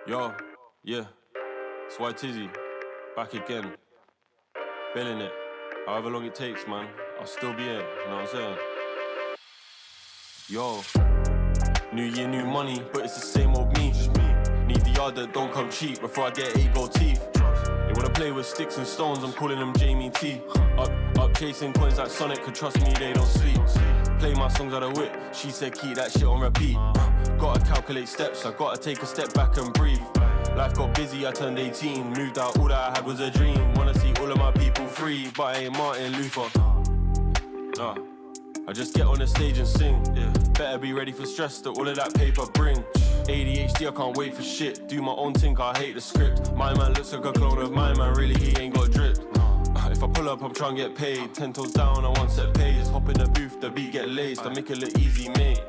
Yo, yeah, it's White Tizzy, back again, billing it. However long it takes, man, I'll still be here, you know what I'm saying? Yo, new year, new money, but it's the same old me. Need the yard that don't come cheap before I get 8 gold teeth. They wanna play with sticks and stones, I'm calling them Jamie T. Up chasing coins like Sonic, could trust me, they don't sleep. Play my songs out of whip, she said keep that shit on repeat. Gotta calculate steps, I gotta take a step back and breathe. Life got busy, I turned 18, moved out, all that I had was a dream. Wanna see all of my people free, but I ain't Martin Luther. Nah, I just get on the stage and sing. Better be ready for stress that all of that paper bring. ADHD, I can't wait for shit. Do my own thing, I hate the script. My man looks like a clone of my man, really he ain't got drip. If I pull up, I'm trying to get paid. 10 toes down, I want set pays. Hop in the booth, the beat get laced. I make it look easy, mate.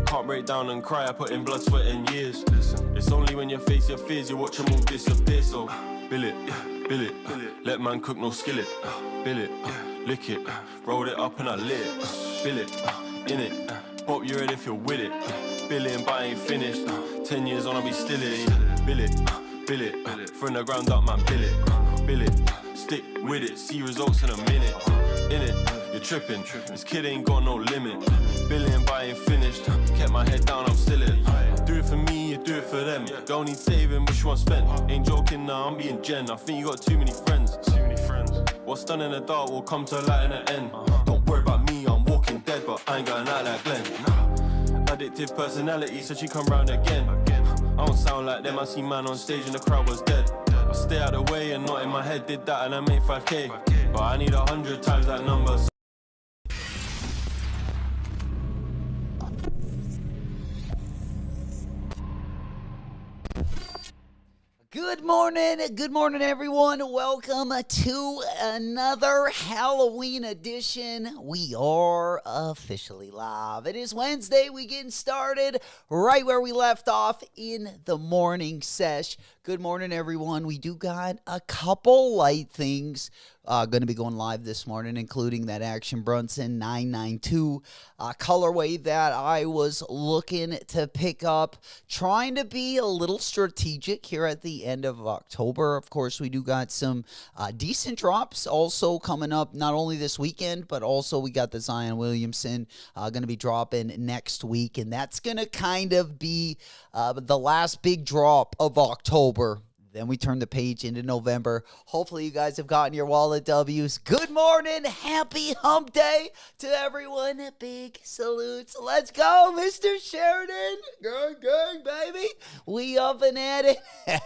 Can't break down and cry, I put in blood, sweat and years. It's only when you face your fears, you watch them all disappear. So, bill it, let man cook, no skillet. Bill it, lick it, rolled it up and I lit it. Bill it, in it, pop your head if you're with it. Billing, but I ain't finished. 10 years on, I'll be still in it. Bill it, from the ground up, man, bill it, stick with it, see results in a minute. In it, you're tripping, this kid ain't got no limit. Billing, but I ain't finished, kept my head down, I'm still in it. Do it for me, you do it for them. Don't need saving, wish you want spent. Ain't joking, nah, I'm being gen. I think you got too many friends. What's done in the dark will come to light in the end. Don't worry about me, I'm walking dead, but I ain't going out like Glenn. Addictive personality, so she come round again. I don't sound like them, I see man on stage and the crowd was dead. I stay out of the way and not in my head, did that and I made 5K. But I need 100 times that number. Good morning, everyone. Welcome to another Halloween edition. We are officially live. It is Wednesday. We getting started right where we left off in the morning sesh. Good morning, everyone. We do got a couple light things going to be going live this morning, including that Action Bronson 992 colorway that I was looking to pick up. Trying to be a little strategic here at the end of October. Of course, we do got some decent drops also coming up, not only this weekend, but also we got the Zion Williamson going to be dropping next week, and that's going to kind of be the last big drop of October. Then we turn the page into November. Hopefully you guys have gotten your wallet W's. Good morning. Happy hump day to everyone. Big salutes. Let's go, Mr. Sheridan. Gang, baby. We up and at it.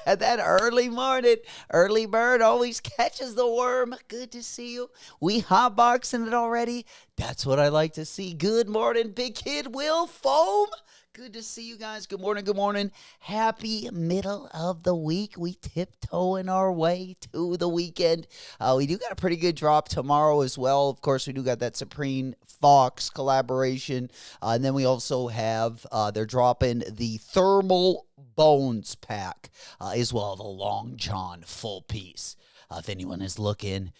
That early morning. Early bird always catches the worm. Good to see you. We hotboxing it already. That's what I like to see. Good morning, big kid Will Foam. Good to see you guys. Good morning, good morning. Happy middle of the week. We tiptoeing our way to the weekend. We do got a pretty good drop tomorrow as well. Of course, we do got that Supreme Fox collaboration. And then we also have, they're dropping the Thermal Bones pack as well, the Long John full piece. If anyone is looking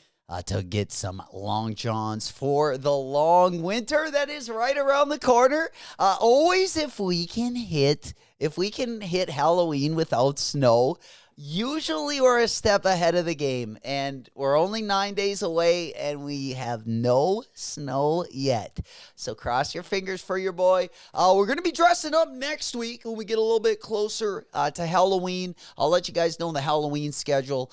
to get some long johns for the long winter that is right around the corner. Always if we can hit Halloween without snow, usually we're a step ahead of the game, and we're only 9 days away, and we have no snow yet. So cross your fingers for your boy. We're going to be dressing up next week when we get a little bit closer to Halloween. I'll let you guys know the Halloween schedule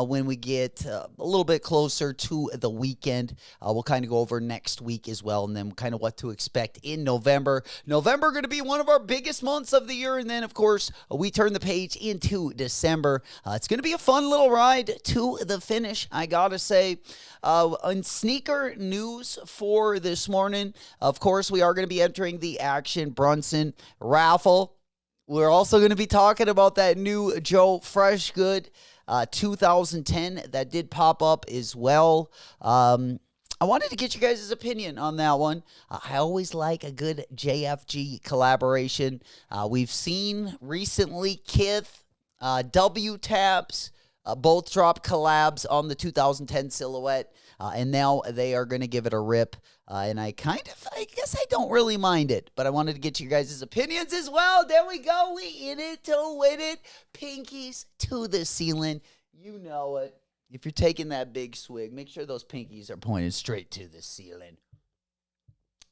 when we get a little bit closer to the weekend. We'll kind of go over next week as well, and then kind of what to expect in November. November going to be one of our biggest months of the year, and then, of course, we turn the page into December. It's going to be a fun little ride to the finish, I gotta say. On sneaker news for this morning, of course, we are going to be entering the Action Bronson raffle. We're also going to be talking about that new Joe Freshgood 2010 that did pop up as well. I wanted to get you guys' opinion on that one. I always like a good JFG collaboration. We've seen recently Kith, W Taps, Both dropped collabs on the 2010 silhouette, and now they are going to give it a rip. And I guess I don't really mind it, but I wanted to get your guys' opinions as well. There we go. We in it to win it. Pinkies to the ceiling. You know it. If you're taking that big swig, make sure those pinkies are pointed straight to the ceiling.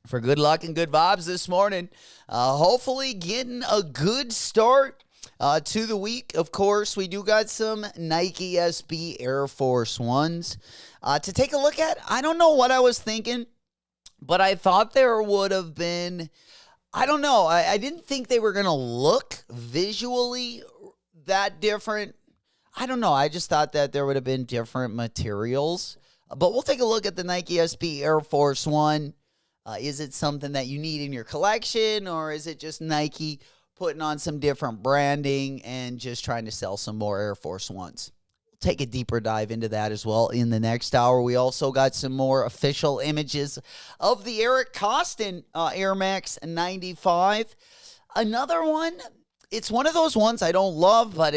For good luck and good vibes this morning. Hopefully getting a good start to the week. Of course, we do got some Nike SB Air Force Ones to take a look at. I don't know what I was thinking, but I thought there would have been, I don't know. I didn't think they were going to look visually that different. I don't know. I just thought that there would have been different materials. But we'll take a look at the Nike SB Air Force One. Is it something that you need in your collection, or is it just Nike putting on some different branding and just trying to sell some more Air Force Ones? We'll take a deeper dive into that as well in the next hour. We also got some more official images of the Eric Costin Air Max 95. Another one, it's one of those ones I don't love, but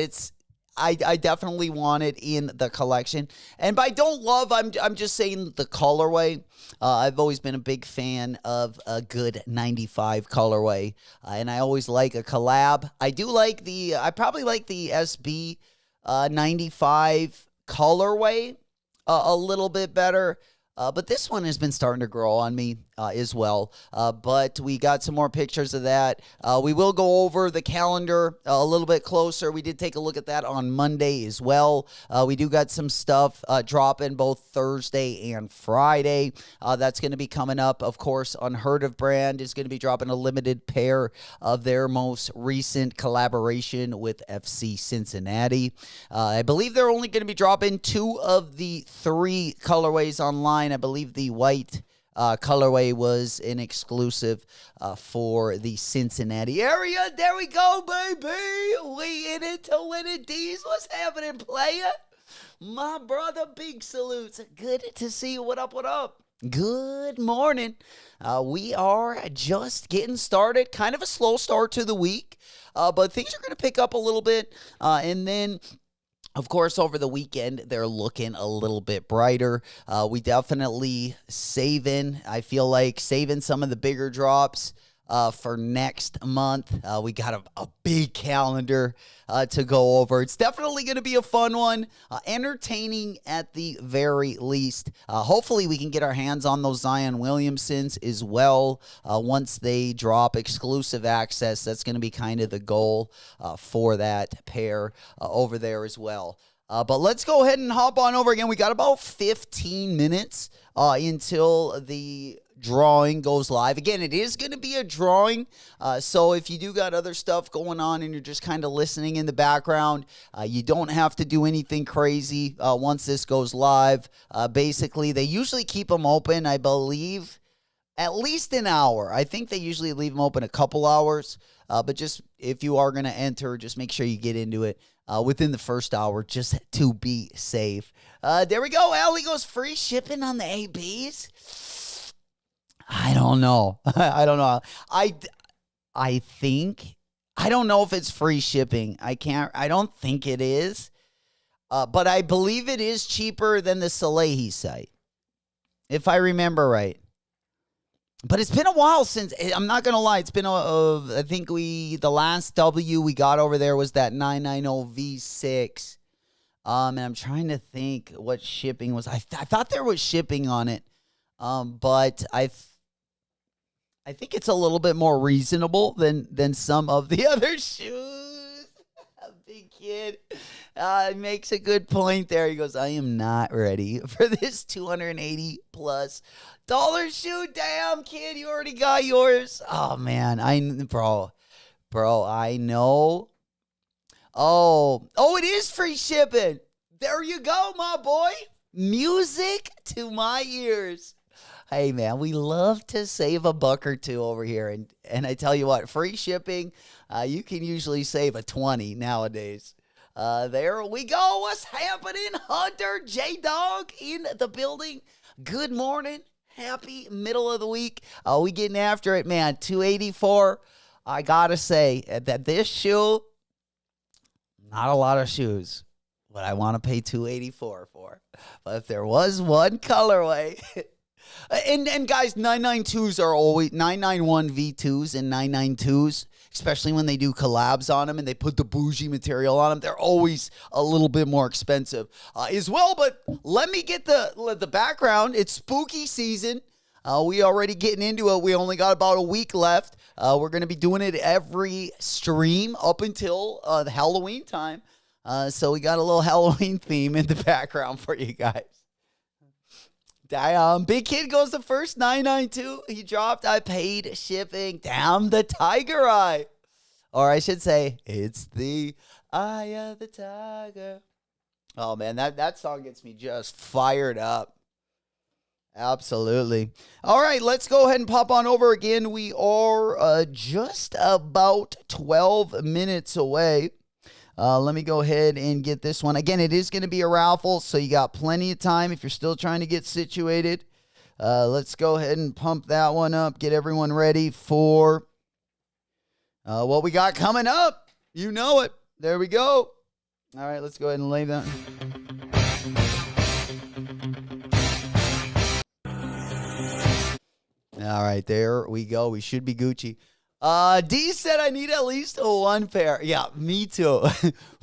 I definitely want it in the collection. And by don't love, I'm just saying the colorway. I've always been a big fan of a good 95 colorway. And I always like a collab. I probably like the SB 95 colorway a little bit better. But this one has been starting to grow on me as well. But we got some more pictures of that. We will go over the calendar a little bit closer. We did take a look at that on Monday as well. We do got some stuff dropping both Thursday and Friday. That's going to be coming up. Of course, Unheard of brand is going to be dropping a limited pair of their most recent collaboration with FC Cincinnati. I believe they're only going to be dropping 2 of the 3 colorways online. I believe the white colorway was an exclusive for the Cincinnati area. There we go, baby. We in it to win it. D's, what's happening, player? My brother, big salutes. Good to see you. What up, what up? Good morning. We are just getting started. Kind of a slow start to the week, but things are going to pick up a little bit, and then of course, over the weekend, they're looking a little bit brighter. We definitely I feel like saving some of the bigger drops for next month. We got a big calendar to go over. It's definitely going to be a fun one, entertaining at the very least. Hopefully, we can get our hands on those Zion Williamsons as well once they drop exclusive access. That's going to be kind of the goal for that pair over there as well. But let's go ahead and hop on over again. We got about 15 minutes until the drawing goes live. Again, it is going to be a drawing, so if you do got other stuff going on and you're just kind of listening in the background, you don't have to do anything crazy once this goes live. Basically, they usually keep them open, I believe, at least an hour. I think they usually leave them open a couple hours, but just if you are going to enter, just make sure you get into it within the first hour just to be safe. There we go. Allie goes, free shipping on the ABs? I don't know. I don't know. I think, I don't know if it's free shipping. I don't think it is. But I believe it is cheaper than the Salehi site, if I remember right. But it's been a while since, I'm not going to lie, it's been, I think the last W we got over there was that 990 V6. And I'm trying to think what shipping was. I thought there was shipping on it. But I think it's a little bit more reasonable than some of the other shoes. Big kid makes a good point there. He goes, I am not ready for this $280 plus shoe. Damn, kid, you already got yours. Oh, man. Bro, I know. Oh, it is free shipping. There you go, my boy. Music to my ears. Hey, man, we love to save a buck or two over here. And I tell you what, free shipping, you can usually save a 20 nowadays. There we go. What's happening? Hunter J-Dog in the building. Good morning. Happy middle of the week. We getting after it, man. 284. I got to say that this shoe, not a lot of shoes what I want to pay $284 for. But if there was one colorway, and guys, 992s are always 991 V2s and 992s, especially when they do collabs on them and they put the bougie material on them. They're always a little bit more expensive as well. But let me get the background. It's spooky season. We already getting into it. We only got about a week left. We're going to be doing it every stream up until the Halloween time. So we got a little Halloween theme in the background for you guys. Big Kid goes the first, 992. He dropped, I paid shipping. Damn the tiger eye. Or I should say, it's the eye of the tiger. Oh, man, that song gets me just fired up. Absolutely. All right, let's go ahead and pop on over again. We are just about 12 minutes away. Let me go ahead and get this one. Again, it is going to be a raffle, so you got plenty of time if you're still trying to get situated. Let's go ahead and pump that one up, get everyone ready for what we got coming up. You know it. There we go. All right, let's go ahead and lay that. All right, there we go. We should be Gucci. D said I need at least one pair. Yeah, me too.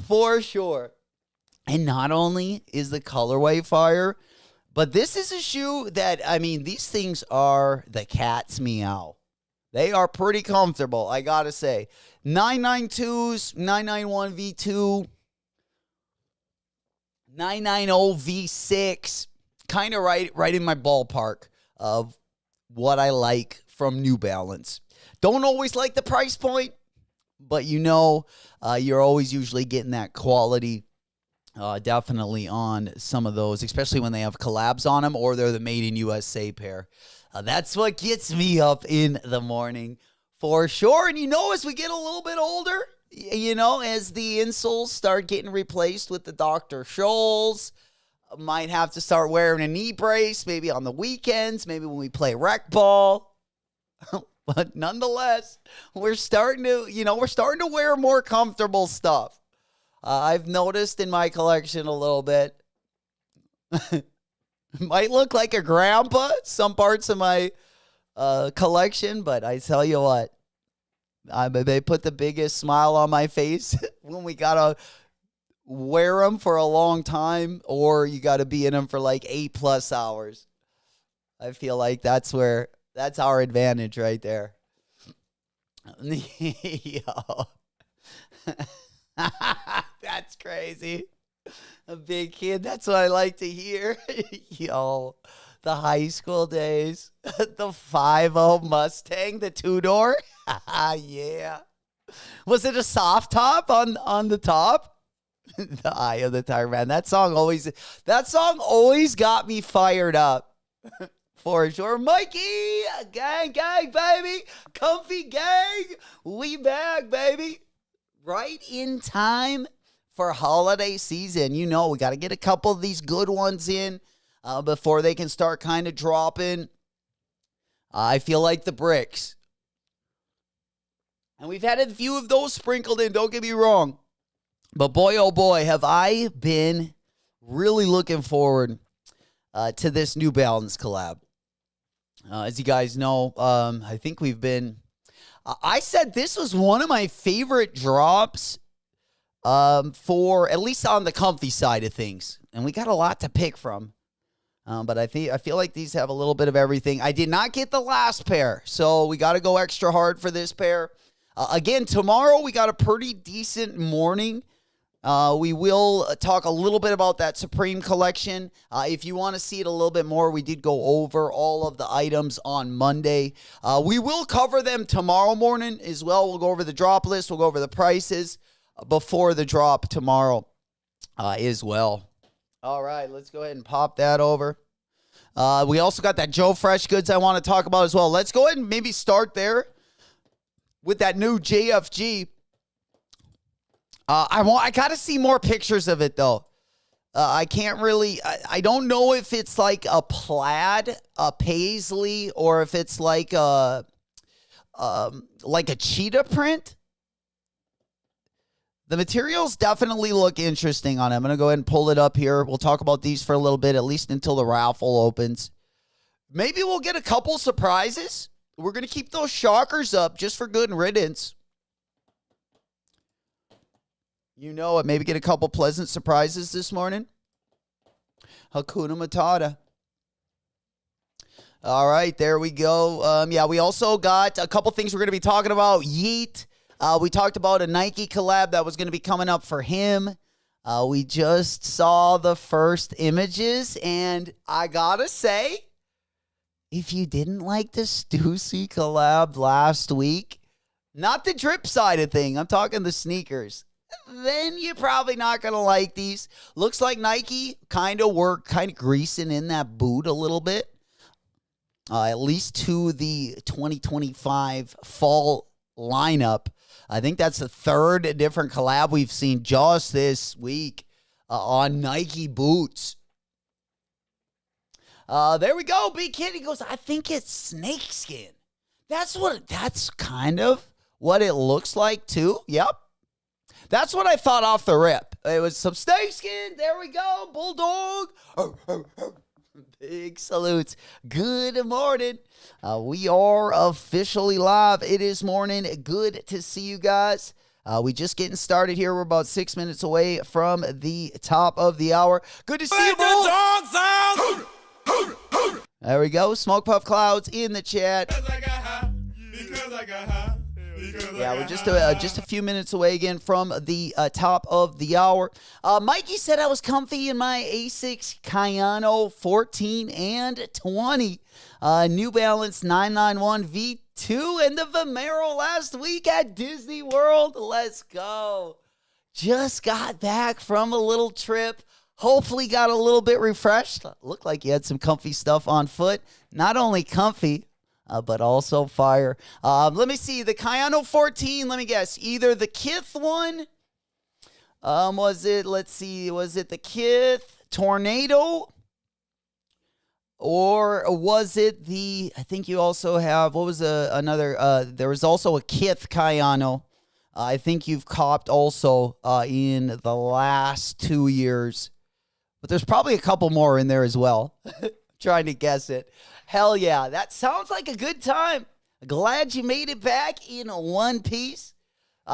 For sure. And not only is the colorway fire, but this is a shoe that, I mean, these things are the cat's meow. They are pretty comfortable, I gotta say. 992s, 991 V2, 990 V6. Kind of right in my ballpark of what I like from New Balance. Don't always like the price point, but you're always usually getting that quality definitely on some of those, especially when they have collabs on them or they're the Made in USA pair. That's what gets me up in the morning for sure. And as we get a little bit older, as the insoles start getting replaced with the Dr. Scholl's, might have to start wearing a knee brace, maybe on the weekends, maybe when we play rec ball. But nonetheless, we're starting to wear more comfortable stuff. I've noticed in my collection a little bit. Might look like a grandpa, some parts of my collection, but I tell you what, they put the biggest smile on my face when we got to wear them for a long time, or you got to be in them for like 8+ hours. I feel like that's our advantage right there. Yo. That's crazy. A Big Kid, that's what I like to hear. Yo, the high school days. The 5.0 Mustang, the 2-door. Yeah. Was it a soft top on the top? The eye of the tiger, man. That song always got me fired up. For sure. Mikey, gang, baby. Comfy gang. We back, baby. Right in time for holiday season. We got to get a couple of these good ones in before they can start kind of dropping. I feel like the bricks. And we've had a few of those sprinkled in, don't get me wrong. But boy, oh boy, have I been really looking forward to this New Balance collab. As you guys know, I think we've been... I said this was one of my favorite drops for, at least on the comfy side of things. And we got a lot to pick from. But I feel like these have a little bit of everything. I did not get the last pair, so we got to go extra hard for this pair. Again, tomorrow we got a pretty decent morning. We will talk a little bit about that Supreme collection. If you want to see it a little bit more, we did go over all of the items on Monday. We will cover them tomorrow morning as well. We'll go over the drop list. We'll go over the prices before the drop tomorrow as well. All right, let's go ahead and pop that over. We also got that Joe Fresh goods I want to talk about as well. Let's go ahead and maybe start there with that new JFG. I got to see more pictures of it, though. I can't really... I don't know if it's like a plaid, a paisley, or if it's like a cheetah print. The materials definitely look interesting on it. I'm going to go ahead and pull it up here. We'll talk about these for a little bit, at least until the raffle opens. Maybe we'll get a couple surprises. We're going to keep those shockers up just for good riddance. You know it. Maybe get a couple pleasant surprises this morning. Hakuna Matata. All right, there we go. We also got a couple things we're going to be talking about. Yeet. We talked about a Nike collab that was going to be coming up for him. We just saw the first images, and I got to say, if you didn't like the Stussy collab last week, not the drip side of thing, I'm talking the sneakers, then you're probably not going to like these. Looks like Nike kind of greasing in that boot a little bit. At least to the 2025 fall lineup. I think that's the third different collab we've seen just this week on Nike boots. There we go. Big Kid, he goes, I think it's snakeskin. That's kind of what it looks like too. Yep. That's what I thought off the rip. It was some snakeskin. There we go. Bulldog. Big salutes. Good morning. We are officially live. It is morning. Good to see you guys. We just getting started here. We're about 6 minutes away from the top of the hour. Good to see you, Bull. There we go. Smoke Puff Clouds in the chat. Yeah, we're just a few minutes away again from the top of the hour. Mikey said I was comfy in my Asics Kayano 14 and 20. New Balance 991 V2 and the Vomero last week at Disney World. Let's go. Just got back from a little trip. Hopefully got a little bit refreshed. Looked like you had some comfy stuff on foot. Not only comfy, but also fire. Let me see. The Kayano 14, let me guess. Either the Kith one. Was it the Kith Tornado? Or was it I think you also have, what was another, there was also a Kith Kayano. I think you've copped also in the last 2 years. But there's probably a couple more in there as well. Trying to guess it. Hell yeah. That sounds like a good time. Glad you made it back in one piece.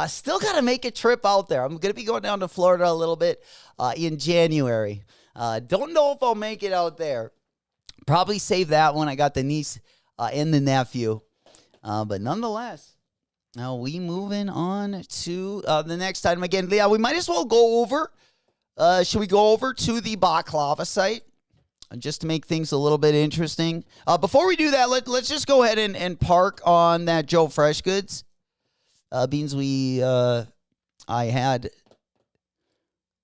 Still got to make a trip out there. I'm going to be going down to Florida a little bit in January. Don't know if I'll make it out there. Probably save that one. I got the niece and the nephew. But nonetheless, now we moving on to the next item. Again, yeah, we might as well go over. Should we go over to the BAKLAVA site? Just to make things a little bit interesting. Before we do that, let's just go ahead and park on that Joe Fresh Goods. Beans, I had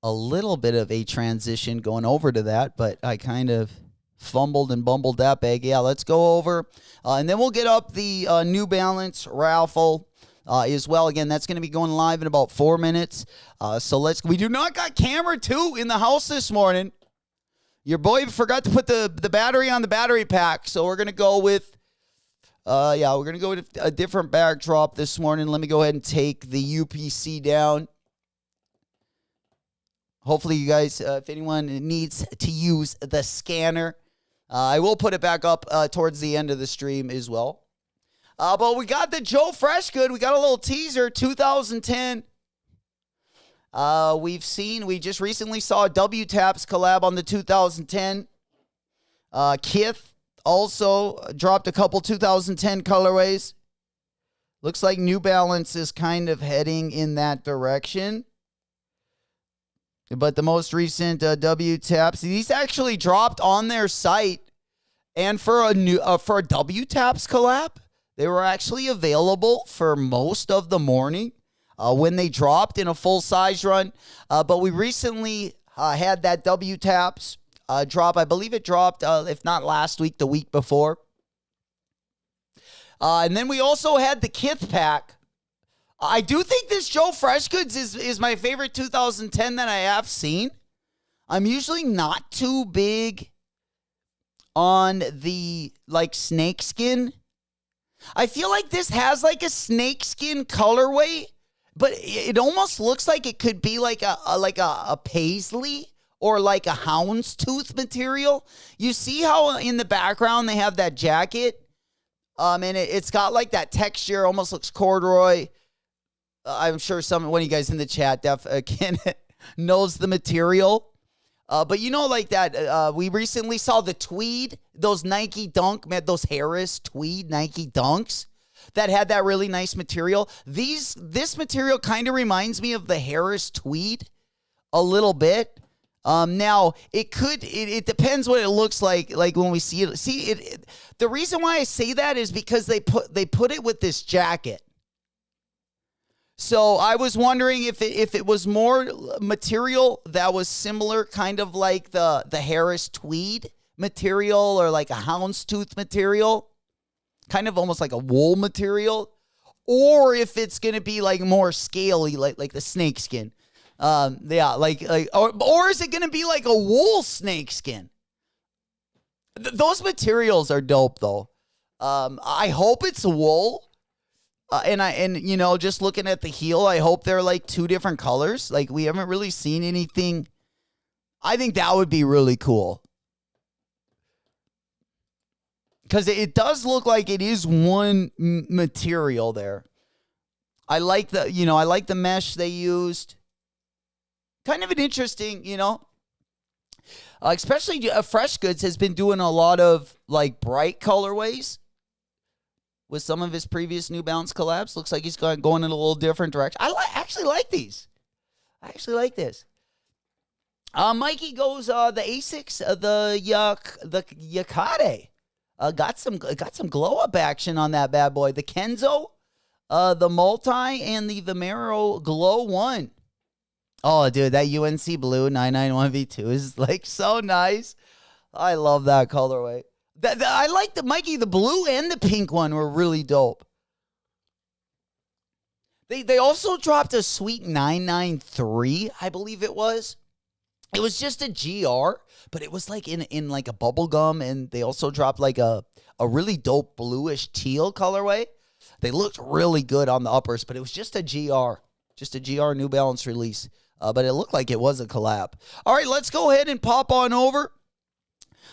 a little bit of a transition going over to that, but I kind of fumbled and bumbled that bag. Yeah, let's go over. And then we'll get up the New Balance raffle as well. Again, that's going to be going live in about 4 minutes. We do not got camera 2 in the house this morning. Your boy forgot to put the battery on the battery pack, so we're going to go with a different backdrop this morning. Let me go ahead and take the UPC down. Hopefully you guys, if anyone needs to use the scanner, I will put it back up towards the end of the stream as well. But we got the Joe Fresh Good. We got a little teaser, 2010. We just recently saw a W-Taps collab on the 2010. Kith also dropped a couple 2010 colorways. Looks like New Balance is kind of heading in that direction. But the most recent W-Taps, these actually dropped on their site. And for a W-Taps collab, they were actually available for most of the morning. When they dropped in a full-size run. But we recently had that W-Taps drop. I believe it dropped, if not last week, the week before. And then we also had the Kith pack. I do think this Joe Fresh Goods is my favorite 2010 that I have seen. I'm usually not too big on the, snakeskin. I feel like this has, a snakeskin colorway, but it almost looks like it could be like a paisley or like a houndstooth material. You see how in the background they have that jacket? And it's got like that texture, almost looks corduroy. I'm sure one of you guys in the chat knows the material. But you know, like that, we recently saw the tweed, those Nike Dunk, those Harris tweed Nike Dunks that had that really nice material. This material kind of reminds me of the Harris tweed a little bit. Now it depends what it looks like when we see it. The reason why I say that is because they put it with this jacket. So I was wondering if it was more material that was similar, kind of like the Harris tweed material or like a houndstooth material, kind of almost like a wool material, or if it's going to be like more scaly, like the snakeskin. Or is it going to be like a wool snakeskin? Those materials are dope though. I hope it's wool. Just looking at the heel, I hope they're like two different colors. Like we haven't really seen anything. I think that would be really cool. Because it does look like it is one material there. I like the mesh they used. Kind of an interesting, especially Fresh Goods has been doing a lot of like bright colorways with some of his previous New Balance collabs. Looks like he's going in a little different direction. I actually like these. I actually like this. Mikey goes the Asics, the Yakate. Got some glow up action on that bad boy. The Kenzo, the Multi, and the Vimero Glow 1. Oh, dude, that UNC Blue 991V2 is like so nice. I love that colorway. I like the blue and the pink one were really dope. They also dropped a sweet 993, I believe it was. It was just a GR, but it was like in like a bubble gum, and they also dropped like a really dope bluish teal colorway. They looked really good on the uppers, but it was just a GR New Balance release. But it looked like it was a collab. All right, let's go ahead and pop on over.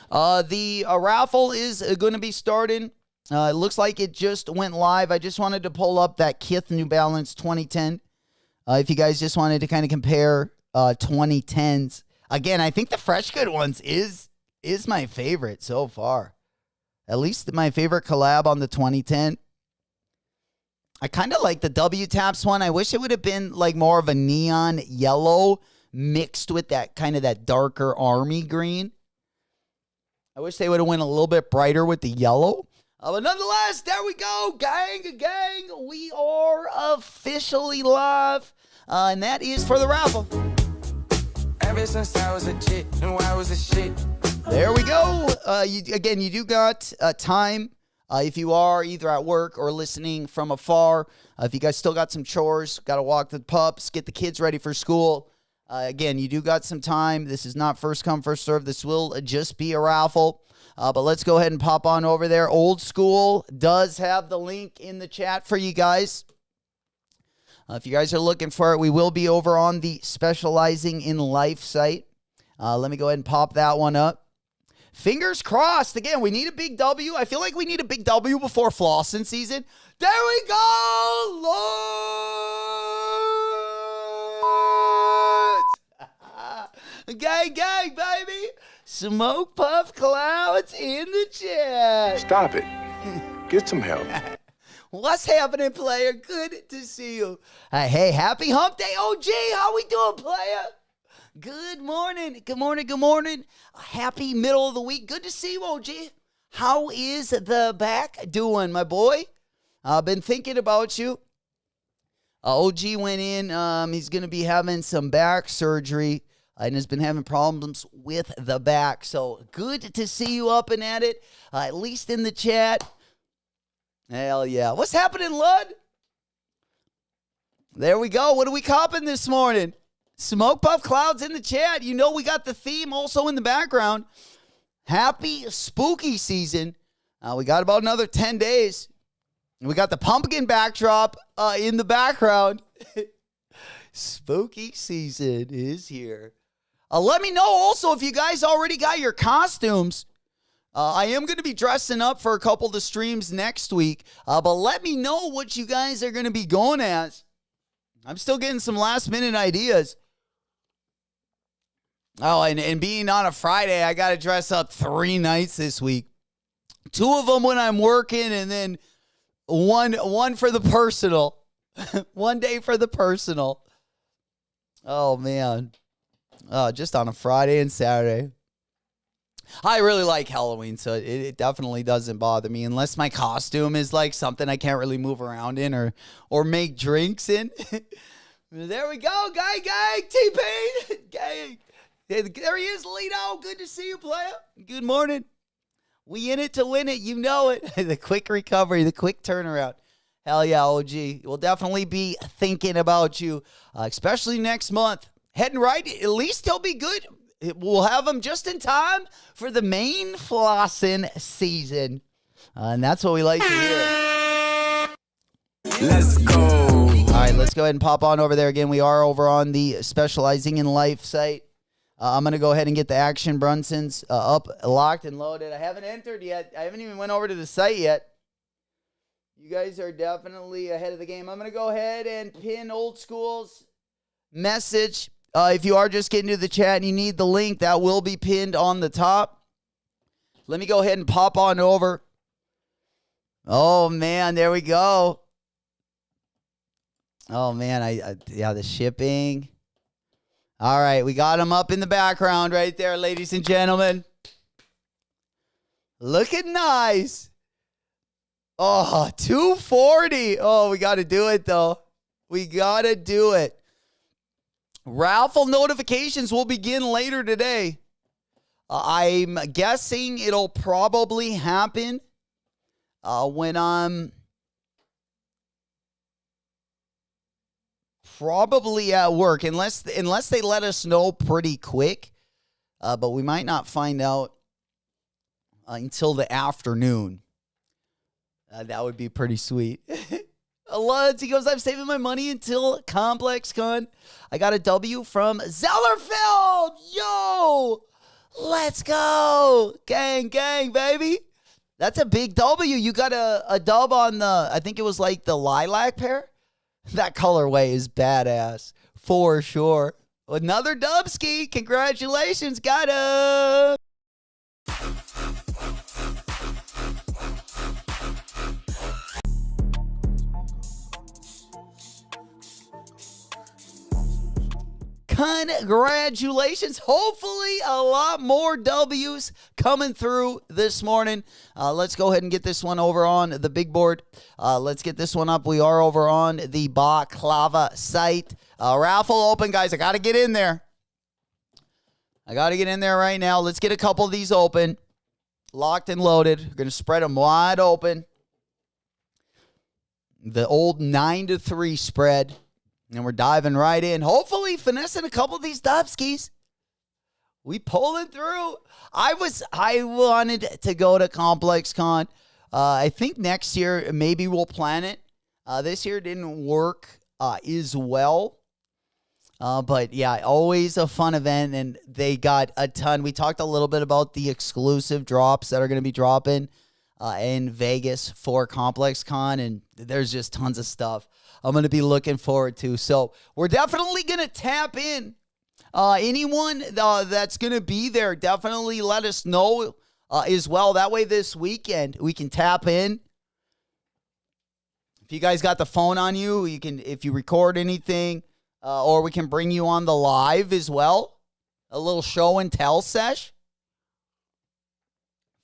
The raffle is going to be starting. It looks like it just went live. I just wanted to pull up that Kith New Balance 2010. If you guys just wanted to kind of compare 2010s. Again, I think the Fresh Good ones is my favorite so far. At least my favorite collab on the 2010. I kind of like the W-Taps one. I wish it would have been like more of a neon yellow mixed with that kind of that darker army green. I wish they would have went a little bit brighter with the yellow. But nonetheless, there we go. Gang. We are officially live. And that is for the raffle. Ever since I was a chick, knew I was a shit. There we go. You do got time. If you are either at work or listening from afar, if you guys still got some chores, got to walk the pups, get the kids ready for school. Again, you do got some time. This is not first come, first serve. This will just be a raffle. But let's go ahead and pop on over there. Old School does have the link in the chat for you guys. If you guys are looking for it, we will be over on the Specializing in Life site. Let me go ahead and pop that one up. Fingers crossed. Again, we need a big W. I feel like we need a big W before flossing season. There we go, Lord! Gang, baby. Smoke Puff Clouds in the chat. Stop it. Get some help. What's happening, player? Good to see you. Hey, happy hump day, OG. How we doing, player? Good morning. Happy middle of the week. Good to see you, OG. How is the back doing, my boy? I've been thinking about you. OG went in. He's going to be having some back surgery and has been having problems with the back. So good to see you up and at it, at least in the chat. Hell yeah. What's happening, Lud? There we go. What are we copping this morning? Smoke Puff Clouds in the chat. You know we got the theme also in the background. Happy spooky season. We got about another 10 days. We got the pumpkin backdrop in the background. Spooky season is here. Let me know also if you guys already got your costumes. I am going to be dressing up for a couple of the streams next week, but let me know what you guys are going to be going as. I'm still getting some last minute ideas. Oh, and being on a Friday, I got to dress up 3 nights this week. 2 of them when I'm working, and then one for the personal. 1 day for the personal. Oh, man. Just on a Friday and Saturday. I really like Halloween, so it definitely doesn't bother me unless my costume is like something I can't really move around in or make drinks in. There we go, gang, T-Pain, gang. There he is, Lito. Good to see you, player. Good morning. We in it to win it. You know it. The quick recovery, the quick turnaround. Hell yeah, OG. We'll definitely be thinking about you, especially next month. Heading right, at least he'll be good. We'll have him just in time for the main flossing season. And that's what we like to hear. Let's go. All right, let's go ahead and pop on over there again. We are over on the Specializing in Life site. I'm going to go ahead and get the Action Bronsons up, locked, and loaded. I haven't entered yet. I haven't even went over to the site yet. You guys are definitely ahead of the game. I'm going to go ahead and pin Old School's message. If you are just getting to the chat and you need the link, that will be pinned on the top. Let me go ahead and pop on over. Oh, man, there we go. Oh, man, yeah, the shipping. All right, we got them up in the background right there, ladies and gentlemen. Looking nice. Oh, 240. Oh, we got to do it, though. We got to do it. Raffle notifications will begin later today. I'm guessing it'll probably happen when I'm probably at work, unless they let us know pretty quick. But we might not find out until the afternoon. That would be pretty sweet. He goes, I'm saving my money until ComplexCon. I got a W from Zellerfeld. Yo, let's go. Gang, baby. That's a big W. You got a dub on the, I think it was like the lilac pair. That colorway is badass for sure. Another dub ski. Congratulations. Got him. Congratulations. Hopefully a lot more W's coming through this morning. Let's go ahead and get this one over on the big board. Let's get this one up. We are over on the BAKLAVA site. Raffle open, guys. I got to get in there. Right now. Let's get a couple of these open. Locked and loaded. We're going to spread them wide open. The old 9-3 spread. And we're diving right in. Hopefully finessing a couple of these Dubskis. We pulling through. I wanted to go to ComplexCon. I think next year maybe we'll plan it. This year didn't work as well. But yeah, always a fun event, and they got a ton. We talked a little bit about the exclusive drops that are going to be dropping in Vegas for ComplexCon, and there's just tons of stuff I'm going to be looking forward to. So we're definitely going to tap in. Anyone that's going to be there, definitely let us know as well. That way this weekend we can tap in. If you guys got the phone on you, you can, if you record anything, or we can bring you on the live as well. A little show and tell sesh.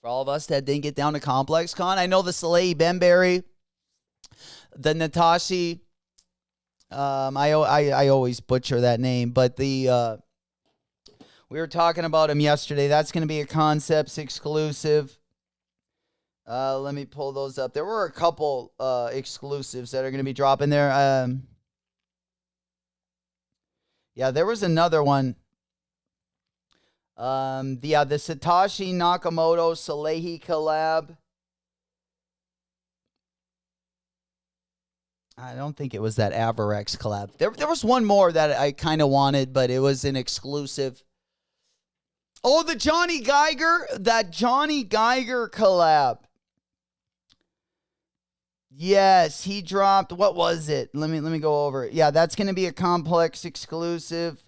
For all of us that didn't get down to ComplexCon. I know the Salehi Benberry, the Natashi, I always butcher that name, but we were talking about him yesterday. That's going to be a Concepts exclusive. Let me pull those up. There were a couple exclusives that are going to be dropping there. Yeah, there was another one. The Satoshi Nakamoto Salehi collab. I don't think it was that Avarex collab. There was one more that I kind of wanted, but it was an exclusive. Oh, the Johnny Geiger collab. Yes, he dropped. What was it? Let me go over it. Yeah, that's going to be a Complex exclusive.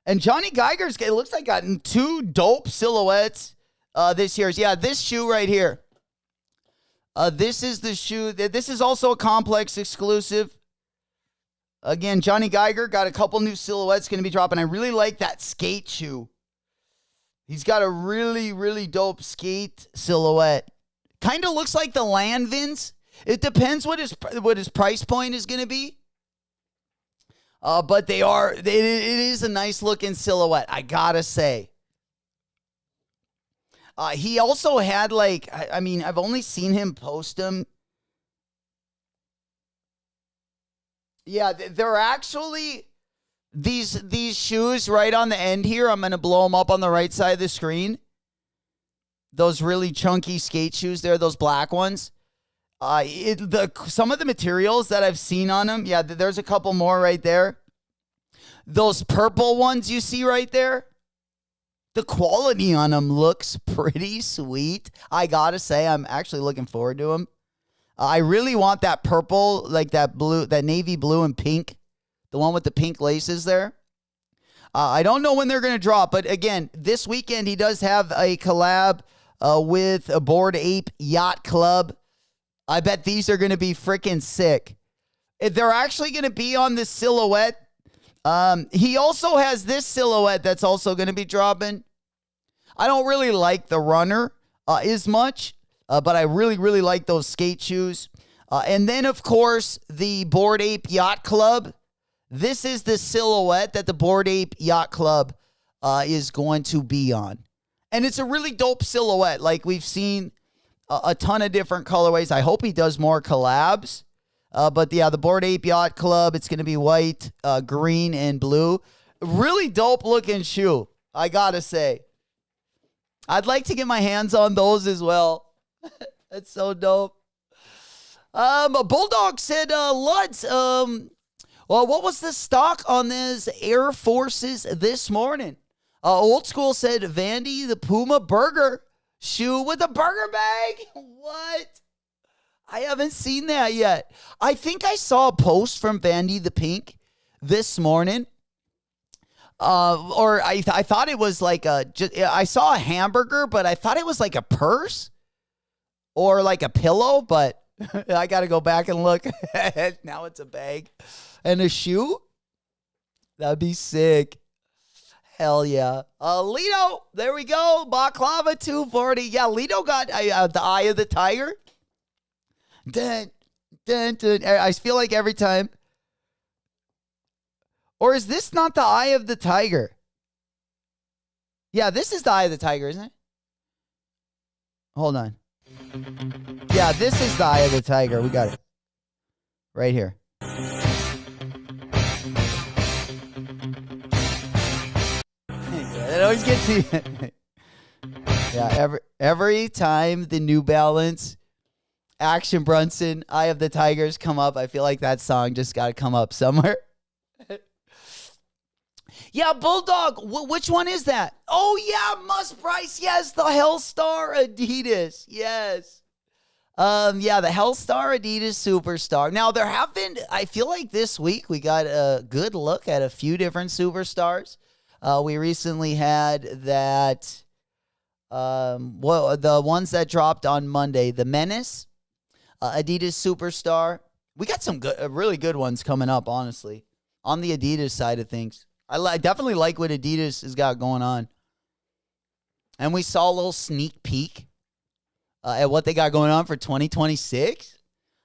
And Johnny Geiger's, it looks like, gotten 2 dope silhouettes this year. Yeah, this shoe right here. This is the shoe. This is also a Complex exclusive. Again, Johnny Geiger got a couple new silhouettes going to be dropping. I really like that skate shoe. He's got a really, really dope skate silhouette. Kind of looks like the Lanvins. It depends what his price point is going to be. But it is a nice looking silhouette, I gotta say. He also had I've only seen him post them. Yeah, they're actually these shoes right on the end here. I'm gonna blow them up on the right side of the screen. Those really chunky skate shoes there, those black ones. Some of the materials that I've seen on them, yeah, there's a couple more right there. Those purple ones you see right there, the quality on them looks pretty sweet. I gotta say, I'm actually looking forward to them. I really want that purple, like that blue, that navy blue and pink, the one with the pink laces there. I don't know when they're going to drop, but again, this weekend he does have a collab with a Bored Ape Yacht Club. I bet these are going to be freaking sick. They're actually going to be on the silhouette. He also has this silhouette that's also going to be dropping. I don't really like the runner as much, but I really, really like those skate shoes. And then, of course, the Bored Ape Yacht Club. This is the silhouette that the Bored Ape Yacht Club is going to be on. And it's a really dope silhouette. Like, we've seen a ton of different colorways. I hope he does more collabs. But yeah, the Bored Ape Yacht Club, it's going to be white, green, and blue. Really dope looking shoe, I got to say. I'd like to get my hands on those as well. That's so dope. Bulldog said, Luds, well, what was the stock on these Air Forces this morning? Old School said, Vandy the Puma burger shoe with a burger bag. What? I haven't seen that yet. I think I saw a post from Vandy the Pink this morning. Or I thought it was like I saw a hamburger, but I thought it was like a purse or like a pillow, but I got to go back and look. Now it's a bag and a shoe. That'd be sick. Hell yeah. Lito, there we go. BAKLAVA 240. Yeah, Lito got the Eye of the Tiger. Dun, dun, dun. I feel like every time. Or is this not the Eye of the Tiger? Yeah, this is the Eye of the Tiger, isn't it? Hold on. Yeah, this is the Eye of the Tiger. We got it. Right here. It always gets you. Yeah, every time the New Balance Action Bronson Eye of the Tigers come up, I feel like that song just got to come up somewhere. Yeah, Bulldog, which one is that? Oh, yeah, Must Price. Yes, the Hellstar Adidas. Yes. Yeah, the Hellstar Adidas Superstar. Now, there have been, I feel like this week we got a good look at a few different superstars. We recently had that, the ones that dropped on Monday, the Menace, Adidas Superstar. We got some really good ones coming up, honestly, on the Adidas side of things. I definitely like what Adidas has got going on. And we saw a little sneak peek at what they got going on for 2026.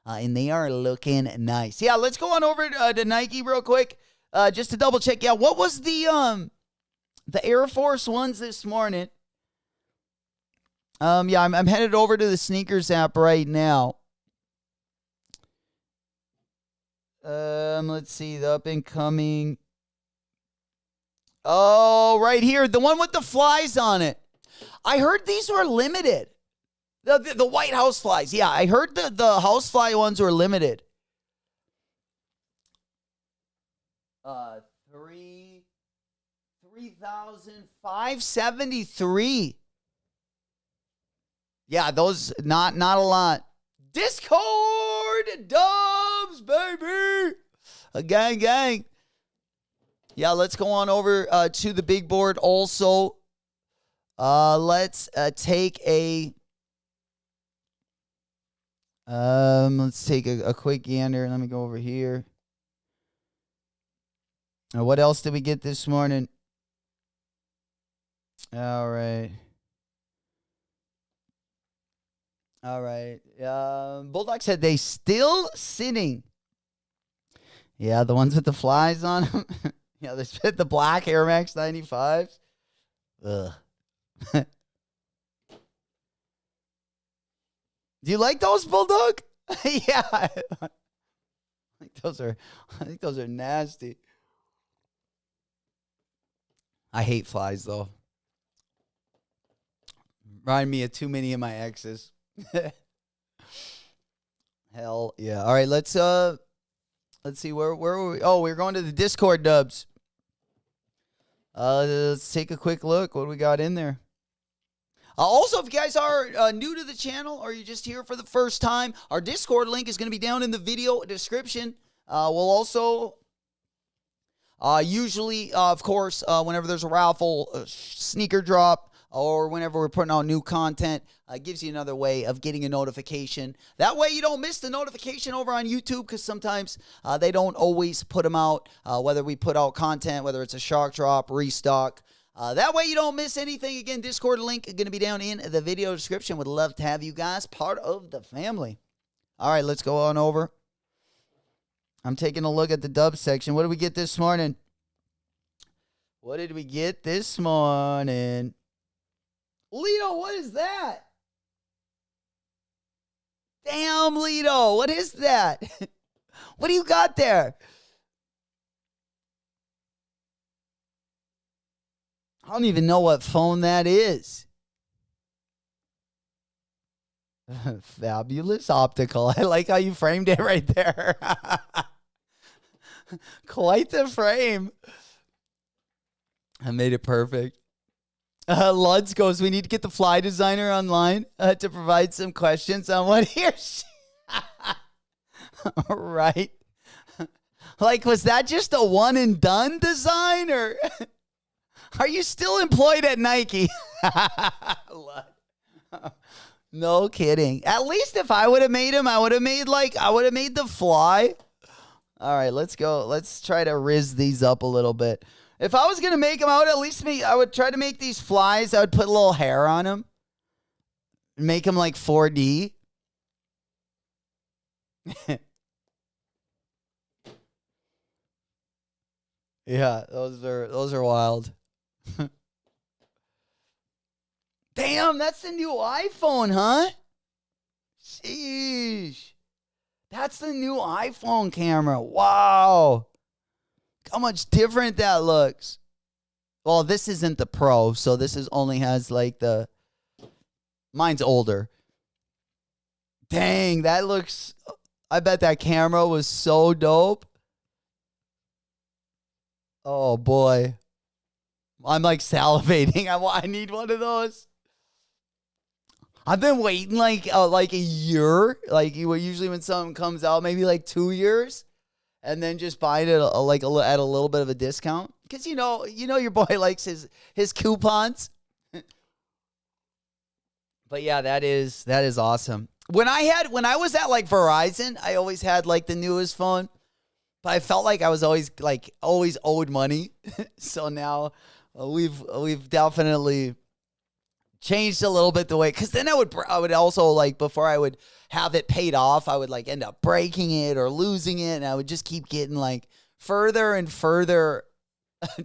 And they are looking nice. Yeah, let's go on over to Nike real quick. Just to double check. Yeah, what was the Air Force Ones this morning? Yeah, I'm headed over to the sneakers app right now. Let's see, the up and coming. Oh, right here, the one with the flies on it. I heard these were limited. The White House flies. Yeah, I heard the housefly ones were limited. 3,573. Yeah, those not a lot. Discord dubs, baby. A gang. Yeah, let's go on over to the big board also. Let's take a quick gander. Let me go over here. What else did we get this morning? All right. Bulldog said they still sitting. Yeah, the ones with the flies on them. Yeah, they spit the black Air Max 95s. Ugh. Do you like those, Bulldog? Yeah. I think those are nasty. I hate flies though. Remind me of too many of my exes. Hell yeah. All right, let's see where were we? Oh, we're going to the Discord dubs. Let's take a quick look. What do we got in there? Also, if you guys are new to the channel or you're just here for the first time, our Discord link is going to be down in the video description. We'll also usually, of course, whenever there's a raffle, a sneaker drop, or whenever we're putting out new content, gives you another way of getting a notification. That way you don't miss the notification over on YouTube, because sometimes they don't always put them out, whether we put out content, whether it's a shark drop, restock. That way you don't miss anything. Again, Discord link is going to be down in the video description. Would love to have you guys part of the family. All right, let's go on over. I'm taking a look at the dub section. What did we get this morning? Lito, what is that? Damn, Lito, what is that? What do you got there? I don't even know what phone that is. Fabulous optical. I like how you framed it right there. Quite the frame. I made it perfect. Luds goes, we need to get the fly designer online to provide some questions on what he or she... Right. Like, was that just a one and done design, or are you still employed at Nike? No kidding. At least if I would have made him, I would have made the fly. All right, let's go. Let's try to riz these up a little bit. If I was going to make them, I would try to make these flies. I would put a little hair on them. Make them like 4D. Yeah, those are wild. Damn, that's the new iPhone, huh? Sheesh. That's the new iPhone camera. Wow. How much different that looks. Well, this isn't the Pro, so this only has like the... Mine's older. Dang, that looks... I bet that camera was so dope. Oh, boy. I'm like salivating. I need one of those. I've been waiting like a year. Like usually when something comes out, maybe like 2 years. And then just buying it at a little bit of a discount. Because, you know your boy likes his coupons. But yeah, that is awesome. When I was at like Verizon, I always had like the newest phone. But I felt like I was always owed money. So now we've definitely changed a little bit the way, because then I would also, like, before I would have it paid off, I would like end up breaking it or losing it, and I would just keep getting like further and further,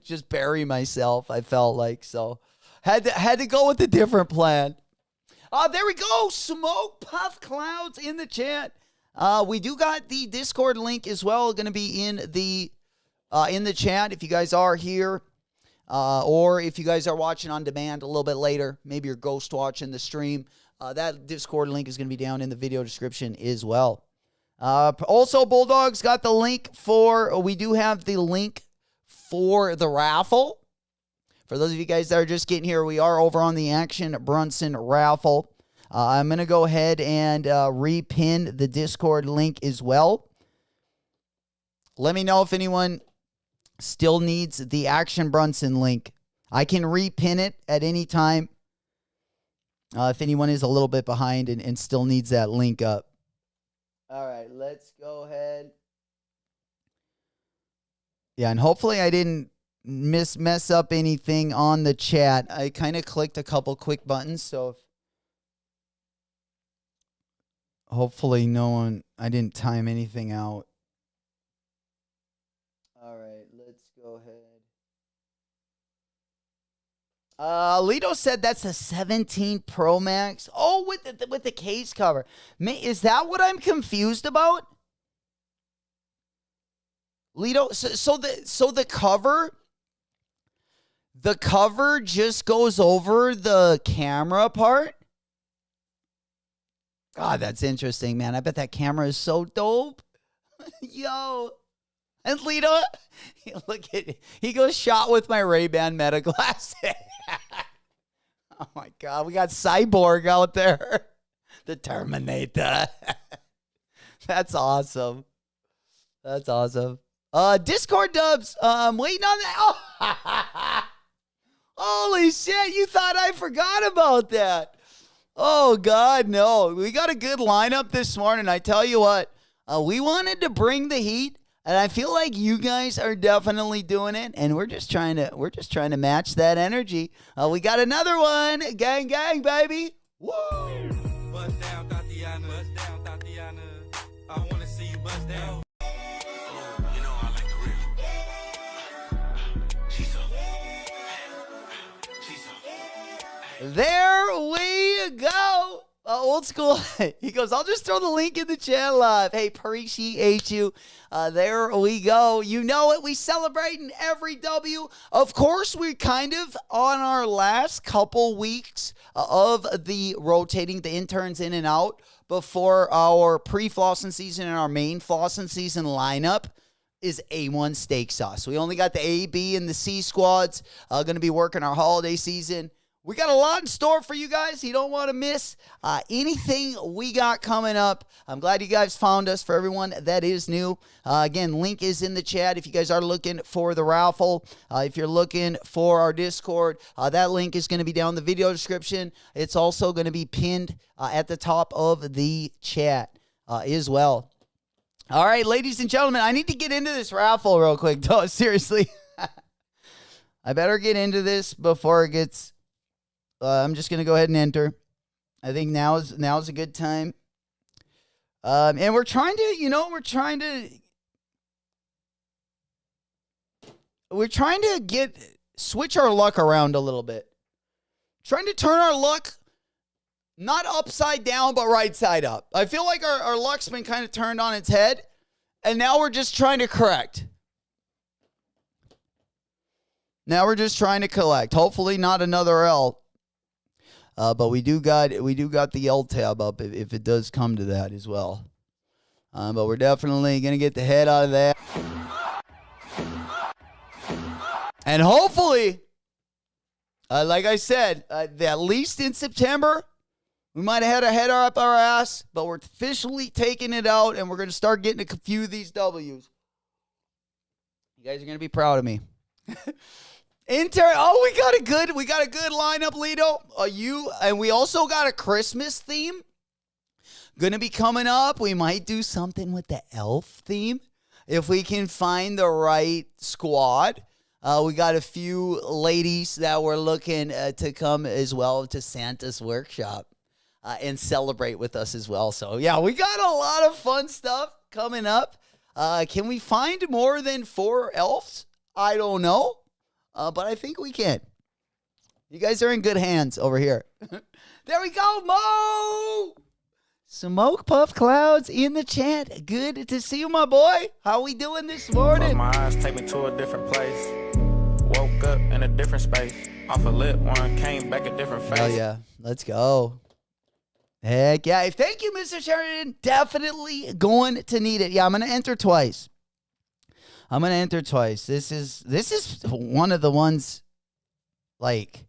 just bury myself. I felt like, so had to go with a different plan. There we go. Smoke Puff Clouds in the chat. We do got the Discord link as well, going to be in the chat if you guys are here. Or if you guys are watching on demand a little bit later, maybe you're ghost watching the stream, that Discord link is going to be down in the video description as well. Also, Bulldog's got the link we do have the link for the raffle. For those of you guys that are just getting here, we are over on the Action Bronson raffle. I'm going to go ahead and repin the Discord link as well. Let me know if anyone still needs the Action Bronson link. I can repin it at any time if anyone is a little bit behind and still needs that link up. All right, let's go ahead. Yeah, and hopefully I didn't mess up anything on the chat. I kind of clicked a couple quick buttons, so hopefully I didn't time anything out. All right, let's go ahead. Lito said that's a 17 Pro Max. Oh, with the case cover. Is that what I'm confused about? Lito, so the cover just goes over the camera part? God, that's interesting, man. I bet that camera is so dope. Yo. And Lito, look at it. He goes shot with my Ray-Ban Meta glasses. Oh my God, we got Cyborg out there. The Terminator. That's awesome. That's awesome. Discord dubs. Waiting on that. Oh. Holy shit, you thought I forgot about that. Oh God, no. We got a good lineup this morning. I tell you what, we wanted to bring the heat. And I feel like you guys are definitely doing it, and we're just trying to match that energy. We got another one, gang, baby. Woo! Bust down, Tatiana. Bust down, Tatiana. I wanna see you bust down. You know I like the real. She's There we go. Old school. He goes, I'll just throw the link in the chat live. Hey, appreciate you. There we go. You know it. We celebrating every W. Of course, we're kind of on our last couple weeks of the rotating the interns in and out before our pre-flossing season and our main flossing season lineup is A1 steak sauce. We only got the A, B, and the C squads going to be working our holiday season. We got a lot in store for you guys. You don't want to miss anything we got coming up. I'm glad you guys found us. For everyone that is new, again, link is in the chat if you guys are looking for the raffle. If you're looking for our Discord, that link is going to be down in the video description. It's also going to be pinned at the top of the chat as well. All right, ladies and gentlemen, I need to get into this raffle real quick. No, seriously. I better get into this before it gets... I'm just going to go ahead and enter. I think now is a good time. And we're trying to switch our luck around a little bit. Trying to turn our luck not upside down, but right side up. I feel like our luck's been kind of turned on its head, and now we're just trying to correct. Now we're just trying to collect. Hopefully not another L. But we do got the L tab up if it does come to that as well. But we're definitely going to get the head out of that. And hopefully, like I said, at least in September, we might have had a head up our ass, but we're officially taking it out, and we're going to start getting a few of these W's. You guys are going to be proud of me. We got a good lineup, Lito. And we also got a Christmas theme gonna be coming up. We might do something with the elf theme if we can find the right squad. We got a few ladies that were looking to come as well to Santa's workshop and celebrate with us as well. So yeah, we got a lot of fun stuff coming up. Can we find more than 4 elves? I don't know. But I think we can. You guys are in good hands over here. There we go, Mo! Smoke Puff Clouds in the chat. Good to see you, my boy. How we doing this morning? My eyes take me to a different place. Woke up in a different space. Off a lit one, came back a different face. Oh, yeah. Let's go. Heck yeah. Thank you, Mr. Sheridan. Definitely going to need it. Yeah, I'm going to enter twice. I'm gonna enter twice. This is one of the ones, like,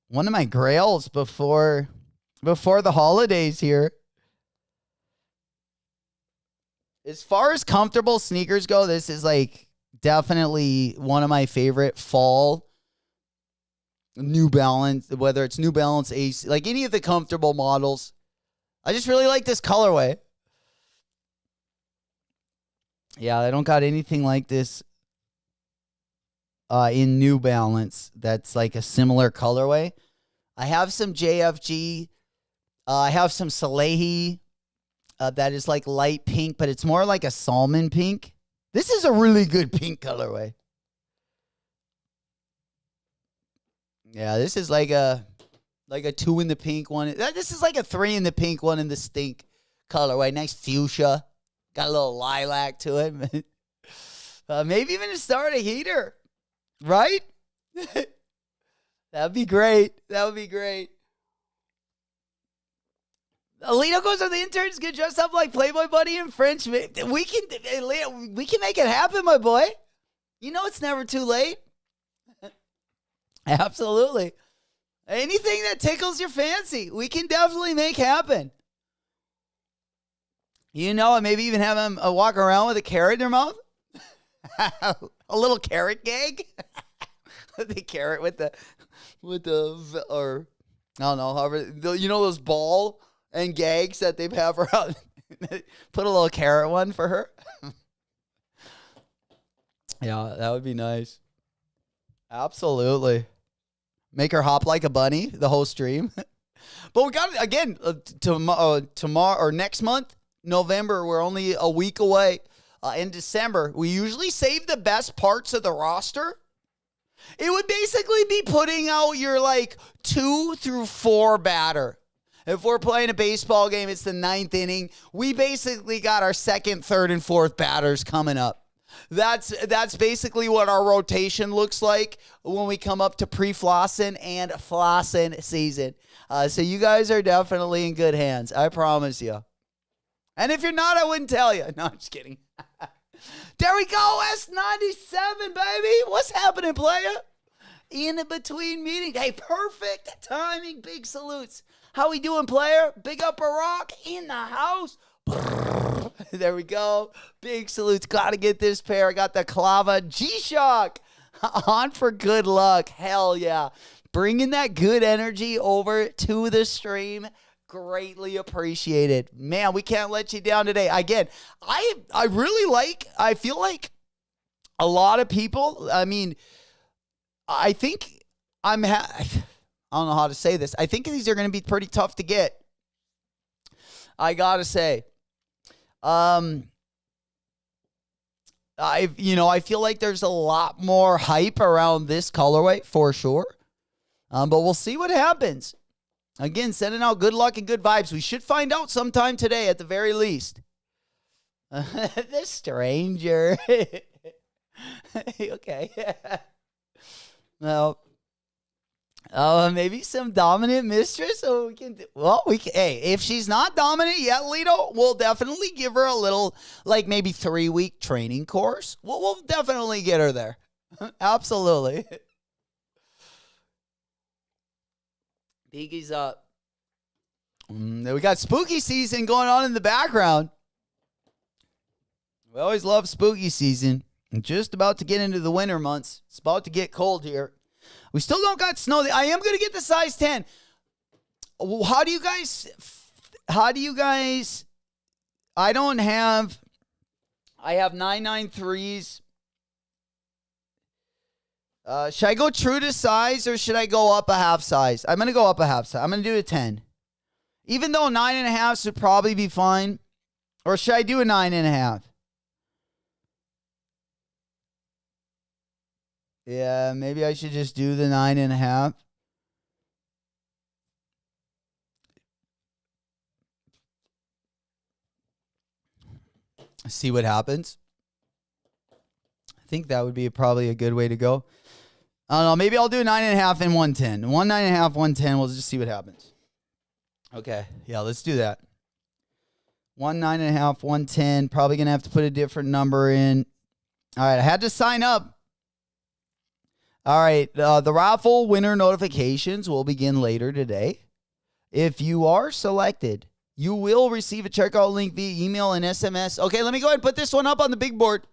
one of my grails before the holidays here. As far as comfortable sneakers go, this is like definitely one of my favorite fall New Balance, whether it's New Balance AC, like any of the comfortable models. I just really like this colorway. Yeah, I don't got anything like this in New Balance that's like a similar colorway. I have some JFG. I have some Salehi that is like light pink, but it's more like a salmon pink. This is a really good pink colorway. Yeah, this is like a 2 in the pink one. This is like a 3 in the pink one in the stink colorway. Nice fuchsia. Got a little lilac to it. Maybe even to start a heater. Right? That'd be great. That would be great. Alito goes on the interns, get dressed up like Playboy Buddy and French. We can make it happen, my boy. You know it's never too late. Absolutely. Anything that tickles your fancy, we can definitely make happen. You know, maybe even have them walk around with a carrot in their mouth. A little carrot gag. The carrot with the, or I don't know, however, you know those ball and gags that they have around. Put a little carrot one for her. Yeah, that would be nice. Absolutely. Make her hop like a bunny the whole stream. But we got it again tomorrow or next month. November, we're only a week away. In December, we usually save the best parts of the roster. It would basically be putting out your like 2 through 4 batter. If we're playing a baseball game, it's the 9th inning. We basically got our 2nd, 3rd, and 4th batters coming up. That's basically what our rotation looks like when we come up to pre-Flossen and Flossen season. So you guys are definitely in good hands. I promise you. And if you're not, I wouldn't tell you. No, I'm just kidding. There we go, S97, baby. What's happening, player? In between meetings. Hey, perfect timing. Big salutes. How we doing, player? Big Upper Rock in the house. There we go. Big salutes. Got to get this pair. I got the BAKLAVA G-Shock on for good luck. Hell yeah. Bringing that good energy over to the stream. Greatly appreciated. Man, we can't let you down today. Again, I feel like a lot of people, I mean, I think I don't know how to say this. I think these are going to be pretty tough to get. I got to say. I feel like there's a lot more hype around this colorway for sure. But we'll see what happens. Again, sending out good luck and good vibes. We should find out sometime today at the very least. The stranger. Okay. Well, maybe some dominant mistress. So hey, if she's not dominant yet, Lito, we'll definitely give her a little, like maybe 3-week training course. We'll definitely get her there. Absolutely. Bigie's up. We got spooky season going on in the background. We always love spooky season. I'm just about to get into the winter months. It's about to get cold here. We still don't got snow. I am going to get the size 10. How do you guys, I have 993s. Should I go true to size or should I go up a half size? I'm going to go up a half size. I'm going to do a 10. Even though 9.5 would probably be fine. Or should I do a 9.5? Yeah, maybe I should just do the 9.5. See what happens. I think that would be probably a good way to go. I don't know. Maybe I'll do 9.5 and 110. 9.5, 110. We'll just see what happens. Okay. Yeah, let's do that. 9.5, 110. Probably going to have to put a different number in. All right, I had to sign up. All right, the raffle winner notifications will begin later today. If you are selected, you will receive a checkout link via email and SMS. Okay, let me go ahead and put this one up on the big board.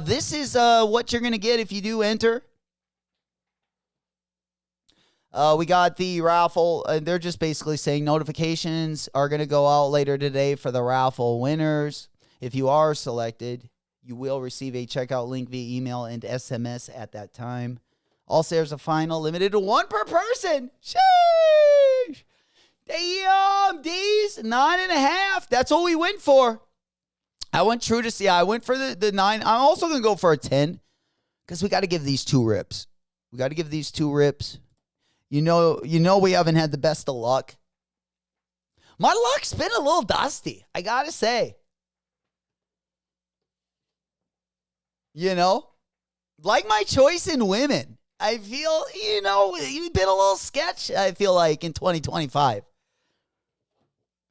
This is what you're going to get if you do enter. We got the raffle. They're just basically saying notifications are going to go out later today for the raffle winners. If you are selected, you will receive a checkout link via email and SMS at that time. All shares are final, limited to one per person. Sheesh. Damn, D's 9.5. That's what we went for. I went true to see. I went for the 9. I'm also going to go for a 10 because we got to give these two rips. We got to give these two rips. You know we haven't had the best of luck. My luck's been a little dusty, I got to say. You know, like my choice in women. I feel, you've been a little sketch, I feel like, in 2025.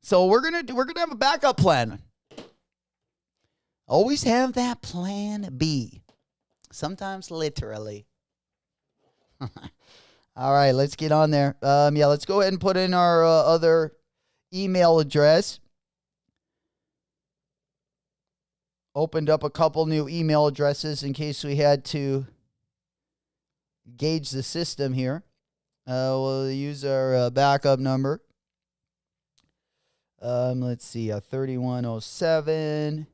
So we're gonna have a backup plan. Always have that plan B. Sometimes literally. All right, let's get on there. Let's go ahead and put in our other email address. Opened up a couple new email addresses in case we had to gauge the system here. We'll use our backup number. Let's see, 3107.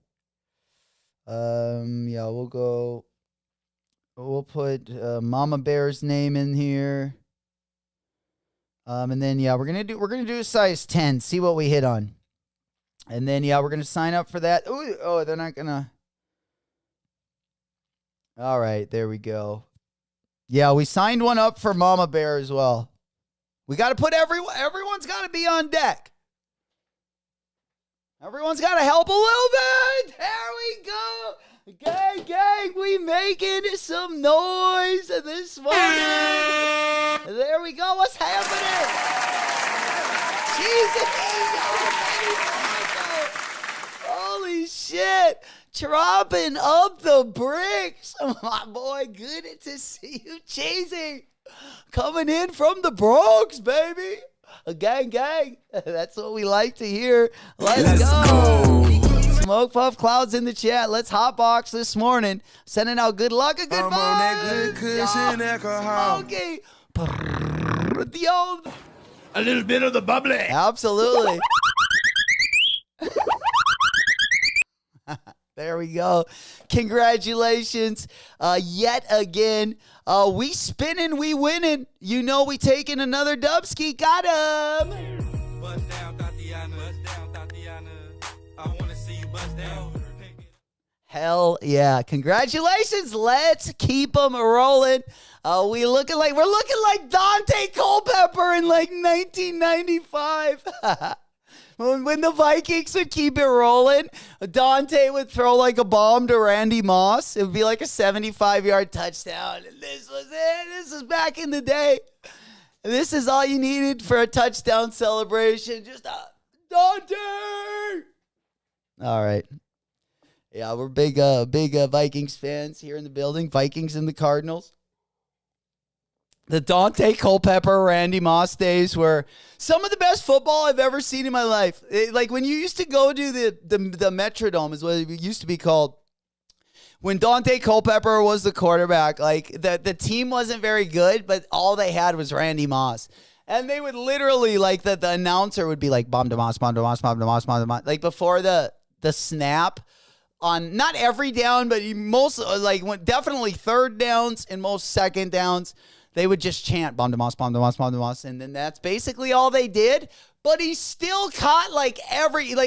We'll put Mama Bear's name in here. And then we're gonna do a size 10, see what we hit on. And then we're gonna sign up for that. Oh, they're not gonna. All right, there we go. Yeah, we signed one up for Mama Bear as well. We got to put everyone's got to be on deck. Everyone's got to help a little bit. There we go. Gang, we making some noise this morning. There we go. What's happening? Jesus. Holy shit. Chopping up the bricks. My boy, good to see you, Cheesy. Coming in from the Bronx, baby. Gang. That's what we like to hear. Let's go. Smoke Puff Clouds in the chat. Let's hotbox this morning. Sending out good luck and good vibes. I'm on that good cushion alcohol. Smokey. The old. A little bit of the bubbly. Absolutely. There we go. Congratulations. Yet again. We spinning, we winning. We taking another dubski. Got him. Bust down, Tatiana. Bust down, Tatiana. I want to see you bust down. Hell yeah. Congratulations. Let's keep them rolling. We're looking like Dante Culpepper in like 1995. When the Vikings would keep it rolling, Dante would throw like a bomb to Randy Moss. It would be like a 75-yard touchdown. And this was it. This is back in the day. This is all you needed for a touchdown celebration. Just Dante. All right. Yeah, we're big Vikings fans here in the building. Vikings and the Cardinals. The Dante Culpepper, Randy Moss days were some of the best football I've ever seen in my life. Like when you used to go to the Metrodome is what it used to be called. When Dante Culpepper was the quarterback, like the team wasn't very good, but all they had was Randy Moss. And they would literally, like the announcer would be like, bomb to Moss, bomb to Moss, bomb to Moss, bomb to Moss. Like before the snap on not every down, but most, like definitely third downs and most second downs. They would just chant, bomb to Moss, bomb to Moss, bomb to Moss. And then that's basically all they did. But he still caught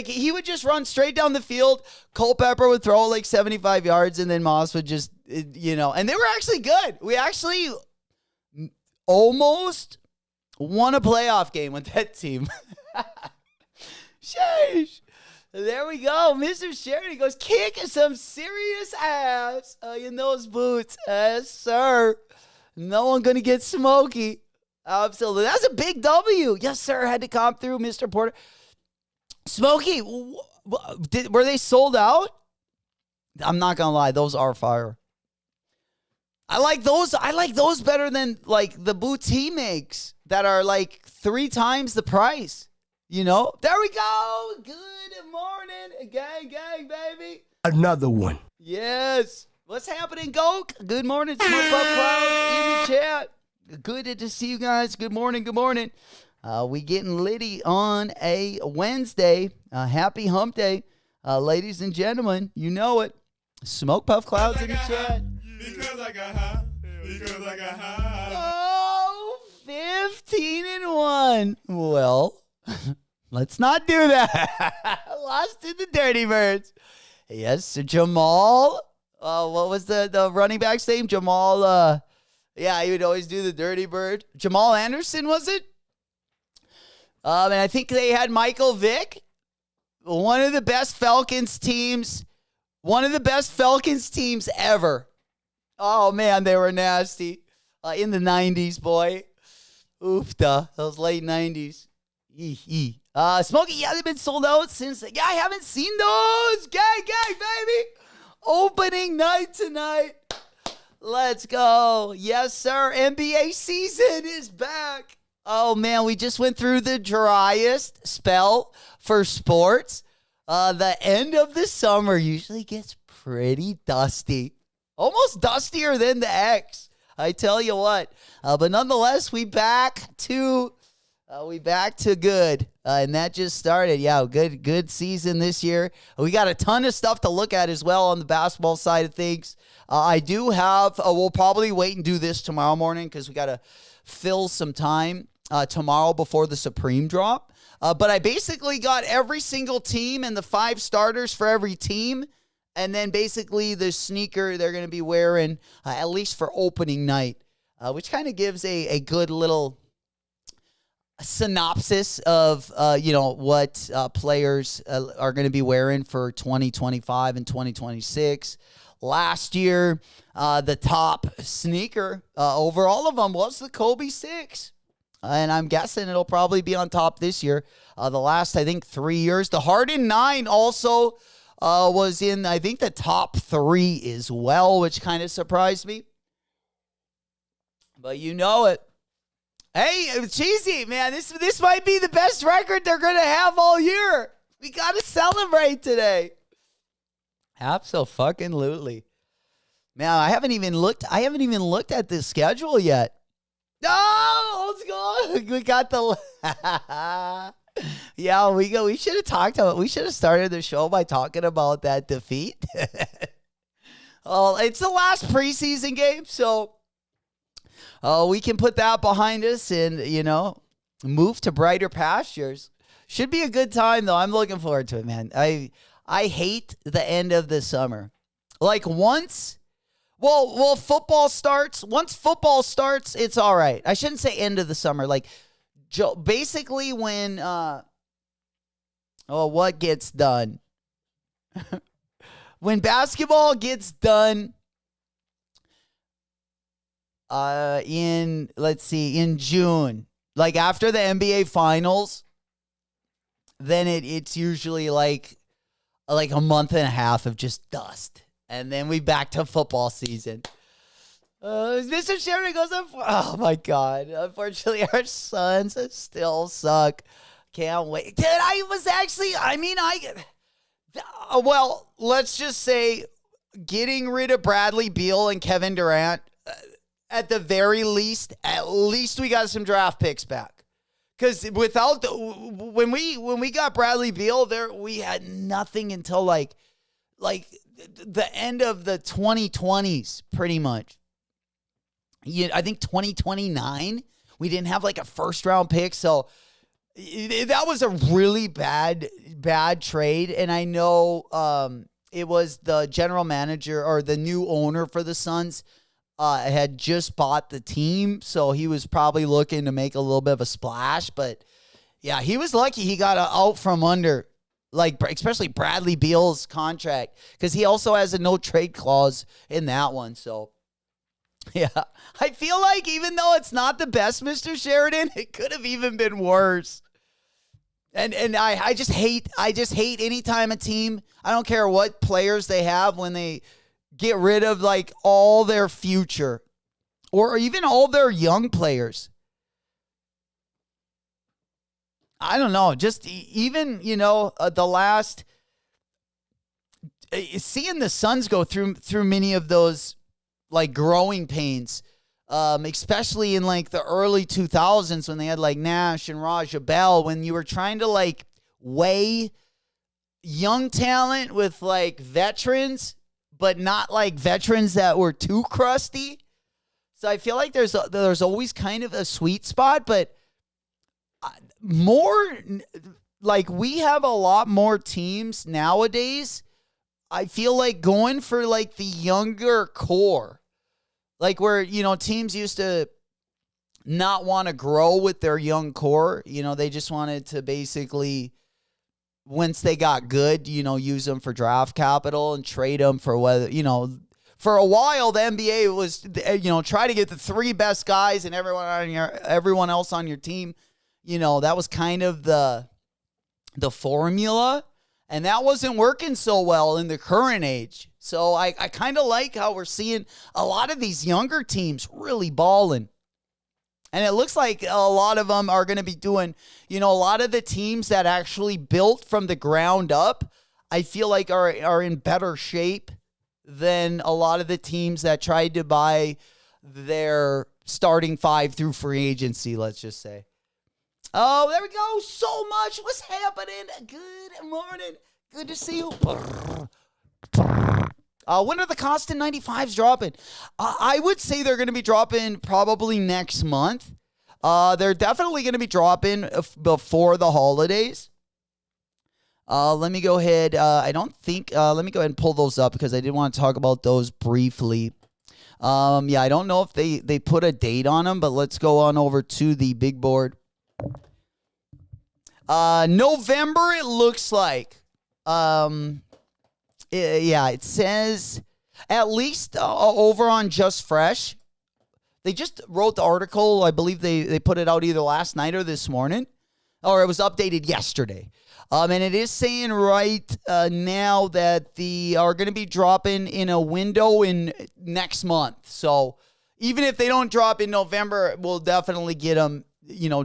he would just run straight down the field. Culpepper would throw like 75 yards and then Moss would just, and they were actually good. We actually almost won a playoff game with that team. Sheesh. There we go. Mr. Sheridan goes, kick some serious ass in those boots. Yes, sir. No one going to get smoky. Absolutely. That's a big W. Yes, sir. Had to comp through, Mr. Porter. Smokey, were they sold out? I'm not gonna lie, those are fire. I like those better than like the boots he makes that are like 3 times the price. You know? There we go. Good morning. Gang, baby. Another one. Yes. What's happening, Goke? Good morning. Smoke Up Clouds in the chat. Good to see you guys. Good morning. We getting litty on a Wednesday. Happy hump day. Ladies and gentlemen, you know it. Smoke Puff Clouds in the chat. Because I got high. Because I got high. Oh, 15-1. Well, let's not do that. Lost in the Dirty Birds. Yes, Jamal. What was the running back's name? Jamal. Yeah, he would always do the Dirty Bird. Jamal Anderson, was it? And I think they had Michael Vick. One of the best Falcons teams ever. Oh, man, they were nasty. In the 90s, boy. Oofda. Those late 90s. Smokey, yeah, they've been sold out since. Yeah, I haven't seen those. Gang, baby. Opening night tonight. Let's go. Yes, sir. NBA season is back. Oh, man, we just went through the driest spell for sports. The end of the summer usually gets pretty dusty. Almost dustier than the X. I tell you what. But nonetheless, we back to good. And that just started. Yeah, good season this year. We got a ton of stuff to look at as well on the basketball side of things. I do have, we'll probably wait and do this tomorrow morning because we got to fill some time tomorrow before the Supreme drop. But I basically got every single team and the 5 starters for every team. And then basically the sneaker they're going to be wearing, at least for opening night, which kind of gives a good little synopsis of, what players are going to be wearing for 2025 and 2026. Last year, the top sneaker over all of them was the Kobe 6. And I'm guessing it'll probably be on top this year. The last, I think, 3 years. The Harden 9 also was in, I think, the top 3 as well, which kind of surprised me. But you know it. Hey, Cheesy, man, this might be the best record they're going to have all year. We got to celebrate today. Absolutely. Man, I haven't even looked at the schedule yet. No, let's go. We got the yeah, we should have talked about. We should have started the show by talking about that defeat. Oh, it's the last preseason game, so we can put that behind us and move to brighter pastures. Should be a good time though. I'm looking forward to it, man. I hate the end of the summer. Like once football starts. Once football starts, it's all right. I shouldn't say end of the summer. Like basically when what gets done? When basketball gets done in June, like after the NBA finals, then it's usually like a month and a half of just dust. And then we back to football season. Mr. Sheridan goes up. Oh, my God. Unfortunately, our Suns still suck. Can't wait. Dude, let's just say getting rid of Bradley Beal and Kevin Durant, at the very least, we got some draft picks back. Because when we got Bradley Beal, we had nothing until like the end of the 2020s, pretty much. I think 2029, we didn't have like a first round pick. So that was a really bad trade. And I know it was the general manager or the new owner for the Suns had just bought the team. So he was probably looking to make a little bit of a splash. But yeah, he was lucky he got out from under. Like, especially Bradley Beal's contract, because he also has a no trade clause in that one. So, yeah, I feel like even though it's not the best, Mr. Sheridan, it could have even been worse. And I just hate anytime a team, I don't care what players they have, when they get rid of like all their future or even all their young players. I don't know, just even, the last, seeing the Suns go through many of those like growing pains, especially in like the early 2000s when they had like Nash and Raja Bell, when you were trying to like weigh young talent with like veterans, but not like veterans that were too crusty. So I feel like there's always kind of a sweet spot, but more like we have a lot more teams nowadays. I feel like going for like the younger core. Like where, teams used to not want to grow with their young core. They just wanted to basically, once they got good, use them for draft capital and trade them for whether, for a while the NBA was, try to get the 3 best guys and everyone else on your team. That was kind of the formula. And that wasn't working so well in the current age. So I kind of like how we're seeing a lot of these younger teams really balling. And it looks like a lot of them are going to be doing, a lot of the teams that actually built from the ground up, I feel like are in better shape than a lot of the teams that tried to buy their starting 5 through free agency, let's just say. Oh, there we go. So much. What's happening? Good morning. Good to see you. When are the Constant 95s dropping? I would say they're going to be dropping probably next month. They're definitely going to be dropping before the holidays. Let me go ahead. Let me go ahead and pull those up because I did want to talk about those briefly. I don't know if they put a date on them, but let's go on over to the big board. November, it looks like. It says at least over on Just Fresh. They just wrote the article. I believe they put it out either last night or this morning, or it was updated yesterday. And it is saying right now that they are going to be dropping in a window in next month. So even if they don't drop in November, we'll definitely get them,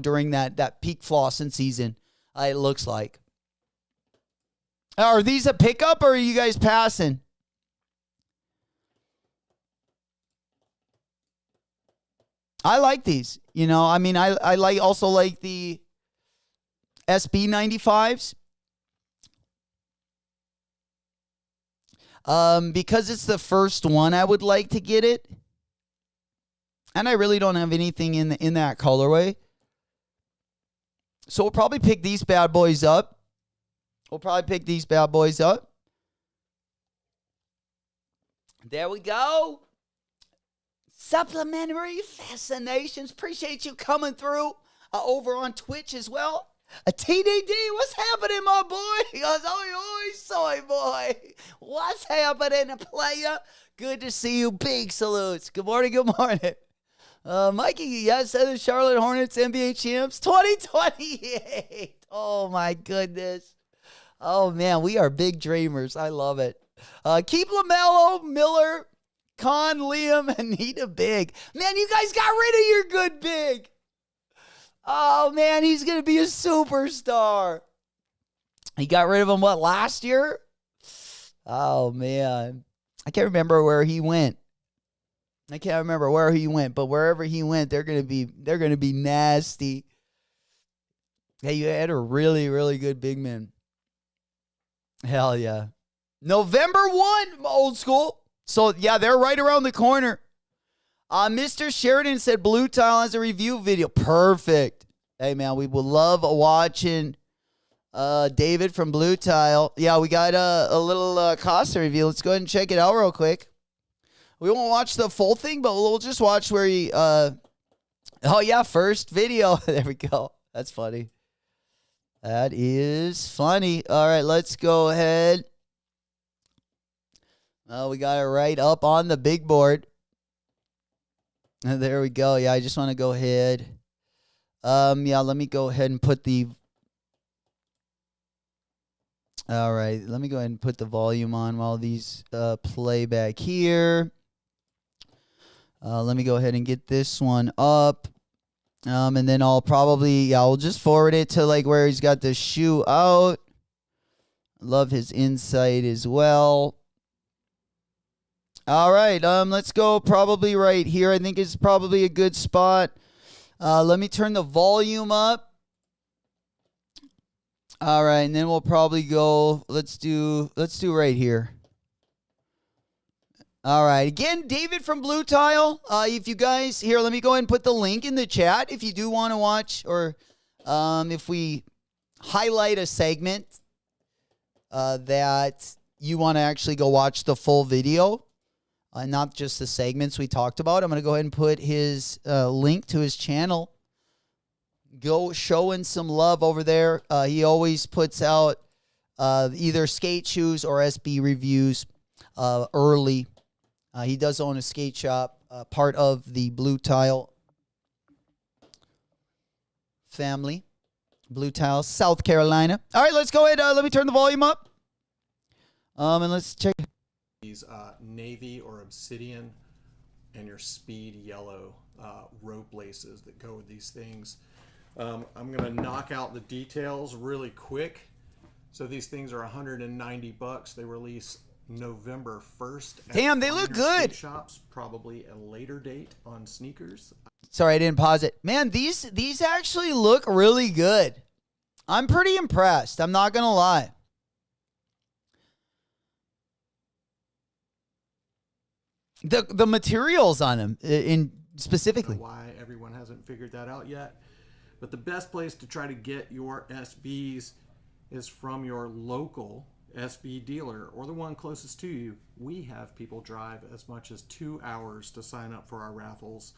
during that peak flossing season. It looks like. Are these a pickup or are you guys passing? I like these. I also like the SB 95s. Because it's the first one, I would like to get it. And I really don't have anything in that colorway. So we'll probably pick these bad boys up. There we go. Supplementary Fascinations. Appreciate you coming through over on Twitch as well. A TDD, what's happening, my boy? He goes, oi, soy boy. What's happening, player? Good to see you. Big salutes. Good morning. Mikey, yes, the Charlotte Hornets NBA champs 2028. Oh, my goodness. Oh, man, we are big dreamers. I love it. Keep LaMelo, Miller, Con, Liam, Anita Big. Man, you guys got rid of your good big. Oh, man, he's going to be a superstar. He got rid of him, last year? Oh, man. I can't remember where he went. But wherever he went, they're gonna be nasty. Hey, you had a really, really good big man. Hell yeah. November 1, old school. So yeah, they're right around the corner. Mr. Sheridan said Blue Tile has a review video. Perfect. Hey man, we will love watching David from Blue Tile. Yeah, we got a little Costa review. Let's go ahead and check it out real quick. We won't watch the full thing, but we'll just watch where he, first video. There we go. That's funny. That is funny. All right, let's go ahead. We got it right up on the big board. And there we go. Yeah, I just want to go ahead. Let me go ahead and put the All right, let me go ahead and put the volume on while these play back here. Let me go ahead and get this one up. And then I'll probably, I'll just forward it to like where he's got the shoe out. Love his insight as well. All right, let's go probably right here. I think it's probably a good spot. Let me turn the volume up. All right, and then we'll probably go, let's do right here. All right, again, David from Blue Tile. If you guys, here, let me go ahead and put the link in the chat if you do want to watch, or if we highlight a segment that you want to actually go watch the full video, not just the segments we talked about. I'm going to go ahead and put his link to his channel. Go showing some love over there. He always puts out either skate shoes or SB reviews early. He does own a skate shop, part of the Blue Tile family. Blue Tile, South Carolina. All right, let's go ahead. Let me turn the volume up. And let's check. These navy or obsidian and your speed yellow rope laces that go with these things. I'm going to knock out the details really quick. So these things are $190. They release November 1st. Damn, they look good. Shops, probably a later date on sneakers. Sorry, I didn't pause it. Man, these actually look really good. I'm pretty impressed. I'm not going to lie. The materials on them in specifically. Why everyone hasn't figured that out yet. But the best place to try to get your SBs is from your local SB dealer or the one closest to you. We have people drive as much as 2 hours to sign up for our raffles.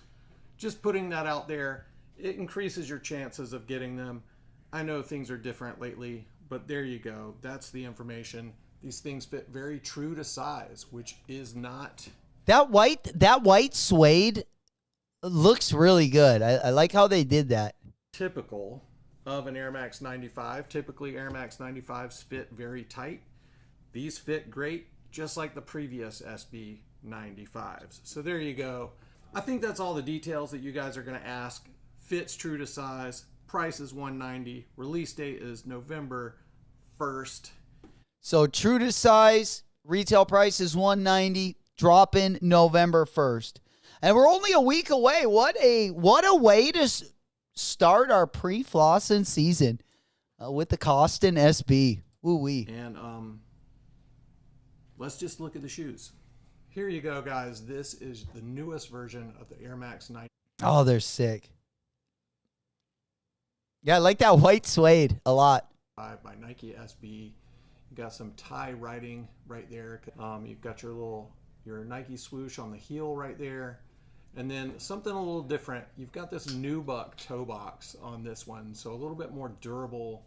Just putting that out there, it increases your chances of getting them. I know things are different lately, but there you go. That's the information. These things fit very true to size, which is not... That white suede looks really good. I like how they did that. Typical of an Air Max 95. Typically Air Max 95s fit very tight. These fit great, just like the previous SB 95s. So there you go. I think that's all the details that you guys are going to ask. Fits true to size. Price is $190. Release date is November 1st. So true to size, retail price is $190, dropping November 1st. And we're only a week away. What a way to start our pre-flossing season with the Costin SB. Woo-wee. And let's just look at the shoes. Here you go, guys. This is the newest version of the Air Max 90. Oh, they're sick. Yeah, I like that white suede a lot. By Nike SB. You got some tie writing right there. You've got your Nike swoosh on the heel right there. And then something a little different. You've got this nubuck toe box on this one. So a little bit more durable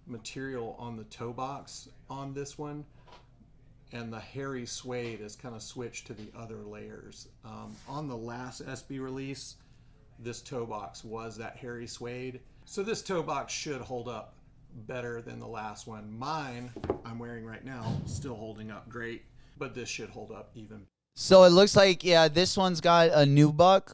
material on the toe box on this one. And the hairy suede is kind of switched to the other layers. On the last SB release, this toe box was that hairy suede. So this toe box should hold up better than the last one. Mine, I'm wearing right now, still holding up great, but this should hold up even. So it looks like, yeah, this one's got a nubuck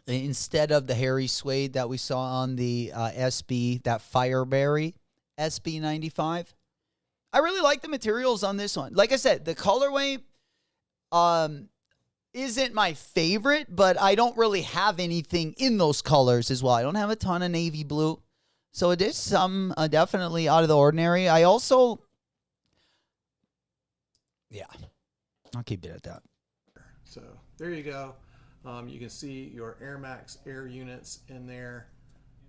instead of the hairy suede that we saw on the SB, that Fireberry SB 95. I really like the materials on this one. Like I said, the colorway isn't my favorite, but I don't really have anything in those colors as well. I don't have a ton of navy blue. So it is some definitely out of the ordinary. I also, yeah, I'll keep it at that. So there you go. You can see your Air Max Air units in there,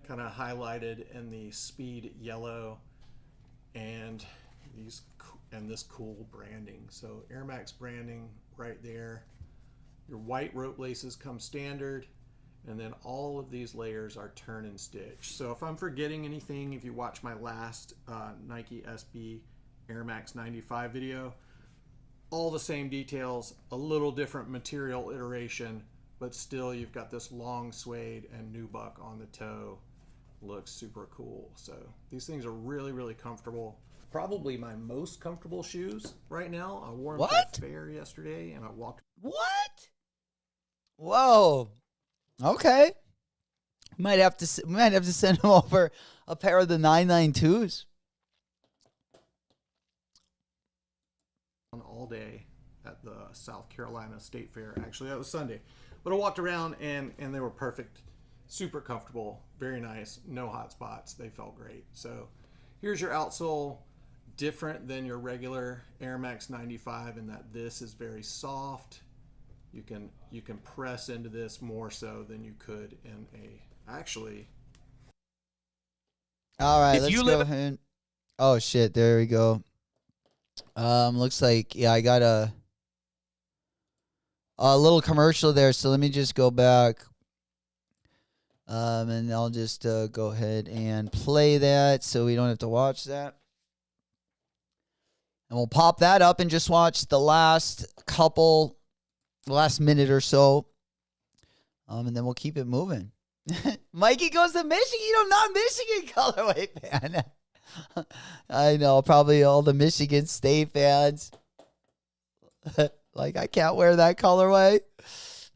kind of highlighted in the speed yellow, and this cool branding. So Air Max branding right there. Your white rope laces come standard, and then all of these layers are turn and stitch. So if I'm forgetting anything, if you watch my last Nike SB Air Max 95 video, all the same details, a little different material iteration, but still you've got this long suede and nubuck on the toe. Looks super cool. So these things are really, really comfortable. probably my most comfortable shoes right now. I wore them What? to the fair yesterday, and I walked. What? Whoa. Okay. Might have to send him over a pair of the 992s. All day at the South Carolina State Fair. Actually, that was Sunday. But I walked around and they were perfect. Super comfortable. Very nice. No hot spots. They felt great. So here's your outsole. Different than your regular Air Max 95 in that this is very soft. You can press into this more so than you could in a actually. All right, If let's you go live- ahead. Oh shit, there we go. Looks like I got a little commercial there, so let me just go back. And I'll just go ahead and play that so we don't have to watch that. And we'll pop that up and just watch the last minute or so. And then we'll keep it moving. Mikey goes to Michigan. I'm not Michigan colorway fan. I know, probably all the Michigan State fans. Like, I can't wear that colorway.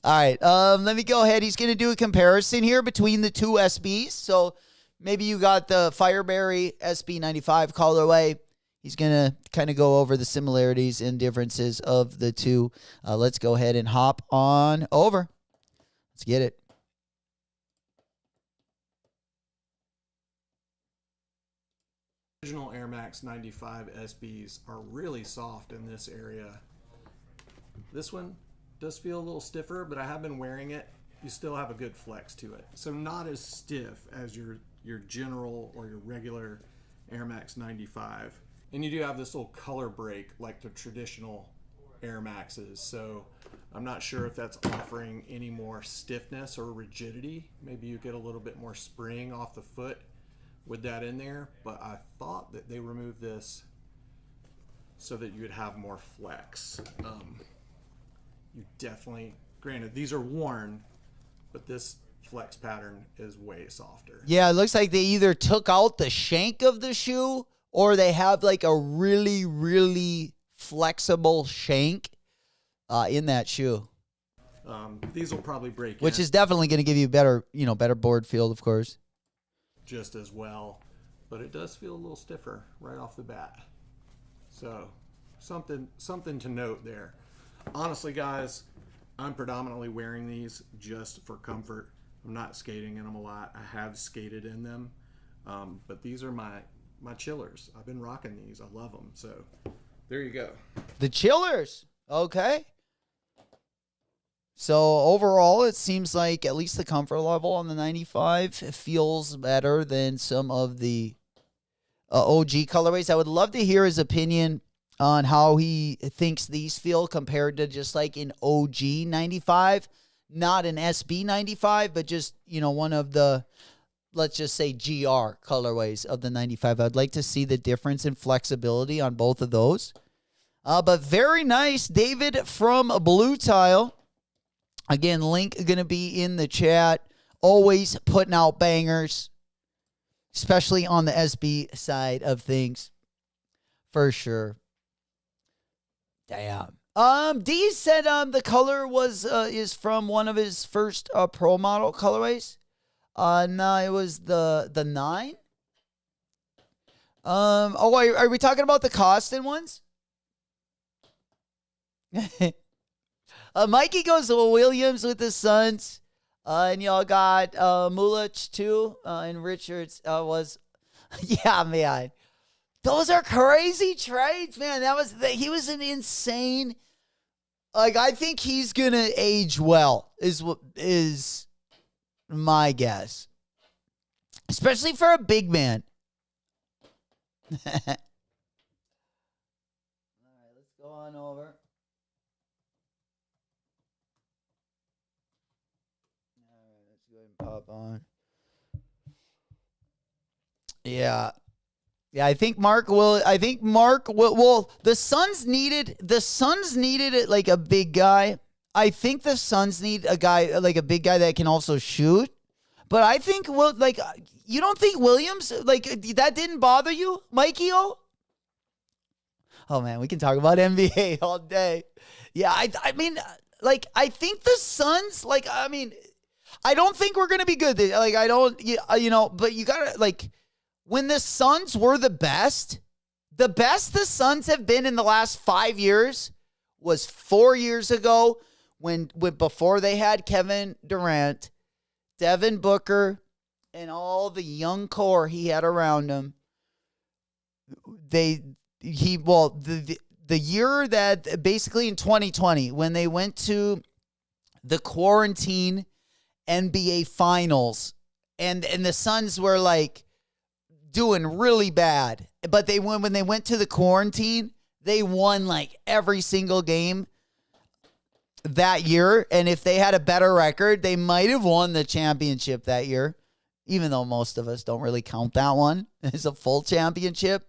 All right, let me go ahead. He's going to do a comparison here between the two SBs. So maybe you got the Fireberry SB95 colorway. He's going to kind of go over the similarities and differences of the two. Let's go ahead and hop on over. Let's get it. Original Air Max 95 SBs are really soft in this area. This one does feel a little stiffer, but I have been wearing it. You still have a good flex to it. So not as stiff as your general or your regular Air Max 95. And you do have this little color break like the traditional Air Maxes. So I'm not sure if that's offering any more stiffness or rigidity. Maybe you get a little bit more spring off the foot with that in there, but I thought that they removed this so that you would have more flex. You definitely, granted, these are worn, but this flex pattern is way softer. Yeah, it looks like they either took out the shank of the shoe or they have like a really, really flexible shank in that shoe. These will probably break Which in is definitely going to give you better board field, of course. just as well, but it does feel a little stiffer right off the bat. So something to note there. Honestly, guys, I'm predominantly wearing these just for comfort. I'm not skating in them a lot. I have skated in them, but these are my chillers. I've been rocking these. I love them. So there you go. The chillers. Okay. So overall, it seems like at least the comfort level on the 95 feels better than some of the OG colorways. I would love to hear his opinion on how he thinks these feel compared to just like an OG 95, not an SB 95, but just, one of the, let's just say GR colorways of the 95. I'd like to see the difference in flexibility on both of those. But very nice, David from Blue Tile. Again, link going to be in the chat. Always putting out bangers, especially on the SB side of things, for sure. Damn. D said the color is from one of his first pro model colorways. No, it was the 9. Are we talking about the Costin ones? Mikey goes to Williams with the Suns. And y'all got Mulich too. And Richards was, yeah, man. Those are crazy trades, man. He was an insane. Like, I think he's gonna age well. Is my guess, especially for a big man. All right, let's go on over. All right, let's go ahead and pop on. Yeah. Yeah, I think Mark will. Well, the Suns needed it like a big guy. I think the Suns need a guy like a big guy that can also shoot. But I think you don't think Williams that didn't bother you, Mikey? Oh man, we can talk about NBA all day. Yeah, I mean, like, I think the Suns, like, I mean, I don't think we're gonna be good. Like, I don't, but you gotta, like, when the Suns were the best the Suns have been in the last 5 years was 4 years ago when before they had Kevin Durant, Devin Booker, and all the young core he had around him. The year that basically in 2020 when they went to the quarantine NBA finals and the Suns were like doing really bad, but when they went to the quarantine, they won like every single game that year, and if they had a better record, they might have won the championship that year, even though most of us don't really count that one as a full championship.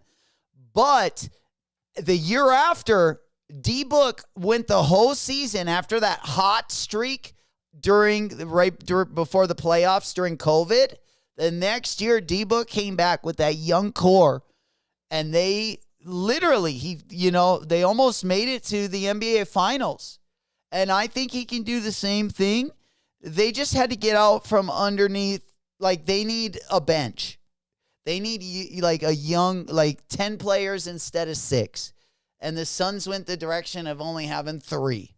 But the year after, D-Book went the whole season after that hot streak during before the playoffs during COVID. The next year, D-Book came back with that young core, and they literally, they almost made it to the NBA Finals. And I think he can do the same thing. They just had to get out from underneath. Like, they need a bench. They need, like, a young, like, 10 players instead of 6. And the Suns went the direction of only having 3.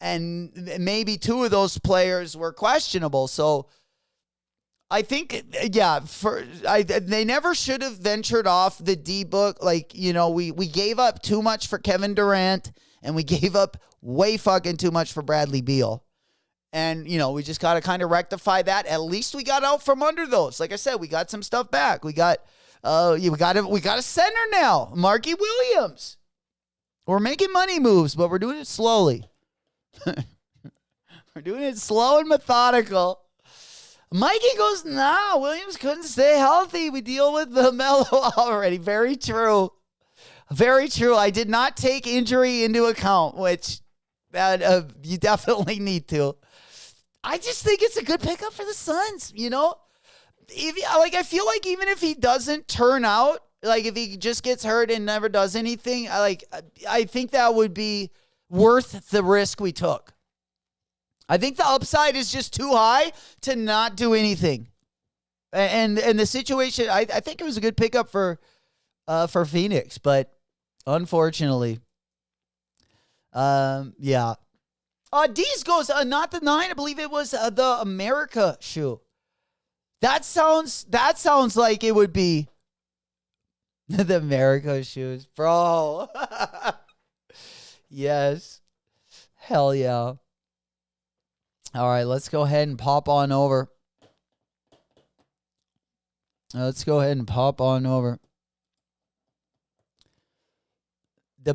And maybe 2 of those players were questionable. So I think, they never should have ventured off the D-Book. Like, we gave up too much for Kevin Durant, and we gave up way fucking too much for Bradley Beal. And, we just got to kind of rectify that. At least we got out from under those. Like I said, we got some stuff back. We got a center now, Marky Williams. We're making money moves, but we're doing it slowly. We're doing it slow and methodical. Mikey goes, nah, Williams couldn't stay healthy. We deal with the Melo already. Very true. Very true. I did not take injury into account, which you definitely need to. I just think it's a good pickup for the Suns, I feel like even if he doesn't turn out, like if he just gets hurt and never does anything, I think that would be worth the risk we took. I think the upside is just too high to not do anything. And the situation, I think it was a good pickup for Phoenix, but unfortunately, yeah. D's goes, not the 9, I believe it was the America shoe. That sounds like it would be the America shoes, bro. Yes. Hell yeah. All right, let's go ahead and pop on over. The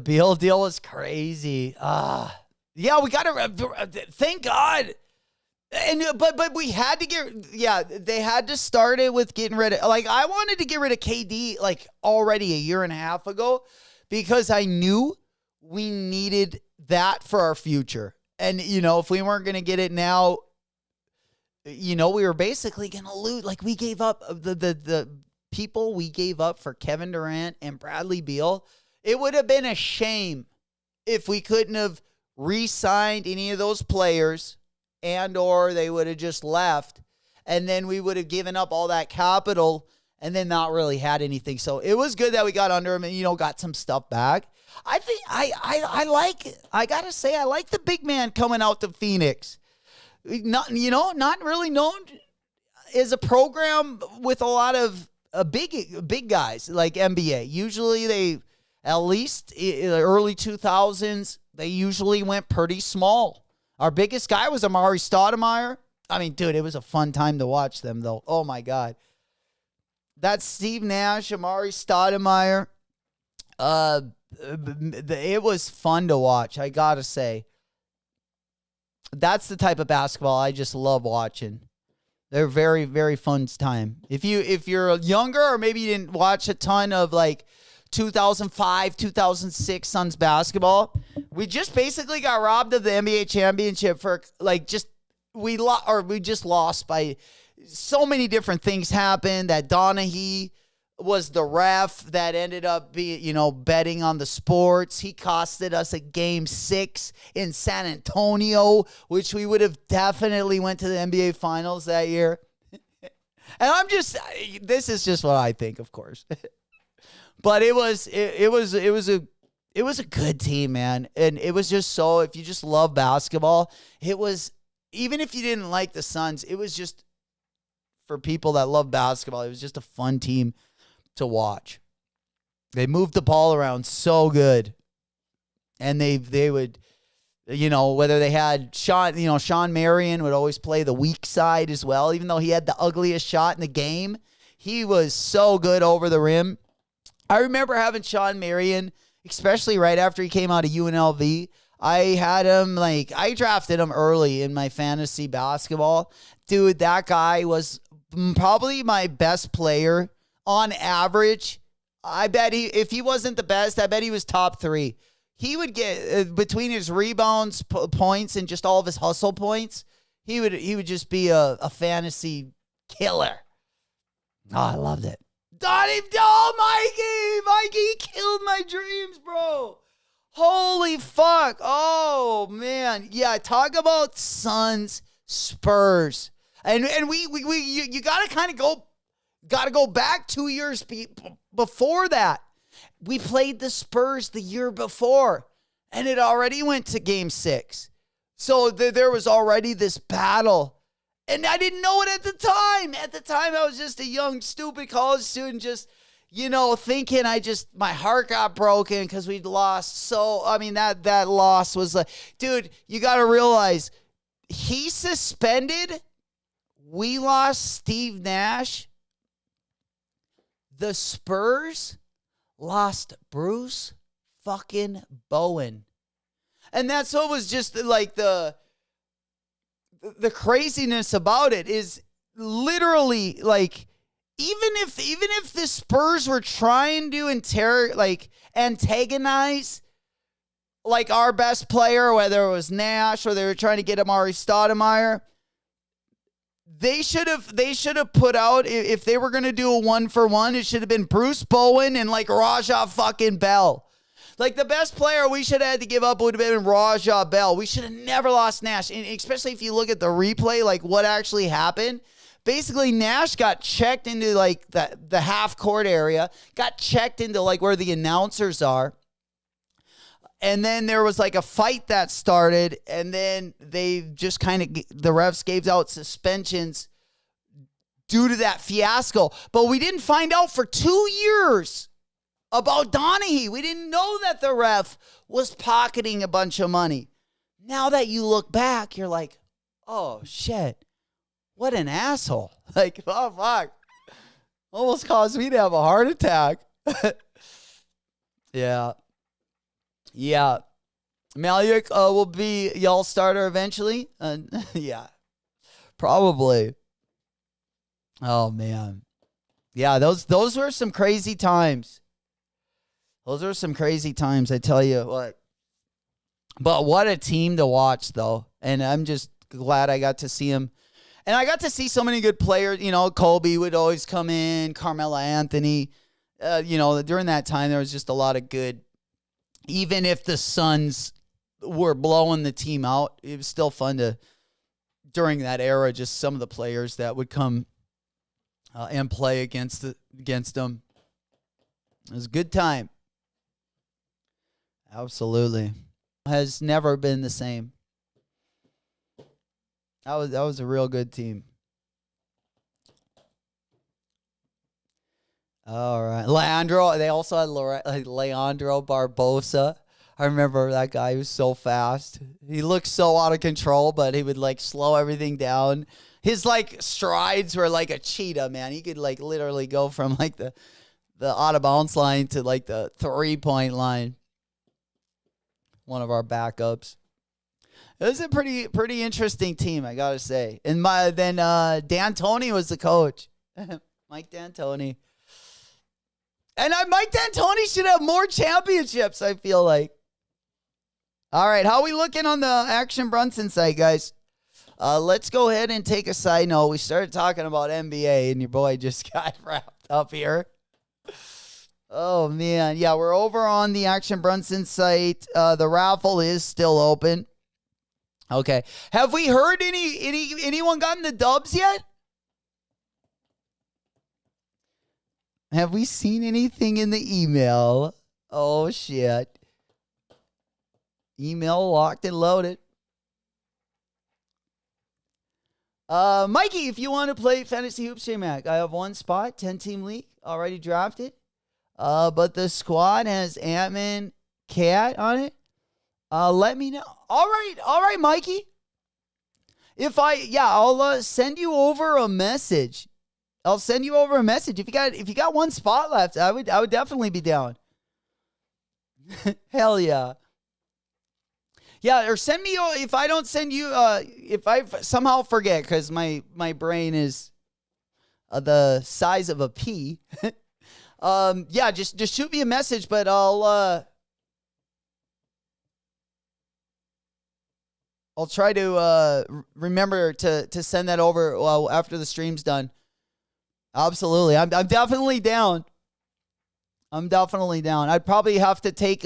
Beal deal was crazy. Yeah, we got to thank God. And but we had to they had to start it with getting rid of, like, I wanted to get rid of KD like already a year and a half ago because I knew we needed that for our future. And if we weren't going to get it now, we were basically going to lose. Like, we gave up the people we gave up for Kevin Durant and Bradley Beal. It would have been a shame if we couldn't have re-signed any of those players and or they would have just left, and then we would have given up all that capital and then not really had anything. So it was good that we got under him and, got some stuff back. I think I got to say, I like the big man coming out to Phoenix. Not really known as a program with a lot of big guys like NBA. Usually they, at least in the early 2000s, they usually went pretty small. Our biggest guy was Amari Stoudemire. I mean, dude, it was a fun time to watch them, though. Oh, my God. That's Steve Nash, Amari Stoudemire. It was fun to watch, I got to say. That's the type of basketball I just love watching. They're very, very fun time. If you're younger or maybe you didn't watch a ton of, like, 2005, 2006 Suns basketball, we just basically got robbed of the NBA championship for we just lost by so many different things happened. That Donaghy was the ref that ended up betting on the sports. He costed us a game 6 in San Antonio, which we would have definitely went to the NBA Finals that year. And this is just what I think, of course. But it was a good team, man. And it was just so, if you just love basketball, it was, even if you didn't like the Suns, it was just, for people that love basketball, it was just a fun team to watch. They moved the ball around so good. And they would, whether they had Sean Marion would always play the weak side as well, even though he had the ugliest shot in the game. He was so good over the rim. I remember having Sean Marion, especially right after he came out of UNLV. I had him, I drafted him early in my fantasy basketball. Dude, that guy was probably my best player on average. I bet if he wasn't the best, I bet he was top 3. He would get, between his rebounds, points, and just all of his hustle points, he would just be a fantasy killer. Oh, I loved it. Mikey killed my dreams, bro. Holy fuck. Oh, man. Yeah, talk about Suns, Spurs. And you got to kind of go back 2 years before that. We played the Spurs the year before, and it already went to game 6. So there was already this battle, and I didn't know it at the time. At the time, I was just a young, stupid college student, just, thinking my heart got broken because we'd lost. So, that loss was like, dude, you got to realize, he suspended. We lost Steve Nash. The Spurs lost Bruce fucking Bowen. And that's what was just like the craziness about it is literally like, even if the Spurs were trying to antagonize like our best player, whether it was Nash or they were trying to get Amari Stoudemire, they should have put out, if they were going to do a 1-for-1, it should have been Bruce Bowen and like Raja fucking Bell. Like, the best player we should have had to give up would have been Raja Bell. We should have never lost Nash. And especially if you look at the replay, like what actually happened. Basically, Nash got checked into like the half court area, got checked into like where the announcers are. And then there was like a fight that started, and then they just kind of, the refs gave out suspensions due to that fiasco. But we didn't find out for 2 years about Donaghy. We didn't know that the ref was pocketing a bunch of money. Now that you look back, you're like, oh shit, what an asshole. Like, oh fuck. Almost caused me to have a heart attack. Yeah. Yeah. Maliuk will be y'all starter eventually. Yeah. Probably. Oh man. Yeah, those were some crazy times. Those are some crazy times, I tell you what. But what a team to watch, though. And I'm just glad I got to see him. And I got to see so many good players. You know, Kobe would always come in, Carmelo Anthony. During that time, there was just a lot of good. Even if the Suns were blowing the team out, it was still fun to, during that era, just some of the players that would come and play against them. It was a good time. Absolutely. Has never been the same. That was a real good team. All right. Leandro, they also had Leandro Barbosa. I remember that guy. He was so fast. He looked so out of control, but he would like slow everything down. His like strides were like a cheetah, man. He could like literally go from like the out of bounds line to like the 3-point line. One of our backups. It was a pretty interesting team, I gotta say. And then D'Antoni was the coach. Mike D'Antoni. And Mike D'Antoni should have more championships, I feel like. All right, how are we looking on the Action Bronson site, guys? Let's go ahead and take a side note. We started talking about NBA, and your boy just got wrapped up here. Oh, man. Yeah, we're over on the Action Bronson site. The raffle is still open. Okay. Have we heard anyone gotten the dubs yet? Have we seen anything in the email? Oh, shit. Email locked and loaded. Mikey, if you want to play Fantasy Hoops, J-Mac, I have one spot, 10-team league, already drafted. But the squad has Ant-Man, Cat on it. Let me know. All right, Mikey. I'll send you over a message. I'll send you over a message. If you got one spot left, I would definitely be down. Hell yeah. Yeah, or send me, if I don't send you, if I somehow forget, because my brain is the size of a pea. Just shoot me a message, but I'll try to remember to send that over after the stream's done. Absolutely. I'm definitely down. I'd probably have to take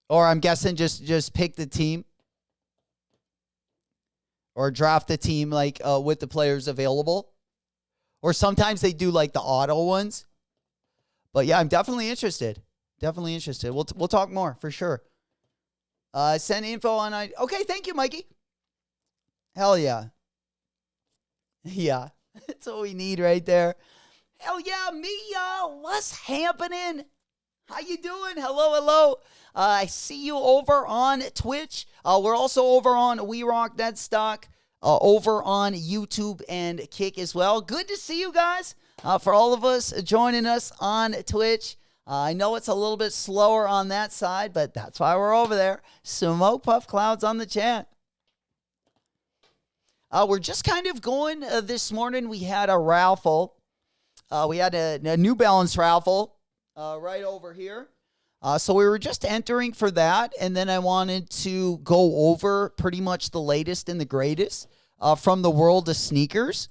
or I'm guessing just pick the team or draft the team like with the players available. Or sometimes they do like the auto ones. But yeah, I'm definitely interested. We'll talk more for sure. Send info on okay, thank you, Mikey. Hell yeah. Yeah. That's what we need right there. Hell yeah, Mia. What's happening? How you doing? Hello. I see you over on Twitch. We're also over on We Rock That Stock, over on YouTube and Kick as well. Good to see you guys. For all of us joining us on Twitch. I know it's a little bit slower on that side, but that's why we're over there. Smoke Puff Clouds on the chat. We're just kind of going this morning. We had a raffle. We had a New Balance raffle right over here. So we were just entering for that, and then I wanted to go over pretty much the latest and the greatest from the world of sneakers.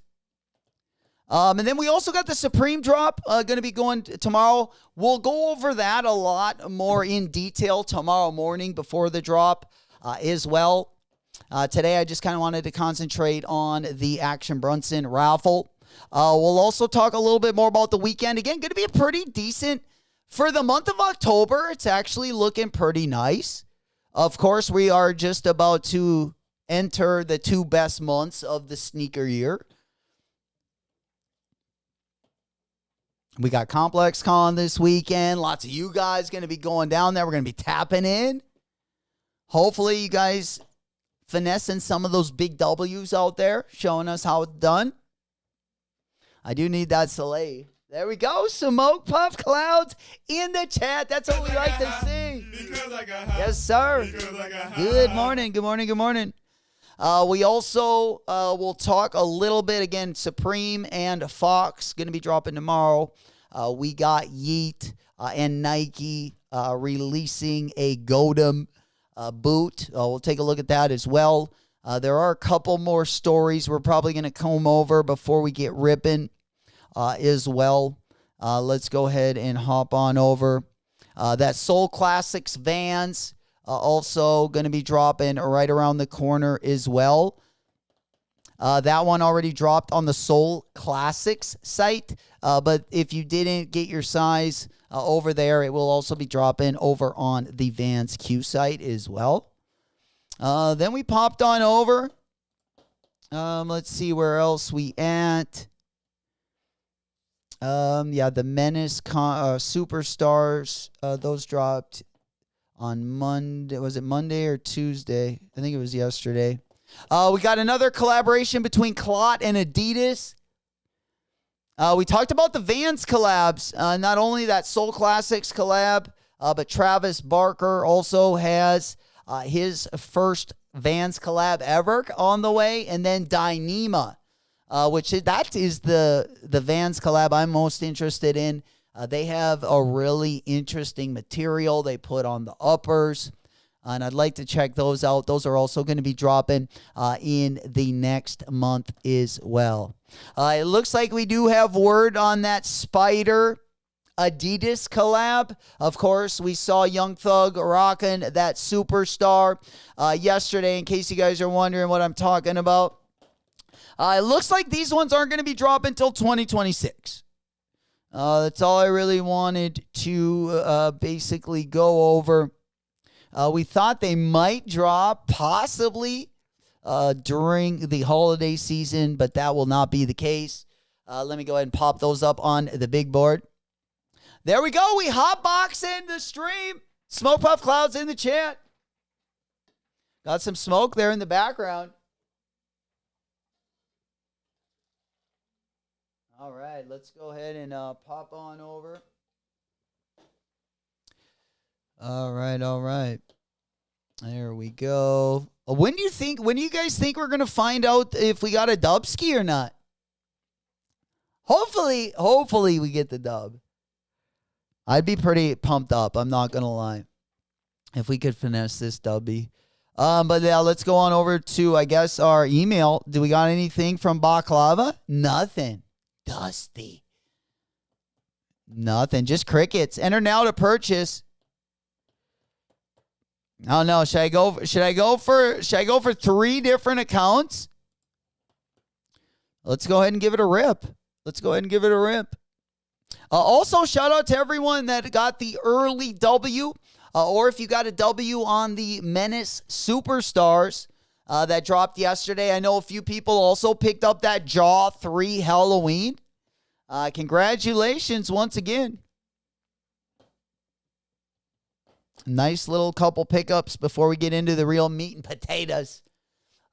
And then we also got the Supreme drop going to be going tomorrow. We'll go over that a lot more in detail tomorrow morning before the drop as well. Today, I just kind of wanted to concentrate on the Action Bronson raffle. We'll also talk a little bit more about the weekend. Again, going to be a pretty decent, for the month of October, it's actually looking pretty nice. Of course, we are just about to enter the 2 best months of the sneaker year. We got Complex Con this weekend. Lots of you guys going to be going down there. We're going to be tapping in. Hopefully, you guys finessing some of those big W's out there, showing us how it's done. I do need that Soleil. There we go. Smoke Puff Clouds in the chat. That's what we like to see. Yes, sir. Good morning. We also will talk a little bit, again, Supreme and Fox going to be dropping tomorrow. We got Yeet and Nike releasing a Godam boot. We'll take a look at that as well. There are a couple more stories we're probably going to comb over before we get ripping as well. Let's go ahead and hop on over. That Soul Classics Vans also going to be dropping right around the corner as well. That one already dropped on the Soul Classics site. But if you didn't get your size over there, it will also be dropping over on the Vans Q site as well. Then we popped on over. Let's see where else we at. The Menace Superstars. Those dropped on Monday. Was it Monday or Tuesday? I think it was yesterday. We got another collaboration between Clot and Adidas. We talked about the Vans collabs. Not only that Soul Classics collab, but Travis Barker also has his first Vans collab ever on the way. And then Dyneema, that is the Vans collab I'm most interested in. They have a really interesting material they put on the uppers. And I'd like to check those out. Those are also going to be dropping in the next month as well. It looks like we do have word on that Spider Adidas collab. Of course, we saw Young Thug rocking that Superstar yesterday, in case you guys are wondering what I'm talking about. It looks like these ones aren't going to be dropping until 2026. That's all I really wanted to basically go over. We thought they might drop possibly during the holiday season, but that will not be the case. Let me go ahead and pop those up on the big board. There we go. We hotboxing the stream. Smoke Puff Clouds in the chat. Got some smoke there in the background. All right, let's go ahead and pop on over. All right. There we go. When do you guys think we're going to find out if we got a dub ski or not? Hopefully we get the dub. I'd be pretty pumped up, I'm not going to lie, if we could finesse this dubby. But yeah, let's go on over to, I guess, our email. Do we got anything from BAKLAVA? Nothing. Dusty. Nothing. Just crickets. Enter now to purchase. Oh no, should I go for 3 different accounts? Let's go ahead and give it a rip. Also, shout out to everyone that got the early W, or if you got a W on the Menace Superstars that dropped yesterday. I know a few people also picked up that Jaw 3 Halloween. Congratulations once again. Nice little couple pickups before we get into the real meat and potatoes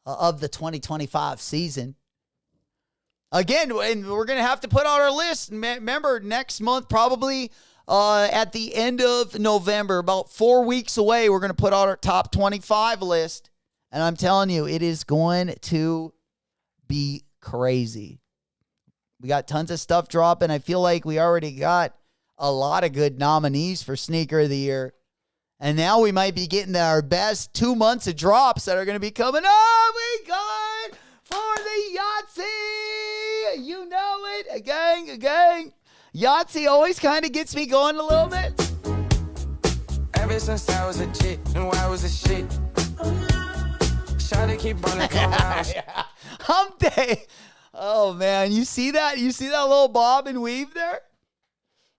of the 2025 season. Again, and we're going to have to put out our list. Remember, next month, probably at the end of November, about 4 weeks away, we're going to put out our top 25 list. And I'm telling you, it is going to be crazy. We got tons of stuff dropping. I feel like we already got a lot of good nominees for Sneaker of the Year. And now we might be getting our best 2 months of drops that are going to be coming. Oh, we going for the Yahtzee. You know it. A gang. Yahtzee always kind of gets me going a little bit. Ever since I was a chick, knew I was a shit. Try to keep running around. Hump day. Oh, man. You see that? You see that little bob and weave there?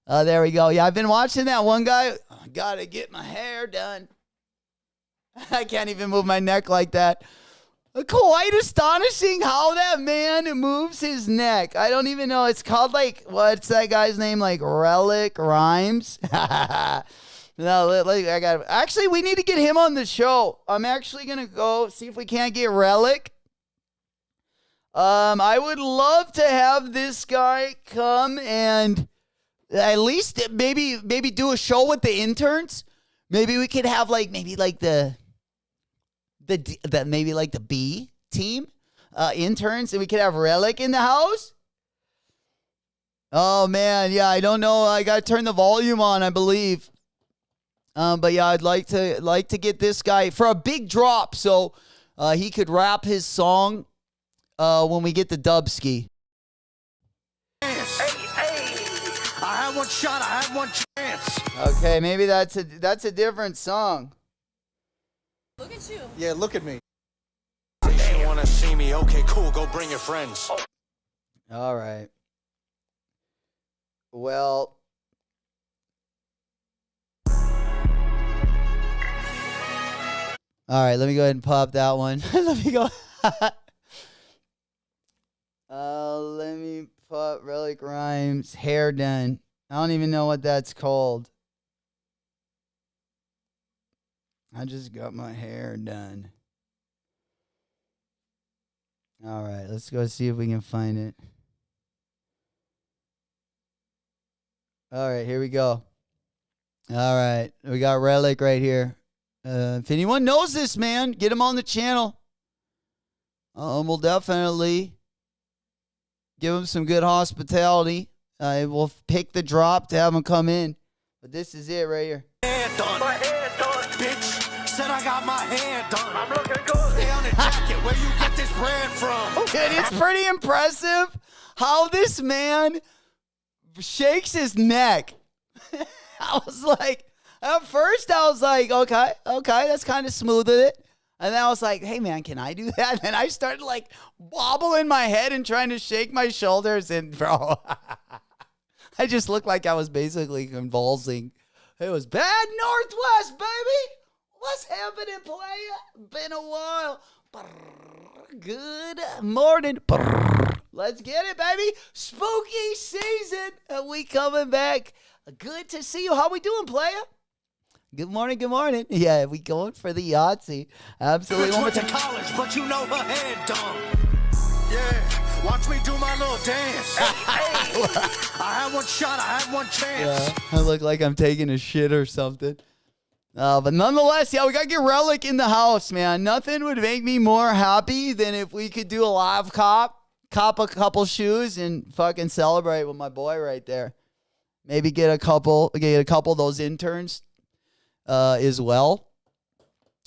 There we go. Yeah, I've been watching that one guy. Gotta get my hair done. I can't even move my neck like that. Quite astonishing how that man moves his neck. I don't even know. It's called, like, what's that guy's name? Like Relic Rhymes? No, I got. Actually, we need to get him on the show. I'm actually gonna go see if we can't get Relic. I would love to have this guy come and at least maybe do a show with the interns. Maybe we could have maybe the B team interns, and we could have Relic in the house. Oh man, yeah, I don't know. I gotta turn the volume on, I believe. But yeah, I'd like to get this guy for a big drop, so he could rap his song when we get the dub ski. I had one shot, I had one chance. Okay, maybe that's a different song. Look at you. Yeah, look at me. They wanna see me, okay, cool, go bring your friends. All right. Well, all right, let me go ahead and pop that one. Let me go. Let me pop Relic Rhymes, hair done. I don't even know what that's called. I just got my hair done. All right, let's go see if we can find it. All right, here we go. All right, we got Relic right here. If anyone knows this man, get him on the channel. We'll definitely give him some good hospitality. We'll pick the drop to have him come in. But this is it right here. Hair done, bitch. Said I got my hair done. I'm looking good. Stay on the jacket. Where you get this bread from? Dude, it's pretty impressive how this man shakes his neck. I was like, at first I was like, okay, that's kind of smooth with it. And then I was like, hey man, can I do that? And I started like wobbling my head and trying to shake my shoulders. And bro, I just looked like I was basically convulsing. It was bad Northwest, baby. What's happening, player? Been a while. Good morning. Let's get it, baby. Spooky season. And we coming back. Good to see you. How we doing, player? Good morning, good morning. Yeah, we going for the Yahtzee. Absolutely. Went to college, but you know her head dumb. Yeah, watch me do my little dance. I had one shot, I had one chance. Yeah, I look like I'm taking a shit or something. But nonetheless, yeah, we got to get Relic in the house, man. Nothing would make me more happy than if we could do a live cop a couple shoes, and fucking celebrate with my boy right there. Maybe get a couple of those interns as well.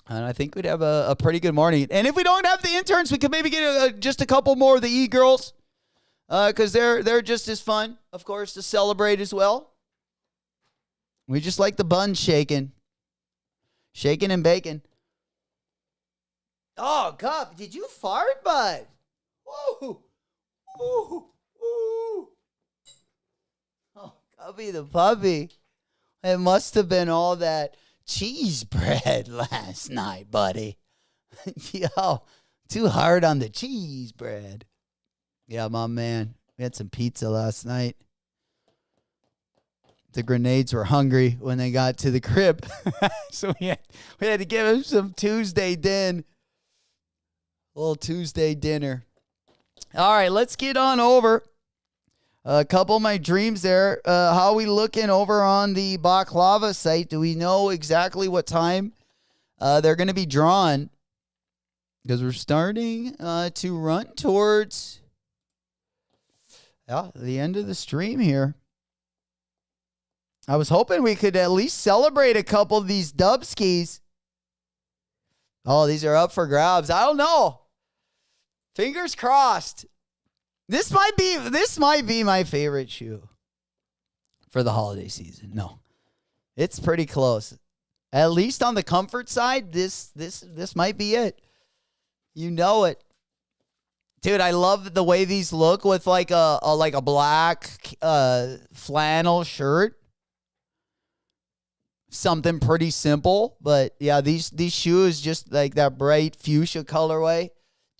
And I think we'd have a pretty good morning. And if we don't have the interns, we could maybe get just a couple more of the e-girls. Because they're just as fun, of course, to celebrate as well. We just like the buns shaking. Shaking and baking. Oh, Cup, did you fart, bud? Woo! Woo! Woo! Oh, Cubby the puppy. It must have been all that cheese bread last night, buddy. Yo, too hard on the cheese bread. Yeah, my man. We had some pizza last night. The grenades were hungry when they got to the crib. So we had to give him some Tuesday din. A little Tuesday dinner. All right, let's get on over. A couple of my dreams there. How are we looking over on the BAKLAVA site? Do we know exactly what time they're going to be drawn? Because we're starting to run towards the end of the stream here. I was hoping we could at least celebrate a couple of these Dubskis. Oh, these are up for grabs. I don't know. Fingers crossed. This might be my favorite shoe for the holiday season. No, it's pretty close. At least on the comfort side, this might be it. You know it, dude. I love the way these look with like a black flannel shirt. Something pretty simple, but yeah, these shoes, just like that bright fuchsia colorway,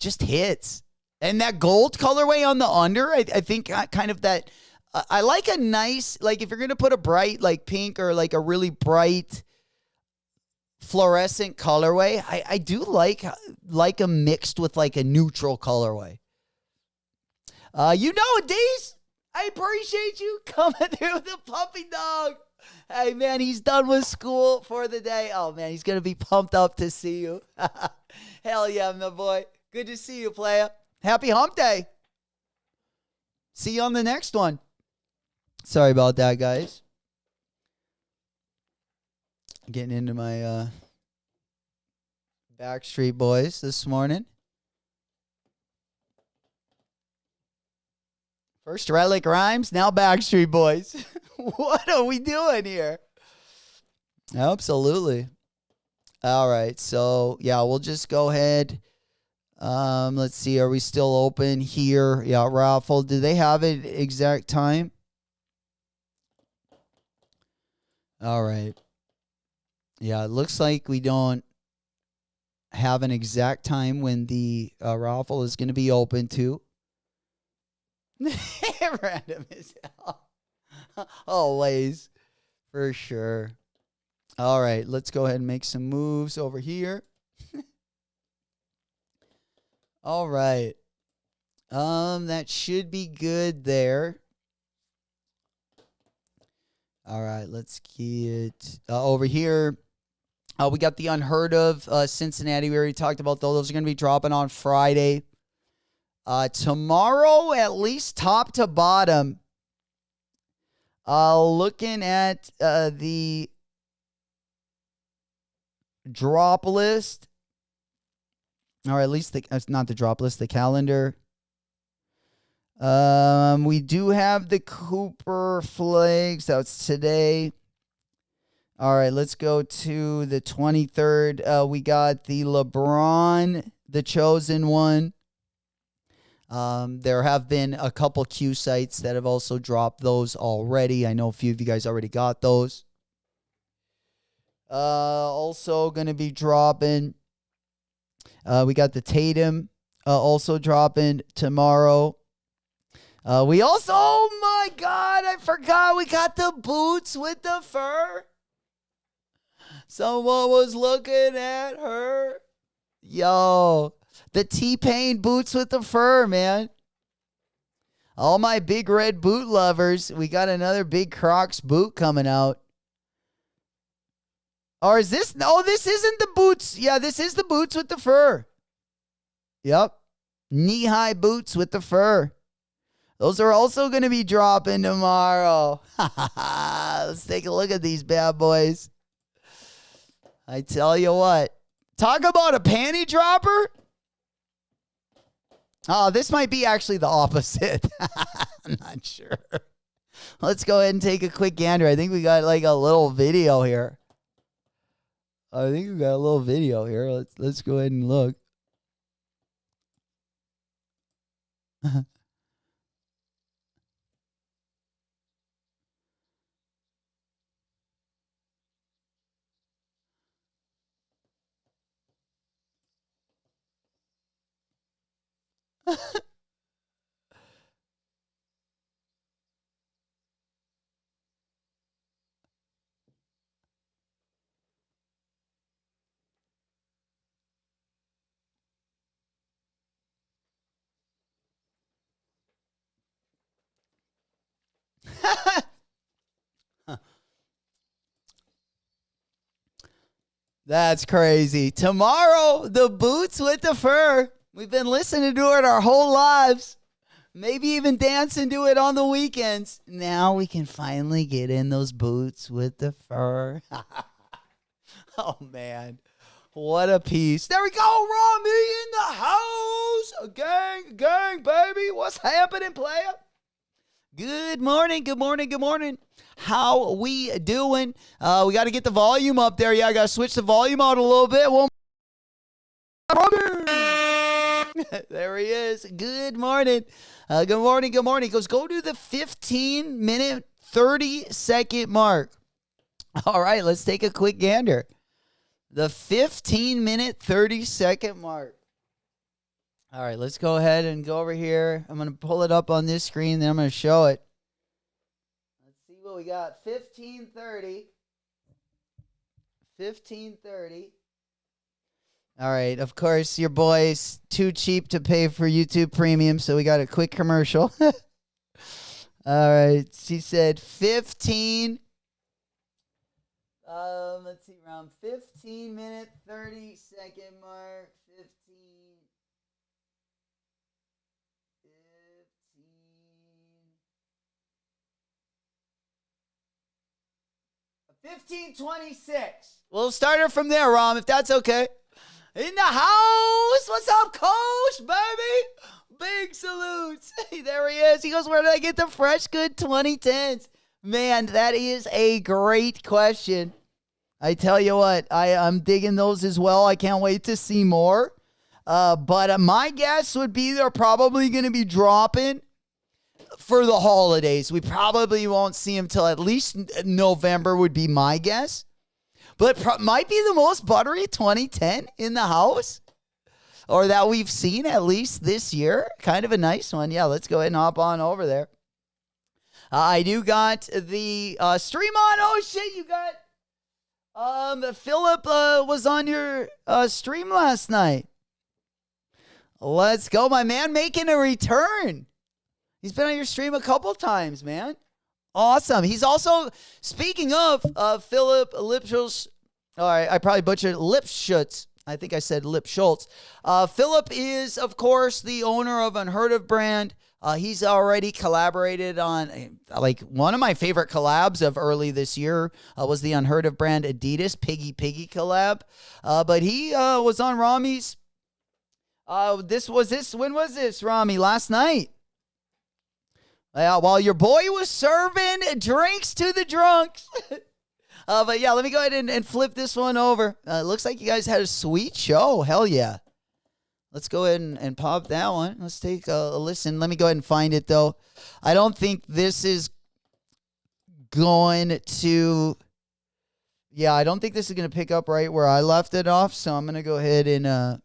just hits. And that gold colorway on the under, I think kind of that, I like a nice, like if you're going to put a bright like pink or like a really bright fluorescent colorway, I do like a mixed with like a neutral colorway. You know it, Deez. I appreciate you coming through with the puppy dog. Hey, man, he's done with school for the day. Oh, man, he's going to be pumped up to see you. Hell yeah, my boy. Good to see you, player. Happy hump day. See you on the next one. Sorry about that, guys. Getting into my Backstreet Boys this morning. First Relic Rhymes, now Backstreet Boys. What are we doing here? Absolutely. All right, so yeah, we'll just go ahead. Let's see, are we still open here? Yeah, raffle. Do they have an exact time? All right. Yeah, it looks like we don't have an exact time when the raffle is going to be open to. Random as hell. Always. For sure. All right, let's go ahead and make some moves over here. All right. That should be good there. All right, let's get over here. We got the Unheard Of Cincinnati. We already talked about those. Those are going to be dropping on Friday. Tomorrow, at least top to bottom, looking at the drop list. Or at least not the drop list, the calendar. We do have the Cooper Flakes. That's today. All right, let's go to the 23rd. We got the LeBron, the chosen one. There have been a couple Q sites that have also dropped those already. I know a few of you guys already got those. Also going to be dropping. We got the Tatum also dropping tomorrow. We also, oh my God, I forgot we got the boots with the fur. Someone was looking at her. Yo, the T-Pain boots with the fur, man. All my big red boot lovers, we got another big Crocs boot coming out. Or is this? No, this isn't the boots. Yeah, this is the boots with the fur. Yep. Knee-high boots with the fur. Those are also going to be dropping tomorrow. Let's take a look at these bad boys. I tell you what. Talk about a panty dropper. Oh, this might be actually the opposite. I'm not sure. Let's go ahead and take a quick gander. I think we got like a little video here. Let's go ahead and look. That's crazy. Tomorrow, the boots with the fur. We've been listening to it our whole lives. Maybe even dancing to it on the weekends. Now we can finally get in those boots with the fur. Oh, man. What a piece. There we go, Rami in the house. Gang, baby. What's happening, player? Good morning. How we doing? We got to get the volume up there. Yeah, I got to switch the volume out a little bit. There he is. Good morning. Good morning. Go to the 15-minute, 30-second mark. All right, let's take a quick gander. The 15-minute, 30-second mark. All right, let's go ahead and go over here. I'm going to pull it up on this screen, then I'm going to show it. Let's see what we got. 15:30. All right, of course, your boy's too cheap to pay for YouTube Premium, so we got a quick commercial. All right, she said 15. Let's see, around 15-minute, 30-second mark. 15:26. We'll start her from there, Rom, if that's okay. In the house. What's up, Coach, baby? Big salutes. There he is. He goes, where did I get the Fresh Good 2010s? Man, that is a great question. I tell you what, I'm digging those as well. I can't wait to see more. But my guess would be they're probably going to be dropping for the holidays. We probably won't see them till at least November would be my guess. But might be the most buttery 2010 in the house. Or that we've seen at least this year. Kind of a nice one. Yeah, let's go ahead and hop on over there. I do got the stream on. Oh, shit, you got... Philip was on your stream last night. Let's go, my man, making a return. He's been on your stream a couple times, man. Awesome. He's also, speaking of Philip Lipschultz, all right, I probably butchered Lipschutz. I think I said Lipschultz. Philip is, of course, the owner of Unheard of brand. He's already collaborated on, like, one of my favorite collabs of early this year was the Unheard of brand Adidas Piggy Piggy collab. But he was on Rami's. When was this, Rami? Last night. While your boy was serving drinks to the drunks. But yeah, let me go ahead and flip this one over. Looks like you guys had a sweet show. Hell yeah. Let's go ahead and pop that one. Let's take a listen. Let me go ahead and find it, though. I don't think this is going to... Yeah, I don't think this is going to pick up right where I left it off. So I'm going to go ahead and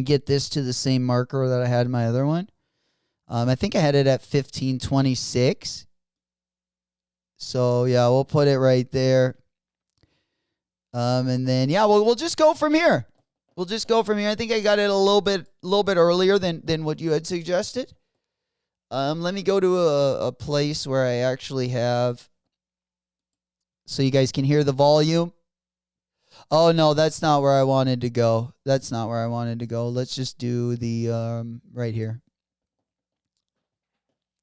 get this to the same marker that I had in my other one. I think I had it at 1526. So, yeah, we'll put it right there. And then, yeah, we'll just go from here. We'll just go from here. I think I got it a little bit earlier than what you had suggested. Let me go to a place where I actually have, so you guys can hear the volume. Oh, no, that's not where I wanted to go. That's not where I wanted to go. Let's just do the right here.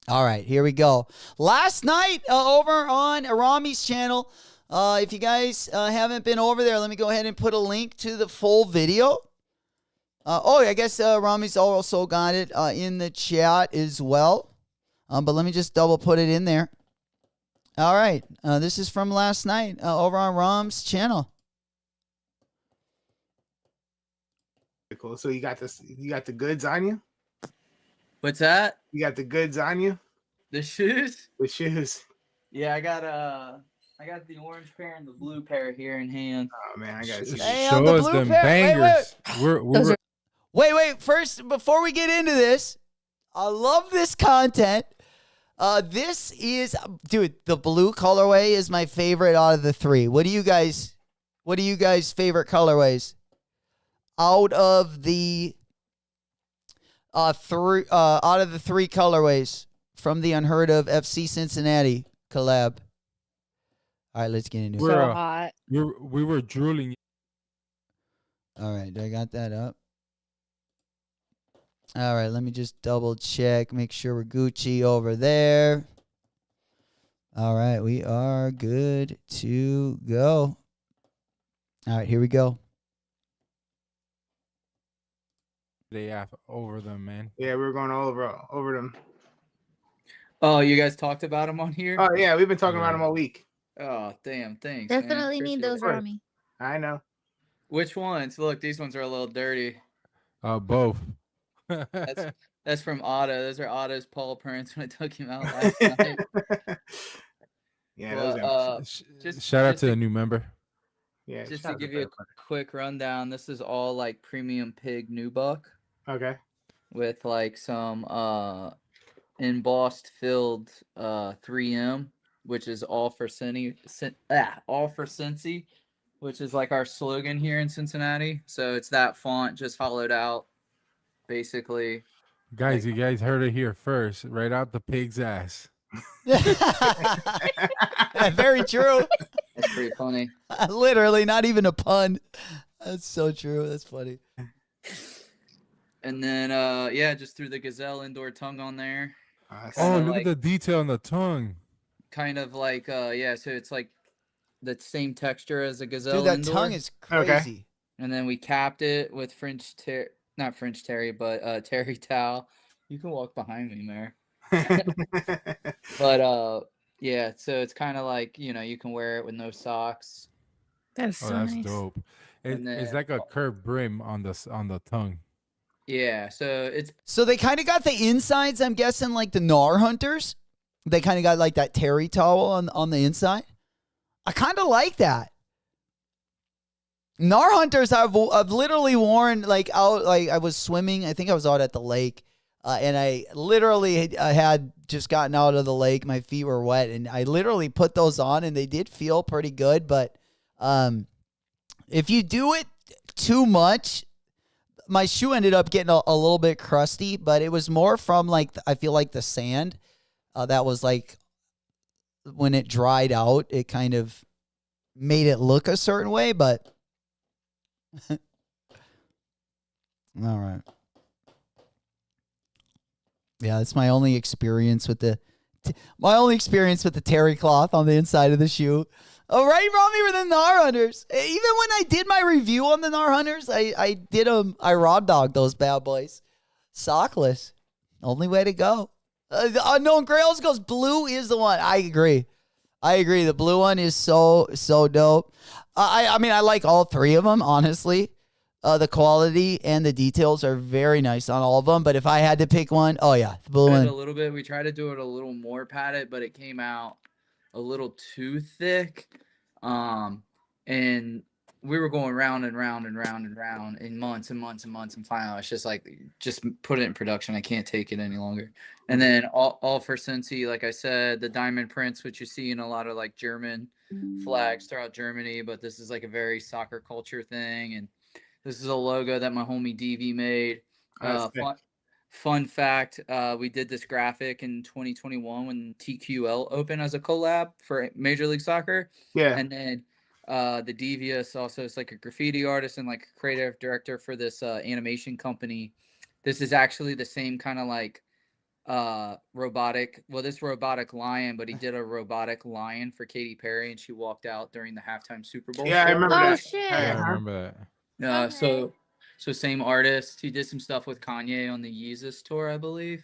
All right, here we go. Last night over on Rami's channel, if you guys haven't been over there, let me go ahead and put a link to the full video. I guess Rami's also got it in the chat as well. But let me just double put it in there. All right, this is from last night over on Ram's channel. Cool. So you got this. You got the goods on you. What's that? You got the goods on you. The shoes? The shoes. Yeah, I got the orange pair and the blue pair here in hand. Oh man, I got Show us them bangers. Wait. First, before we get into this, I love this content. This is, dude, the blue colorway is my favorite out of the three. What do you guys favorite colorways out of the three colorways from the Unheard of FC Cincinnati collab? All right, let's get into it. So hot. We were drooling. All right, I got that up. All right, let me just double check, make sure we're Gucci over there. All right, we are good to go. All right, here we go. They have over them, man. Yeah, we were going over them. Oh, you guys talked about them on here? Oh yeah, we've been talking about them all week. Oh, damn, thanks. Definitely man. need those, Appreciate it. Rami. I know. Which ones? Look, these ones are a little dirty. Both. That's from Otto. Those are Otto's paw prints when I took him out last night. Yeah, Well, shout out to the new member. Yeah, just to give you a quick rundown, this is all like premium pig nubuck. Okay. With like some embossed filled 3M, which is all for Cincy, which is like our slogan here in Cincinnati. So it's that font just hollowed out, basically. Guys, you guys heard it here first. Right out the pig's ass. Very true. That's pretty funny. Literally, not even a pun. That's so true. That's funny. And then, just threw the Gazelle indoor tongue on there. Oh, look at the detail on the tongue. Kind of like, so it's like the same texture as a Gazelle Dude, that indoor. tongue is crazy. Okay. And then we capped it with not French terry, but terry towel. You can walk behind me, Mayor. But, so it's kind of like, you can wear it with no socks. That's so that's nice. dope. And then- It's like a curved brim on the tongue. Yeah, so they kind of got the insides, I'm guessing, like the Gnar Hunters. They kind of got like that terry towel on the inside. I kind of like that. Gnar Hunters I've literally worn like out, like I was swimming. I think I was out at the lake, and I literally had just gotten out of the lake. My feet were wet, and I literally put those on, and they did feel pretty good. But if you do it too much, my shoe ended up getting a little bit crusty, but it was more from like, I feel like the sand that was like, when it dried out, it kind of made it look a certain way, but all right. Yeah, that's my only experience with the terry cloth on the inside of the shoe. Oh, right, Romy, with the Nar Hunters. Even when I did my review on the Nar Hunters, I raw dogged those bad boys. Sockless. Only way to go. The Unknown Grails goes, blue is the one. I agree. The blue one is so dope. I mean, I like all three of them, honestly. The quality and the details are very nice on all of them. But if I had to pick one, oh yeah, the blue one. A little bit. We tried to do it a little more padded, but it came out a little too thick. And we were going round and round and round and round in months and months and months. And finally, it's just like, just put it in production. I can't take it any longer. And then all for Cincy, like I said, the diamond prints, which you see in a lot of like German flags throughout Germany. But this is like a very soccer culture thing. And this is a logo that my homie DV made. Fun fact, we did this graphic in 2021 when TQL opened as a collab for Major League Soccer. Yeah. And then the Devious also is like a graffiti artist and like a creative director for this animation company. This is actually the same kind of like robotic lion, but he did a robotic lion for Katy Perry, and she walked out during the halftime Super Bowl. Yeah, I remember that. Shit. Yeah, I remember that. Okay. So same artist. He did some stuff with Kanye on the Yeezus tour, I believe.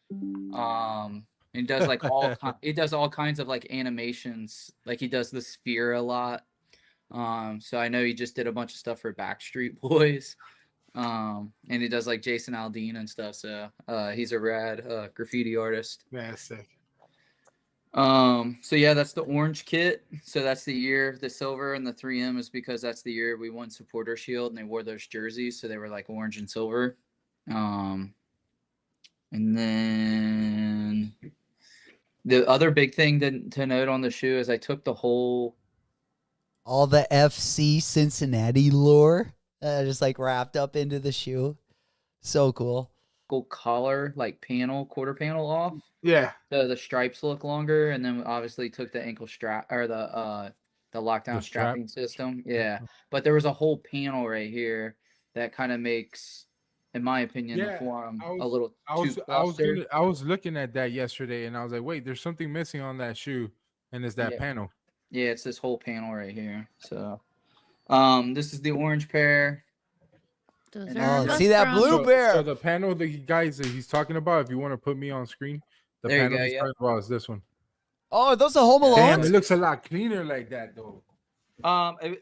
And he does like he does all kinds of like animations. Like he does the Sphere a lot. So I know he just did a bunch of stuff for Backstreet Boys. And he does like Jason Aldean and stuff. So he's a rad graffiti artist. Yeah, that's sick. So yeah, that's the orange kit. So that's the year. The silver and the 3M is because that's the year we won Supporter Shield and they wore those jerseys, so they were like orange and silver. And then the other big thing to note on the shoe is I took all the FC Cincinnati lore just like wrapped up into the shoe. So cool. Collar like quarter panel off. Yeah. The stripes look longer, and then obviously took the ankle strap or the lockdown strapping system. Yeah, but there was a whole panel right here that kind of makes, in my opinion, the form a little too clustered. I was looking at that yesterday, and I was like, wait, there's something missing on that shoe, and it's that panel. Yeah, it's this whole panel right here. So, this is the orange pair. See that blue bear? So the panel that he's talking about, if you want to put me on screen, the panel he's talking about is this one. Oh, those are Home Alone. Damn, it looks a lot cleaner like that though.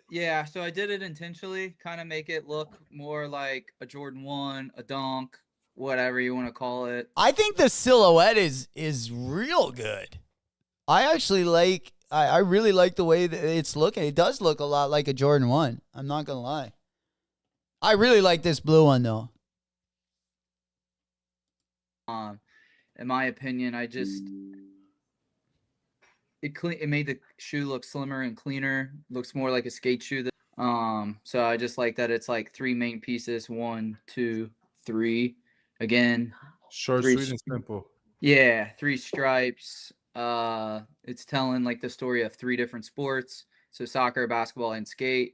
Yeah, so I did it intentionally, kind of make it look more like a Jordan 1, a Dunk, whatever you want to call it. I think the silhouette is real good. I actually I really like the way that it's looking. It does look a lot like a Jordan 1. I'm not gonna lie. I really like this blue one though. In my opinion, it made the shoe look slimmer and cleaner. Looks more like a skate shoe. So I just like that it's like 3 main pieces, 1, 2, 3. Again, short, sweet, and simple. Yeah, 3 stripes. It's telling like the story of 3 different sports. So soccer, basketball, and skate.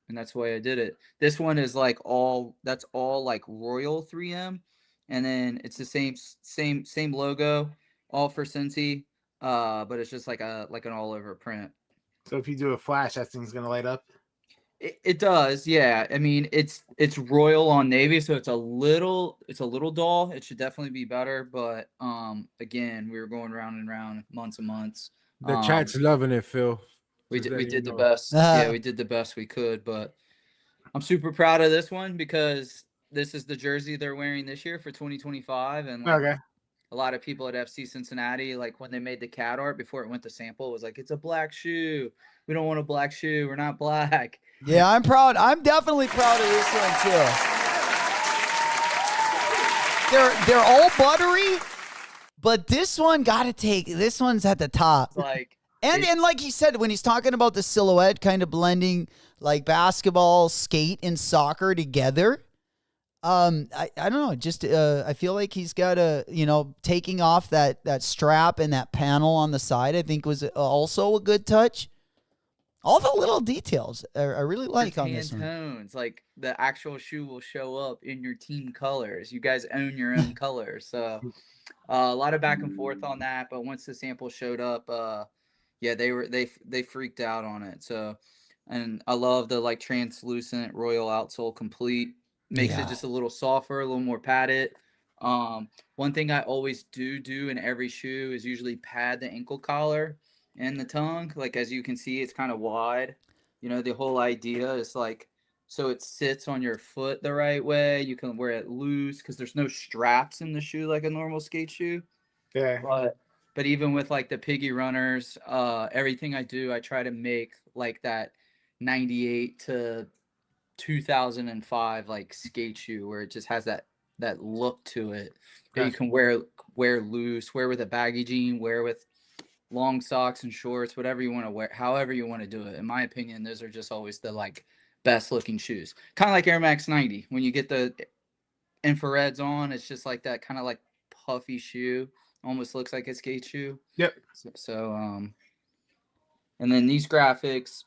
And that's why I did it. This one is like that's all like Royal 3M, and then it's the same logo, all for Cincy, but it's just like an all over print. So if you do a flash, that thing's gonna light up. It does, yeah. I mean, it's Royal on navy, so it's a little dull. It should definitely be better, but again, we were going round and round, months and months. The chat's loving it, Phil. We did the best. Yeah, we did the best we could, but I'm super proud of this one because this is the jersey they're wearing this year for 2025. And a lot of people at FC Cincinnati, like when they made the cat art before it went to sample, it was like, it's a black shoe. We don't want a black shoe. We're not black. Yeah, I'm proud. I'm definitely proud of this one too. They're all buttery, but this one's at the top. And like he said, when he's talking about the silhouette kind of blending like basketball, skate, and soccer together, I don't know. Just I feel like he's got taking off that strap and that panel on the side, I think was also a good touch. All the little details I really like on this one. Pantones, like the actual shoe will show up in your team colors. You guys own your own colors, so a lot of back and forth on that. But once the sample showed up, yeah, they freaked out on it. So, and I love the like translucent royal outsole complete. Makes it just a little softer, a little more padded. One thing I always do in every shoe is usually pad the ankle collar and the tongue. Like as you can see, it's kind of wide. You know, the whole idea is like so it sits on your foot the right way. You can wear it loose because there's no straps in the shoe like a normal skate shoe. Yeah. But even with like the piggy runners, everything I do, I try to make like that 98 to 2005 like skate shoe where it just has that look to it that you can wear loose, wear with a baggy jean, wear with long socks and shorts, whatever you want to wear, however you want to do it. In my opinion, those are just always the like best looking shoes. Kind of like Air Max 90. When you get the infrareds on, it's just like that kind of like puffy shoe. Almost looks like a skate shoe. Yep. So and then these graphics,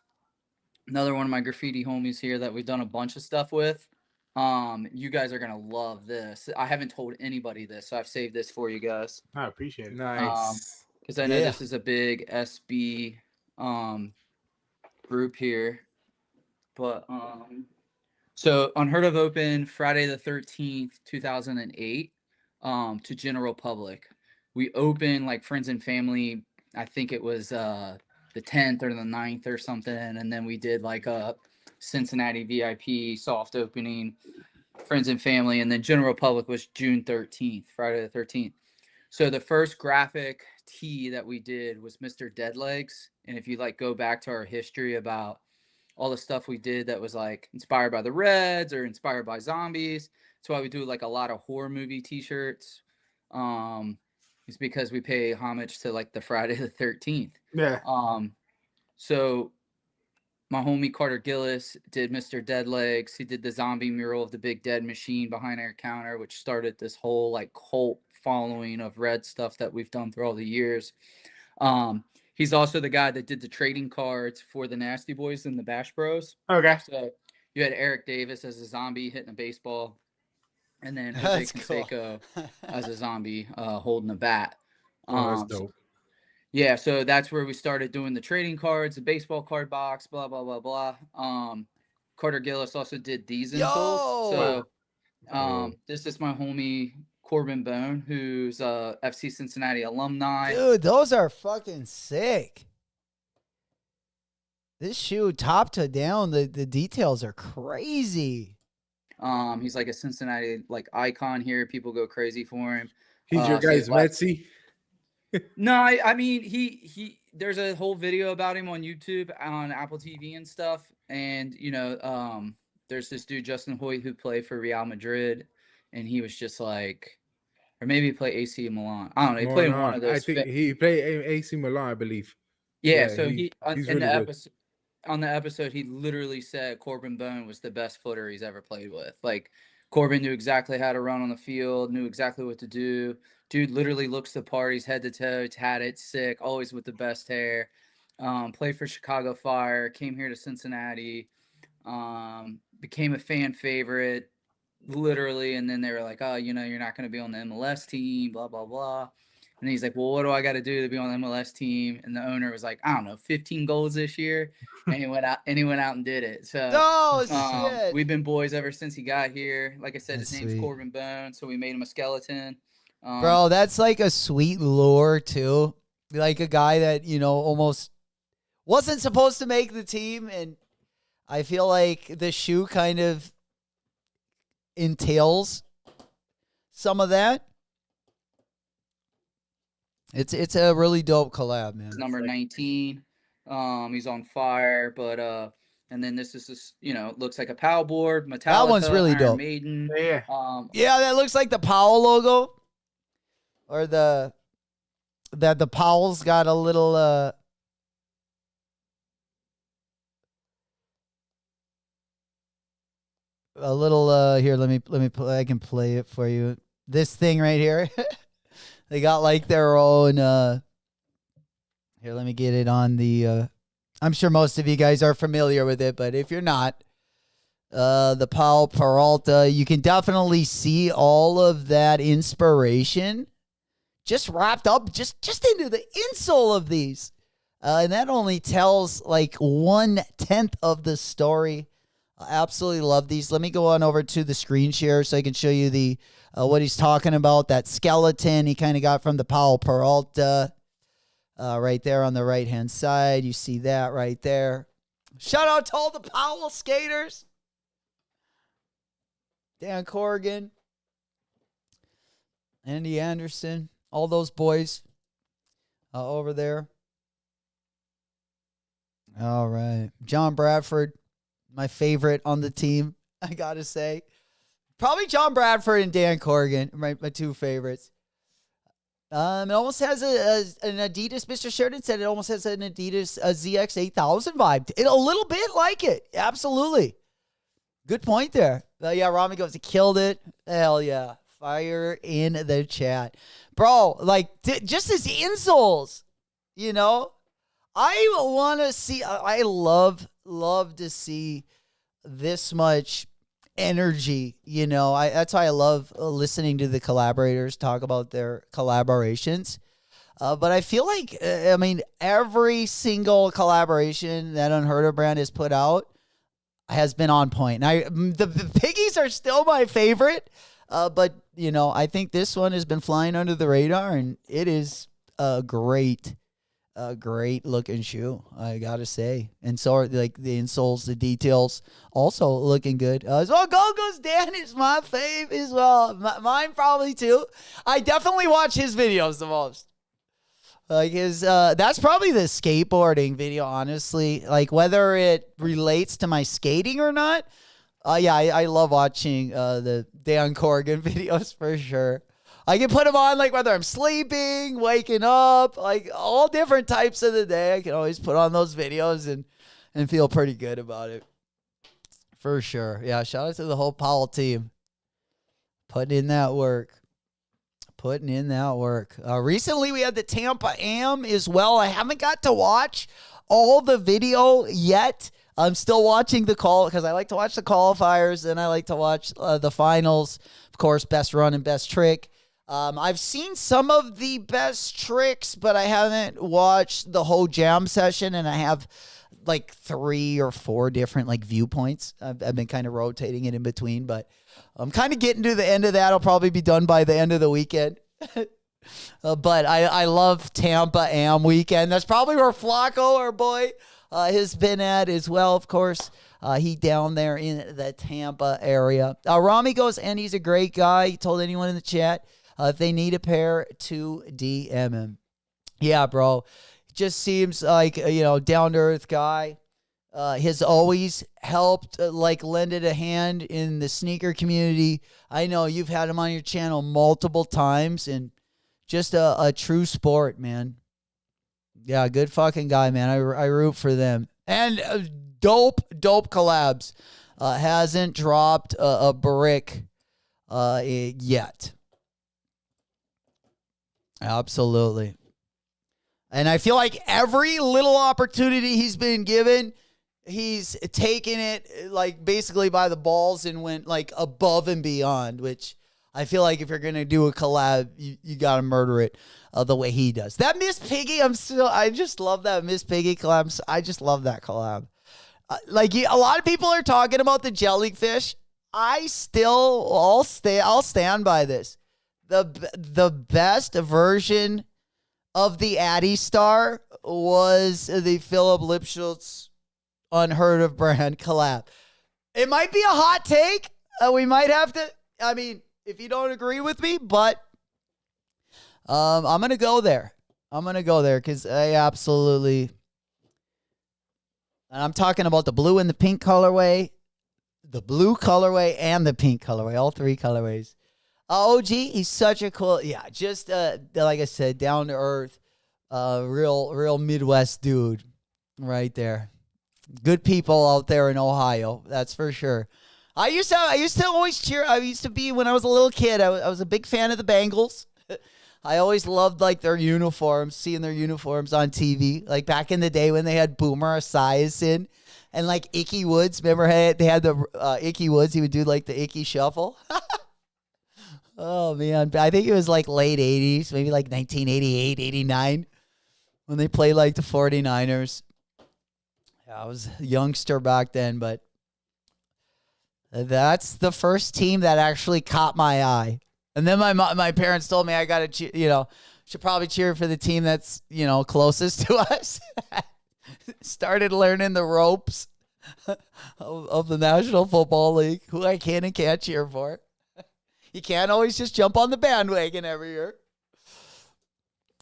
another one of my graffiti homies here that we've done a bunch of stuff with. You guys are gonna love this. I haven't told anybody this, so I've saved this for you guys. I appreciate it. Nice. Because I know this is a big SB group here. But so Unheard of opened Friday the 13th, 2008, to general public. We opened like friends and family, I think it was the 10th or the 9th or something, and then we did like a Cincinnati VIP soft opening, friends and family, and then general public was June 13th, Friday the 13th. So the first graphic tee that we did was Mr. Deadlegs, and if you like go back to our history about all the stuff we did that was like inspired by the Reds or inspired by zombies, that's why we do like a lot of horror movie t-shirts. It's because we pay homage to like the Friday the 13th. Yeah. So my homie Carter Gillis did Mr. Deadlegs. He did the zombie mural of the Big Dead Machine behind our counter, which started this whole like cult following of Red stuff that we've done through all the years. He's also the guy that did the trading cards for the Nasty Boys and the Bash Bros. Okay. So you had Eric Davis as a zombie hitting a baseball, and then Jose Canseco as a zombie holding a bat. That's dope. Yeah, so that's where we started doing the trading cards, the baseball card box, blah, blah, blah, blah. Carter Gillis also did these insoles. So this is my homie Corbin Bone, who's a FC Cincinnati alumni. Dude, those are fucking sick. This shoe, top to down, the details are crazy. He's like a Cincinnati like icon here. People go crazy for him. He's your guy's Metsy. No, I mean he there's a whole video about him on YouTube on Apple TV and stuff. And you know, there's this dude Justin Hoyt who played for Real Madrid, and he was just like, or maybe he played AC Milan. I don't know. He played one of those. I think he played AC Milan, I believe. Yeah, so he's in really the good. on the episode, he literally said Corbin Bone was the best footer he's ever played with. Like Corbin knew exactly how to run on the field, knew exactly what to do. Dude literally looks the part. He's head to toe, tatted, sick, always with the best hair. Played for Chicago Fire, came here to Cincinnati, became a fan favorite, literally. And then they were like, oh, you know, you're not going to be on the MLS team, blah, blah, blah. And he's like, well, what do I got to do to be on the MLS team? And the owner was like, I don't know, 15 goals this year. And he went out and did it. So shit. We've been boys ever since he got here. Like I said, his name's Corbin Bone. So we made him a skeleton. Bro, that's like a sweet lure too. Like a guy that, you know, almost wasn't supposed to make the team. And I feel like the shoe kind of entails some of that. It's a really dope collab, man. Number 19. He's on fire, but and then this is just, you know, looks like a POW board. Metallica, that one's really Iron dope. Maiden. Yeah. Yeah, that looks like the Powell logo. Or the Powell's got a little here, let me play, I can play it for you. This thing right here. They got like their own here, let me get it on the I'm sure most of you guys are familiar with it, but if you're not, the Powell Peralta, you can definitely see all of that inspiration just wrapped up just into the insole of these. And that only tells like 1/10 of the story. I absolutely love these. Let me go on over to the screen share so I can show you the what he's talking about. That skeleton he kind of got from the Powell Peralta. Right there on the right-hand side. You see that right there. Shout out to all the Powell skaters. Dan Corrigan. Andy Anderson. All those boys over there. All right. John Bradford, my favorite on the team, I got to say. Probably John Bradford and Dan Corrigan, my two favorites. It almost has an Adidas, Mr. Sheridan said it almost has an Adidas ZX8000 vibe. A little bit like it. Absolutely. Good point there. Yeah, Rami goes, he killed it. Hell yeah. Fire in the chat. Bro, like, just his insoles, you know? I want to see, I love to see this much energy, you know. That's why I love listening to the collaborators talk about their collaborations. But I feel like, I mean, every single collaboration that Unheard of brand has put out has been on point. And the piggies are still my favorite, but, you know, I think this one has been flying under the radar, and it is a great looking shoe, I gotta say. And so are like the insoles, the details also looking good. As well, Gogo's Dan is my fave as well. Mine probably too. I definitely watch his videos the most. Like his, that's probably the skateboarding video, honestly. Like whether it relates to my skating or not. Yeah, I love watching the Dan Corrigan videos for sure. I can put them on like whether I'm sleeping, waking up, like all different types of the day. I can always put on those videos and feel pretty good about it. For sure. Yeah, shout out to the whole Powell team. Putting in that work. Recently, we had the Tampa Am as well. I haven't got to watch all the video yet. I'm still watching the call because I like to watch the qualifiers and I like to watch the finals. Of course, best run and best trick. I've seen some of the best tricks, but I haven't watched the whole jam session, and I have like 3 or 4 different like viewpoints. I've been kind of rotating it in between, but I'm kind of getting to the end of that. I'll probably be done by the end of the weekend. But I love Tampa Am weekend. That's probably where Flacco, our boy, has been at as well, of course. He down there in the Tampa area. Rami goes, and he's a great guy. He told anyone in the chat. If they need a pair, to DM him. Yeah, bro. Just seems like, you know, down-to-earth guy. Has always helped, like, lended a hand in the sneaker community. I know you've had him on your channel multiple times, and just a true sport, man. Yeah, good fucking guy, man. I root for them. And dope collabs. Hasn't dropped a brick yet. Absolutely. And I feel like every little opportunity he's been given, he's taken it like basically by the balls and went like above and beyond, which I feel like if you're going to do a collab, you got to murder it the way he does. That Miss Piggy, I just love that Miss Piggy collab. I just love that collab. A lot of people are talking about the jellyfish. I'll stand by this. The best version of the Addy Star was the Philip Lipschutz Unheard of brand collab. It might be a hot take. We might have to, I mean, if you don't agree with me, but I'm going to go there. Because I absolutely, and I'm talking about the blue and the pink colorway, the blue colorway and the pink colorway, all 3 colorways. OG, he's such a cool, yeah, just like I said, down to earth, real Midwest dude right there. Good people out there in Ohio, that's for sure. I used to always cheer. I used to be, when I was a little kid, I was a big fan of the Bengals. I always loved like their uniforms, seeing their uniforms on TV. Like back in the day when they had Boomer Esiason and like Icky Woods. Remember they had the Icky Woods. He would do like the Icky Shuffle. Oh, man. I think it was like late 80s, maybe like 1988, 89 when they played like the 49ers. Yeah, I was a youngster back then, but that's the first team that actually caught my eye. And then my parents told me I got to, should probably cheer for the team that's, closest to us. Started learning the ropes of the National Football League, who I can and can't cheer for. You can't always just jump on the bandwagon every year.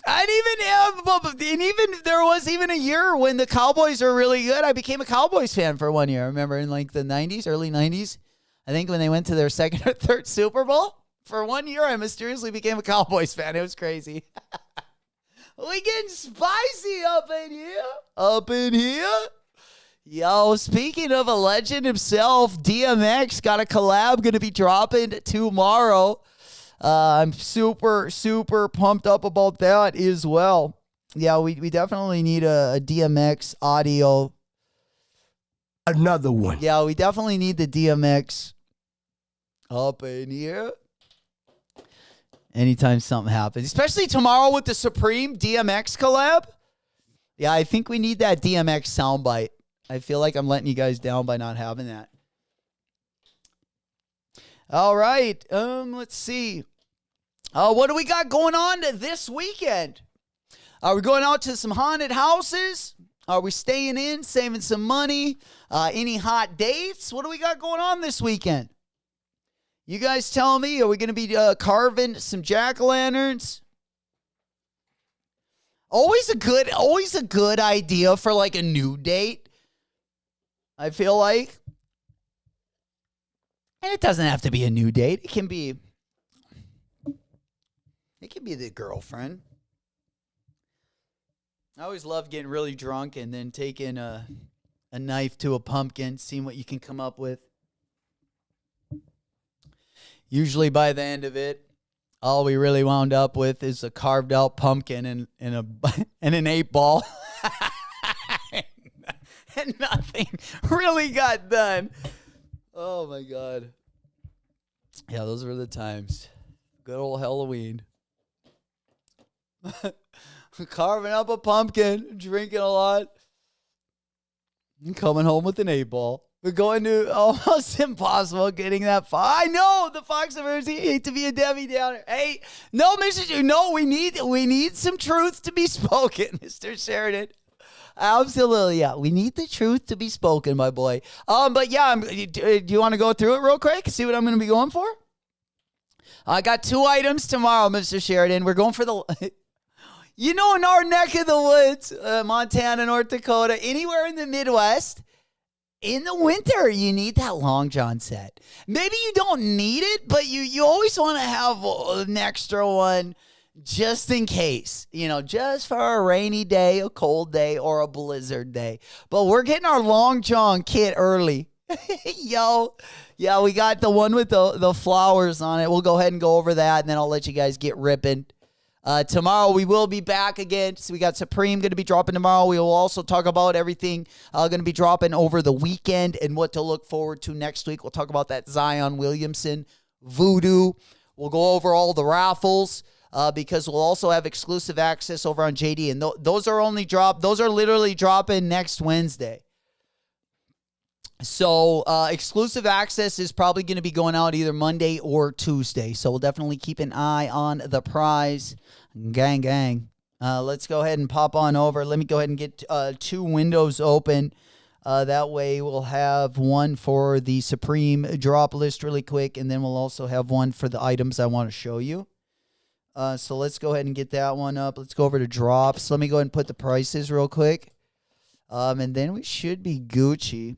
And even there was even a year when the Cowboys were really good. I became a Cowboys fan for 1 year. I remember in like the 90s, early 90s. I think when they went to their second or third Super Bowl. For 1 year, I mysteriously became a Cowboys fan. It was crazy. We getting spicy up in here. Up in here. Yo, speaking of a legend himself, DMX got a collab going to be dropping tomorrow. I'm super, super pumped up about that as well. Yeah, we definitely need a DMX audio. Another one. Yeah, we definitely need the DMX up in here. Anytime something happens, especially tomorrow with the Supreme DMX collab. Yeah, I think we need that DMX soundbite. I feel like I'm letting you guys down by not having that. All right. Let's see. What do we got going on this weekend? Are we going out to some haunted houses? Are we staying in, saving some money? Any hot dates? What do we got going on this weekend? You guys tell me. Are we going to be carving some jack-o'-lanterns? Always a good idea for like a new date. I feel like. And it doesn't have to be a new date. It can be the girlfriend. I always love getting really drunk and then taking a knife to a pumpkin, seeing what you can come up with. Usually by the end of it, all we really wound up with is a carved out pumpkin and an 8-ball. And nothing really got done. Oh my God. Yeah, those were the times. Good old Halloween. Carving up a pumpkin, drinking a lot, and coming home with an 8-ball. We're going to almost impossible getting that far. I know the Fox University hate to be a Debbie Downer. Hey, no, Mr. No, we need some truth to be spoken, Mr. Sheridan. Absolutely, yeah. We need the truth to be spoken, my boy. But yeah, do you want to go through it real quick? See what I'm going to be going for? I got 2 items tomorrow, Mr. Sheridan. We're going for the, in our neck of the woods, Montana, North Dakota, anywhere in the Midwest. In the winter, you need that Long John set. Maybe you don't need it, but you always want to have an extra one. Just in case, just for a rainy day, a cold day, or a blizzard day. But we're getting our Long John kit early. Yo, yeah, we got the one with the flowers on it. We'll go ahead and go over that, and then I'll let you guys get ripping. Tomorrow we will be back again. So we got Supreme going to be dropping tomorrow. We will also talk about everything going to be dropping over the weekend and what to look forward to next week. We'll talk about that Zion Williamson voodoo. We'll go over all the raffles. Because we'll also have exclusive access over on JD. And those are literally dropping next Wednesday. So exclusive access is probably going to be going out either Monday or Tuesday. So we'll definitely keep an eye on the prize. Gang. Let's go ahead and pop on over. Let me go ahead and get 2 windows open. That way we'll have one for the Supreme drop list really quick. And then we'll also have one for the items I want to show you. So let's go ahead and get that one up. Let's go over to drops. Let me go ahead and put the prices real quick. And then we should be Gucci.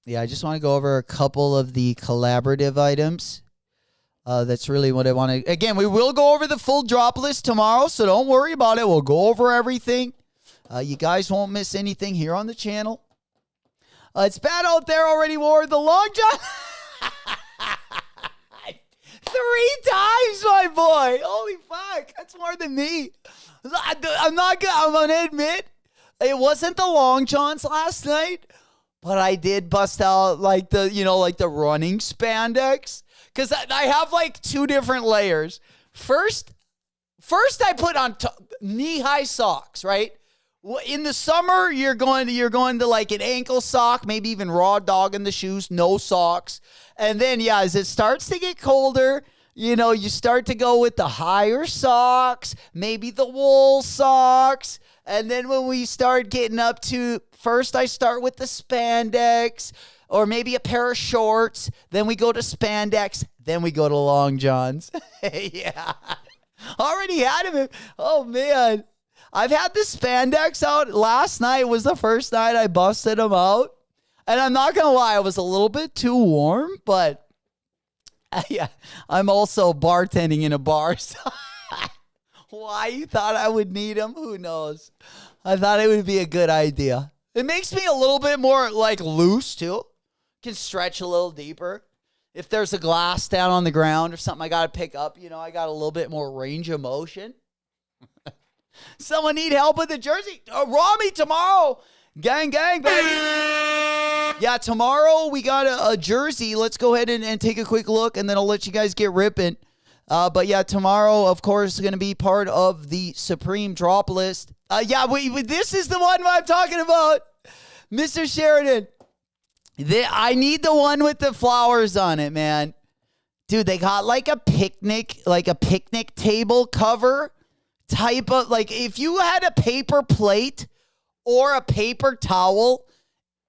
Yeah, I just want to go over a couple of the collaborative items. That's really what I want to... Again, we will go over the full drop list tomorrow, so don't worry about it. We'll go over everything. You guys won't miss anything here on the channel. It's bad out there already, wore the Long John... 3 times, my boy. quick. That's more than me. I'm gonna admit it wasn't the long johns last night, but I did bust out like the running spandex because I have like two different layers. First I put on knee-high socks, right? In the summer, you're going to like an ankle sock, maybe even raw dog in the shoes, no socks. And then, as it starts to get colder, you start to go with the higher socks, maybe the wool socks. And then when we start getting up to, first I start with the spandex or maybe a pair of shorts. Then we go to spandex. Then we go to long johns. Yeah. Already had him. Oh, man. I've had the spandex out. Last night was the first night I busted them out. And I'm not going to lie, it was a little bit too warm, but yeah, I'm also bartending in a bar. So why you thought I would need them? Who knows? I thought it would be a good idea. It makes me a little bit more like loose too. Can stretch a little deeper. If there's a glass down on the ground or something I got to pick up, I got a little bit more range of motion. Someone need help with the jersey? Rami, tomorrow. Gang, gang, baby. Yeah, tomorrow we got a jersey. Let's go ahead and take a quick look, and then I'll let you guys get ripping. But yeah, tomorrow, of course, is going to be part of the Supreme Drop List. This is the one I'm talking about. Mr. Sheridan. I need the one with the flowers on it, man. Dude, they got like a picnic table cover type of, like if you had a paper plate or a paper towel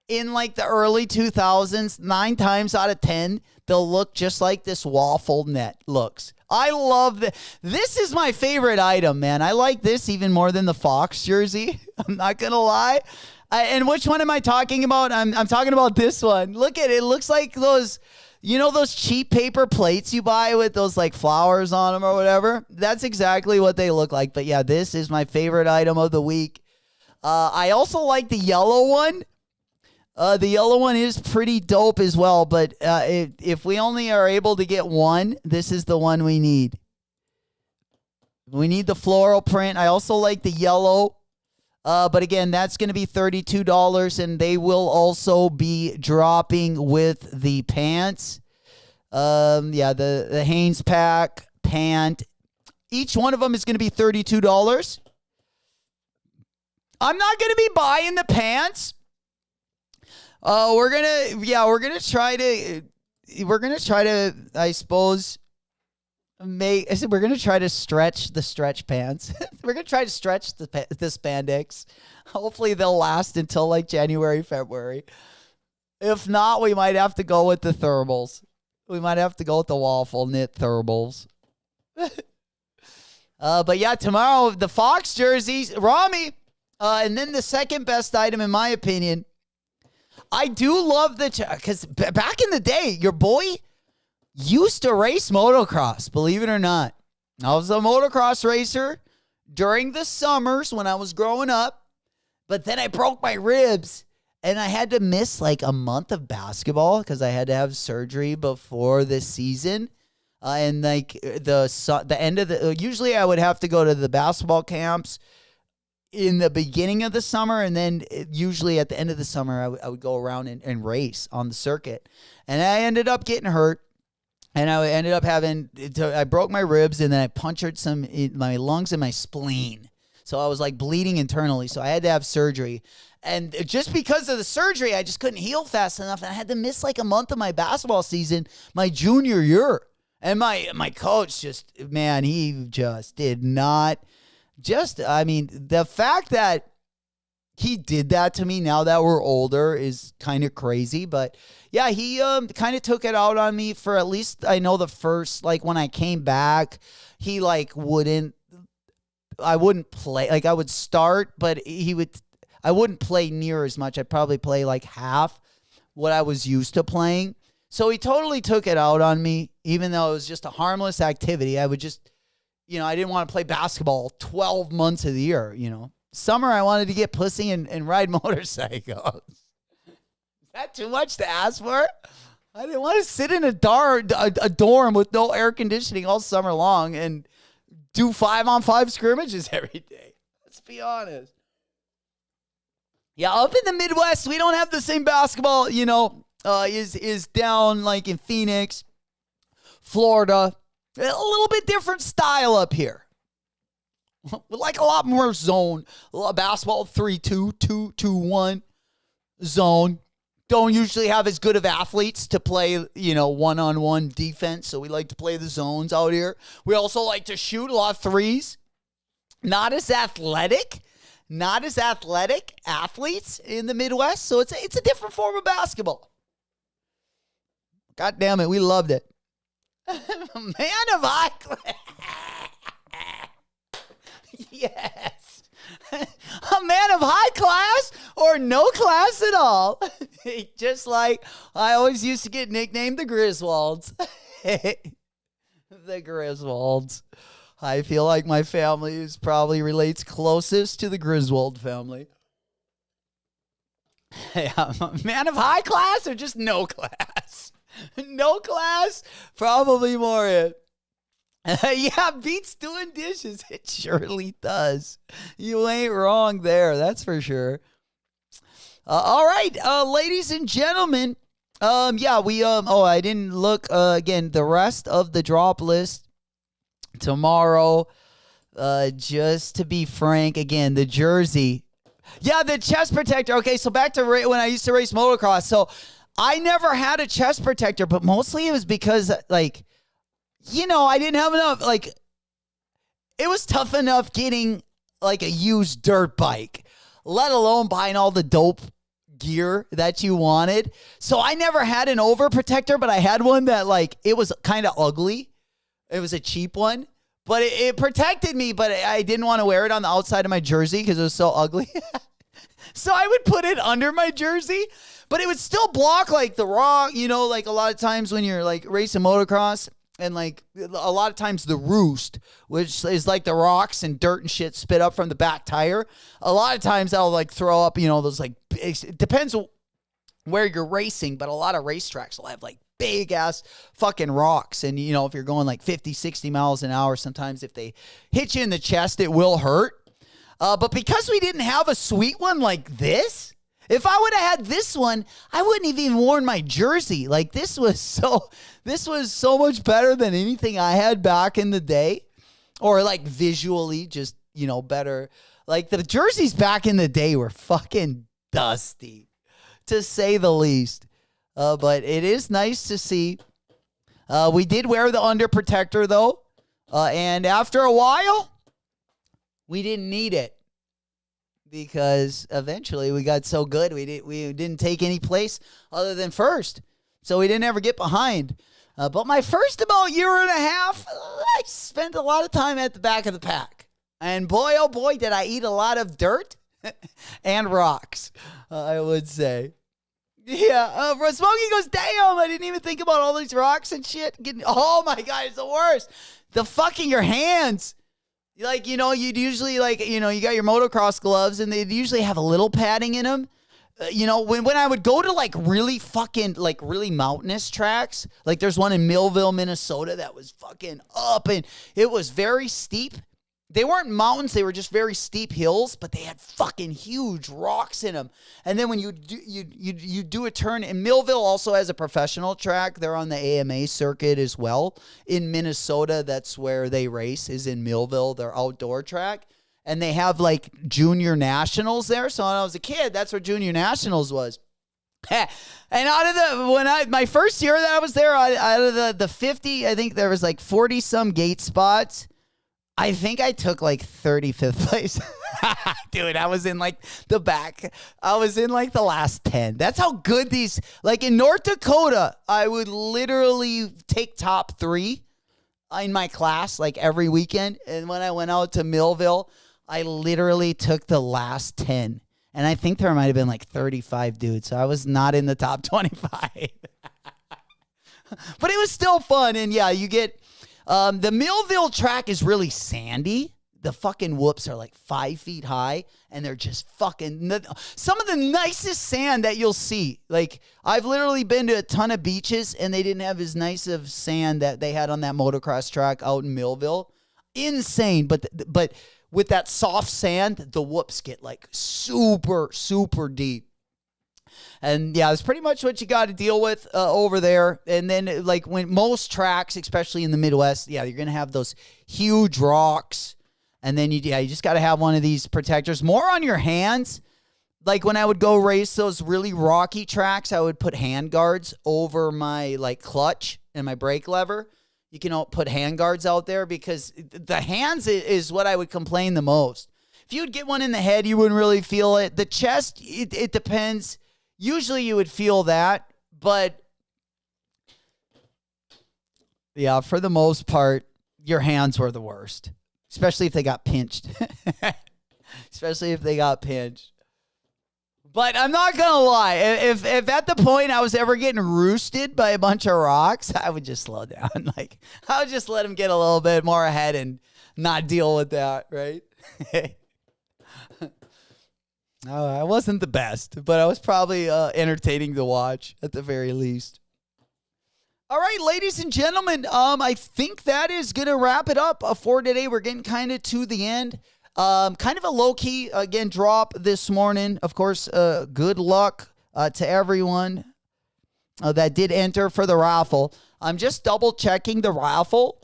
in like the early 2000s, 9 times out of 10, they'll look just like this waffle net looks. I love that. This is my favorite item, man. I like this even more than the Fox jersey. I'm not going to lie. And which one am I talking about? I'm talking about this one. Look at it. It looks like those, those cheap paper plates you buy with those like flowers on them or whatever. That's exactly what they look like. But yeah, this is my favorite item of the week. I also like the yellow one. The yellow one is pretty dope as well. But if we only are able to get one, this is the one we need. We need the floral print. I also like the yellow. But again, that's going to be $32, and they will also be dropping with the pants. The Hanes pack pant. Each one of them is going to be $32. I'm not going to be buying the pants. We're gonna try to, I suppose, we're going to try to stretch the stretch pants. We're going to try to stretch the spandex. Hopefully they'll last until like January, February. If not, we might have to go with the thermals. We might have to go with the waffle knit thermals. But yeah, tomorrow, the Fox jerseys, Rami. And then the second best item, in my opinion, I do love because back in the day, your boy used to race motocross, believe it or not. I was a motocross racer during the summers when I was growing up, but then I broke my ribs and I had to miss like a month of basketball because I had to have surgery before this season. And like the end of usually I would have to go to the basketball camps in the beginning of the summer, and then usually at the end of the summer, I would go around and race on the circuit. And I ended up getting hurt. And I ended up I broke my ribs, and then I punctured my lungs and my spleen. So I was like bleeding internally. So I had to have surgery. And just because of the surgery, I just couldn't heal fast enough. And I had to miss like a month of my basketball season, my junior year. And my coach he just did not the fact that he did that to me now that we're older is kind of crazy. But yeah, he kind of took it out on me for at least, I know the first, like when I came back, he like I wouldn't play. Like I would start, but I wouldn't play near as much. I'd probably play like half what I was used to playing. So he totally took it out on me, even though it was just a harmless activity. I would just, I didn't want to play basketball 12 months of the year, Summer, I wanted to get pussy and ride motorcycles. Is that too much to ask for? I didn't want to sit in a dorm with no air conditioning all summer long and do 5-on-5 scrimmages every day. Let's be honest. Yeah, up in the Midwest, we don't have the same basketball, is down like in Phoenix, Florida. A little bit different style up here. We like a lot more zone. A lot of basketball, 3-2, 2-2-1 zone. Don't usually have as good of athletes to play, one-on-one defense. So we like to play the zones out here. We also like to shoot a lot of threes. Not as athletic athletes in the Midwest. So it's a different form of basketball. God damn it, we loved it. Man of high class. Yes. A man of high class or no class at all. Just like I always used to get nicknamed the Griswolds. The Griswolds. I feel like my family probably relates closest to the Griswold family. Yeah, man of high class or just no class? No class? Probably more it. Yeah, beats doing dishes. It surely does. You ain't wrong there. That's for sure. All right, ladies and gentlemen. I didn't look again. The rest of the drop list tomorrow. Just to be frank, again, the jersey. Yeah, the chest protector. Okay, so back to when I used to race motocross. So I never had a chest protector, but mostly it was because I didn't have enough, it was tough enough getting, a used dirt bike, let alone buying all the dope gear that you wanted. So I never had an overprotector, but I had one that, it was kind of ugly. It was a cheap one, but it protected me, but I didn't want to wear it on the outside of my jersey because it was so ugly. So I would put it under my jersey, but it would still block, the rock, a lot of times when you're, racing motocross. And, a lot of times the roost, which is, the rocks and dirt and shit spit up from the back tire. A lot of times I'll, throw up, those, it depends where you're racing, but a lot of racetracks will have, big-ass fucking rocks. And, if you're going, 50, 60 miles an hour, sometimes if they hit you in the chest, it will hurt. But because we didn't have a sweet one like this, if I would have had this one, I wouldn't have even worn my jersey. This was so much better than anything I had back in the day. Or visually just, better. The jerseys back in the day were fucking dusty, to say the least. But it is nice to see. We did wear the under protector though. And after a while, we didn't need it. Because eventually we got so good, we didn't take any place other than first. So we didn't ever get behind. But my first about year and a half, I spent a lot of time at the back of the pack. And boy, oh boy, did I eat a lot of dirt and rocks, I would say. Yeah, Smokey goes, damn, I didn't even think about all these rocks and shit. Oh my God, it's the worst. The fucking your hands. You'd usually, you got your motocross gloves, and they'd usually have a little padding in them. When I would go to, really fucking, really mountainous tracks, there's one in Millville, Minnesota that was fucking up, and it was very steep. They weren't mountains, they were just very steep hills, but they had fucking huge rocks in them. And then when you do a turn, and Millville also has a professional track. They're on the AMA circuit as well. In Minnesota, that's where they race, is in Millville, their outdoor track. And they have junior nationals there. So when I was a kid, that's where junior nationals was. And my first year that I was there, out of the 50, I think there was 40 some gate spots. I think I took 35th place. Dude, I was in the back. I was in the last 10. That's how good these, in North Dakota, I would literally take top 3 in my class every weekend. And when I went out to Millville, I literally took the last 10. And I think there might have been 35 dudes. So I was not in the top 25. But it was still fun. And yeah, you get... the Millville track is really sandy. The fucking whoops are 5 feet high, and they're just fucking some of the nicest sand that you'll see. I've literally been to a ton of beaches, and they didn't have as nice of sand that they had on that motocross track out in Millville. insane. But with that soft sand, the whoops get like super, super deep. And yeah, that's pretty much what you got to deal with over there. And then like when most tracks, especially in the Midwest, yeah, you're going to have those huge rocks. And then you just got to have one of these protectors. More on your hands. Like when I would go race those really rocky tracks, I would put hand guards over my like clutch and my brake lever. You can put hand guards out there because the hands is what I would complain the most. If you would get one in the head, you wouldn't really feel it. The chest, it depends. Usually you would feel that, but yeah, for the most part, your hands were the worst, especially if they got pinched. But I'm not going to lie. If at the point I was ever getting roosted by a bunch of rocks, I would just slow down. Like, I would just let them get a little bit more ahead and not deal with that, right? I wasn't the best, but I was probably entertaining to watch at the very least. All right, ladies and gentlemen, I think that is going to wrap it up for today. We're getting kind of to the end. Kind of a low-key, again, drop this morning. Of course, good luck to everyone that did enter for the raffle. I'm just double-checking the raffle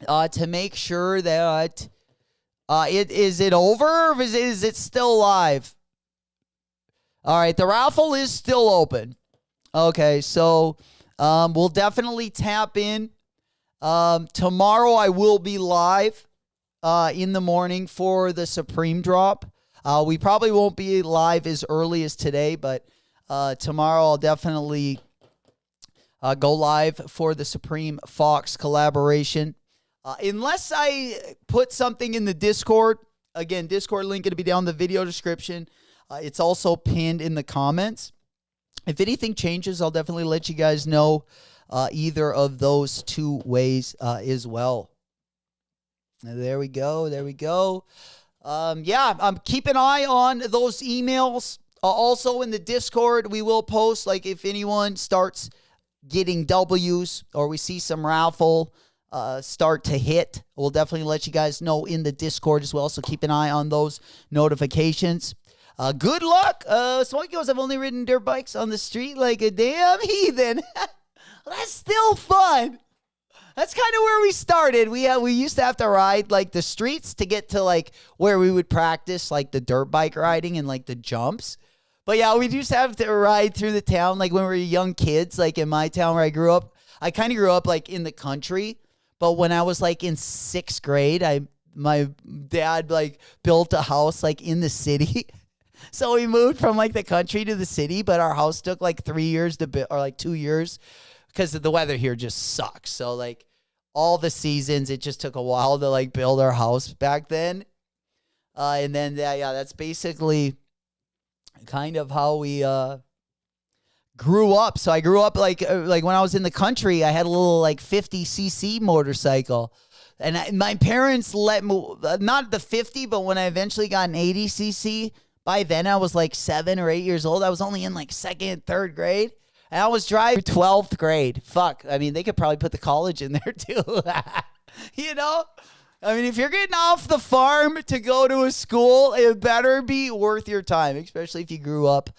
to make sure that is it over or is it still live? All right, the raffle is still open. Okay, so we'll definitely tap in. Tomorrow I will be live in the morning for the Supreme drop. We probably won't be live as early as today, but tomorrow I'll definitely go live for the Supreme Fox collaboration. Unless I put something in the Discord. Again, Discord link going to be down in the video description. It's also pinned in the comments. If anything changes, I'll definitely let you guys know either of those two ways as well. There we go. Keep an eye on those emails. Also in the Discord, we will post, like, if anyone starts getting W's or we see some raffle start to hit, we'll definitely let you guys know in the Discord as well. So keep an eye on those notifications. Good luck. Smoky goes, I've only ridden dirt bikes on the street like a damn heathen. That's still fun. That's kind of where we started. We used to have to ride like the streets to get to like where we would practice like the dirt bike riding and like the jumps. But yeah, we used to have to ride through the town like when we were young kids, like in my town where I grew up. I kind of grew up like in the country, but when I was like in 6th grade, my dad like built a house like in the city. So we moved from like the country to the city, but our house took like 3 years to build, or like 2 years. Because the weather here just sucks. So, like, all the seasons, it just took a while to, like, build our house back then. And then, that's basically kind of how we grew up. So, I grew up, like when I was in the country, I had a little, like, 50cc motorcycle. And my parents let me, not the 50, but when I eventually got an 80cc, by then I was, like, 7 or 8 years old. I was only in, like, 2nd, 3rd grade. And I was driving 12th grade. Fuck. I mean, they could probably put the college in there too. You know? I mean, if you're getting off the farm to go to a school, it better be worth your time, especially if you grew up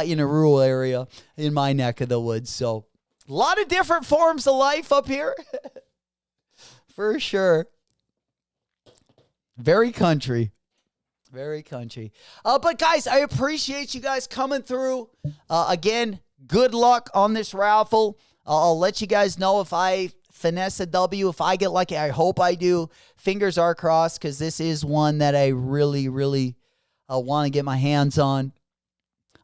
in a rural area in my neck of the woods. So, a lot of different forms of life up here. For sure. Very country. Very country. But guys, I appreciate you guys coming through. Again, good luck on this raffle. I'll let you guys know if I finesse a W, if I get lucky. I hope I do. Fingers are crossed because this is one that I really, really want to get my hands on.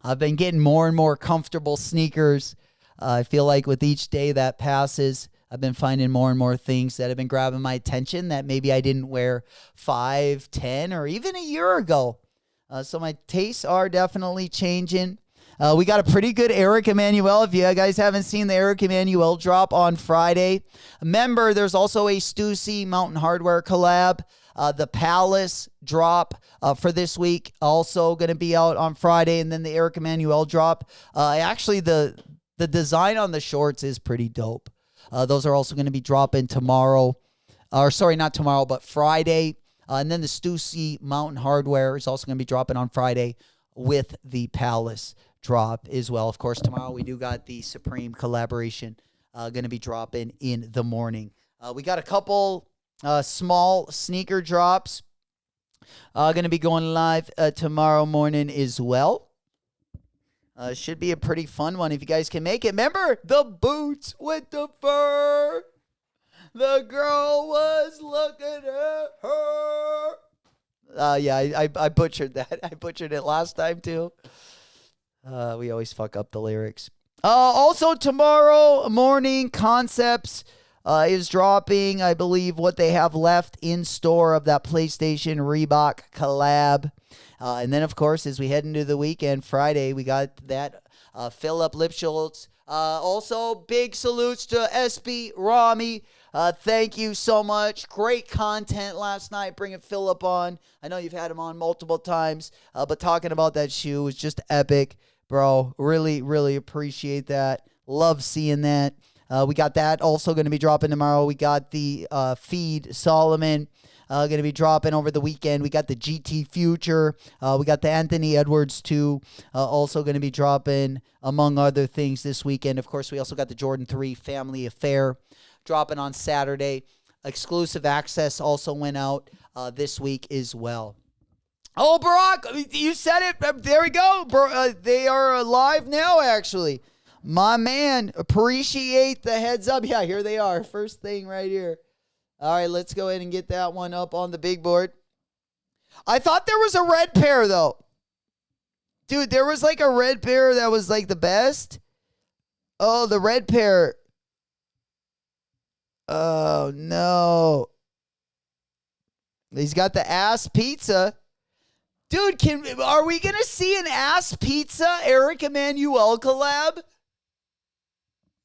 I've been getting more and more comfortable sneakers. I feel like with each day that passes, I've been finding more and more things that have been grabbing my attention that maybe I didn't wear 5, 10, or even a year ago. So my tastes are definitely changing. We got a pretty good Eric Emanuel. If you guys haven't seen the Eric Emanuel drop on Friday, remember there's also a Stussy Mountain Hardware collab. The Palace drop for this week also going to be out on Friday, and then the Eric Emanuel drop. Actually, the design on the shorts is pretty dope. Those are also going to be dropping tomorrow. Or sorry, not tomorrow, but Friday. And then the Stussy Mountain Hardware is also going to be dropping on Friday with the Palace drop as well. Of course, tomorrow we do got the Supreme collaboration going to be dropping in the morning. We got a couple small sneaker drops going to be going live tomorrow morning as well. Should be a pretty fun one if you guys can make it. Remember the boots with the fur? The girl was looking at her. Yeah, I butchered that. I butchered it last time too. We always fuck up the lyrics. Also tomorrow morning, Concepts is dropping, I believe, what they have left in store of that PlayStation Reebok collab. And then, of course, as we head into the weekend, Friday, we got that Philip Lipschultz. Also, big salutes to SB Rami. Thank you so much. Great content last night, bringing Philip on. I know you've had him on multiple times, but talking about that shoe was just epic, bro. Really, really appreciate that. Love seeing that. We got that also going to be dropping tomorrow. We got the Feed Solomon going to be dropping over the weekend. We got the GT Future. We got the Anthony Edwards 2 also going to be dropping, among other things, this weekend. Of course, we also got the Jordan 3 Family Affair dropping on Saturday. Exclusive access also went out this week as well. Oh, Barack, you said it. There we go. They are live now, actually. My man, appreciate the heads up. Yeah, here they are. First thing right here. All right, let's go ahead and get that one up on the big board. I thought there was a red pair, though. Dude, there was like a red pair that was like the best. Oh, the red pair. Oh, no. He's got the ass pizza. Dude, are we going to see an ass pizza Eric Emanuel collab?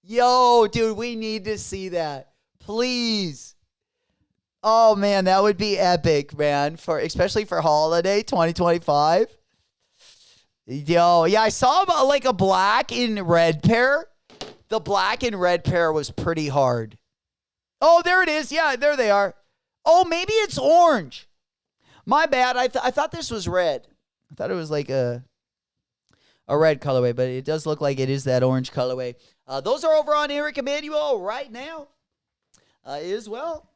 Yo, dude, we need to see that. Please. Oh, man, that would be epic, man. Especially for holiday 2025. Yo, yeah, I saw like a black and red pair. The black and red pair was pretty hard. Oh, there it is. Yeah, there they are. Oh, maybe it's orange. My bad. I thought this was red. I thought it was like a red colorway, but it does look like it is that orange colorway. Those are over on Eric Emanuel right now as well.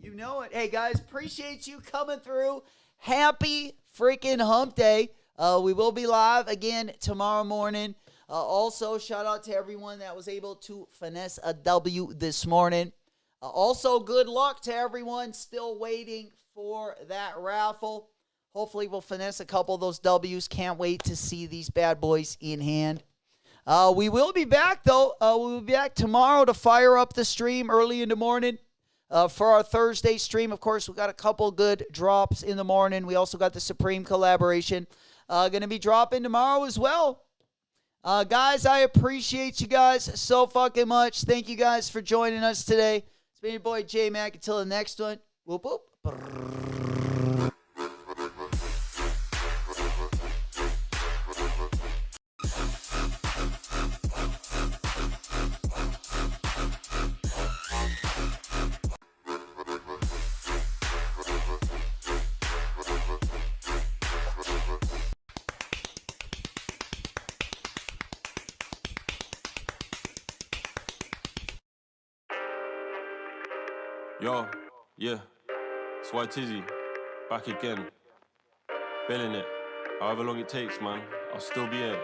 You know it. Hey, guys, appreciate you coming through. Happy freaking hump day. We will be live again tomorrow morning. Also, shout out to everyone that was able to finesse a W this morning. Also, good luck to everyone still waiting for that raffle. Hopefully, we'll finesse a couple of those W's. Can't wait to see these bad boys in hand. We will be back, though. We'll be back tomorrow to fire up the stream early in the morning for our Thursday stream. Of course, we got a couple good drops in the morning. We also got the Supreme collaboration going to be dropping tomorrow as well. Guys, I appreciate you guys so fucking much. Thank you guys for joining us today. It's been your boy J-Mac. Until the next one. Whoop, whoop. Yo, yeah, it's White Tizzy, back again, billing it, however long it takes, man, I'll still be here.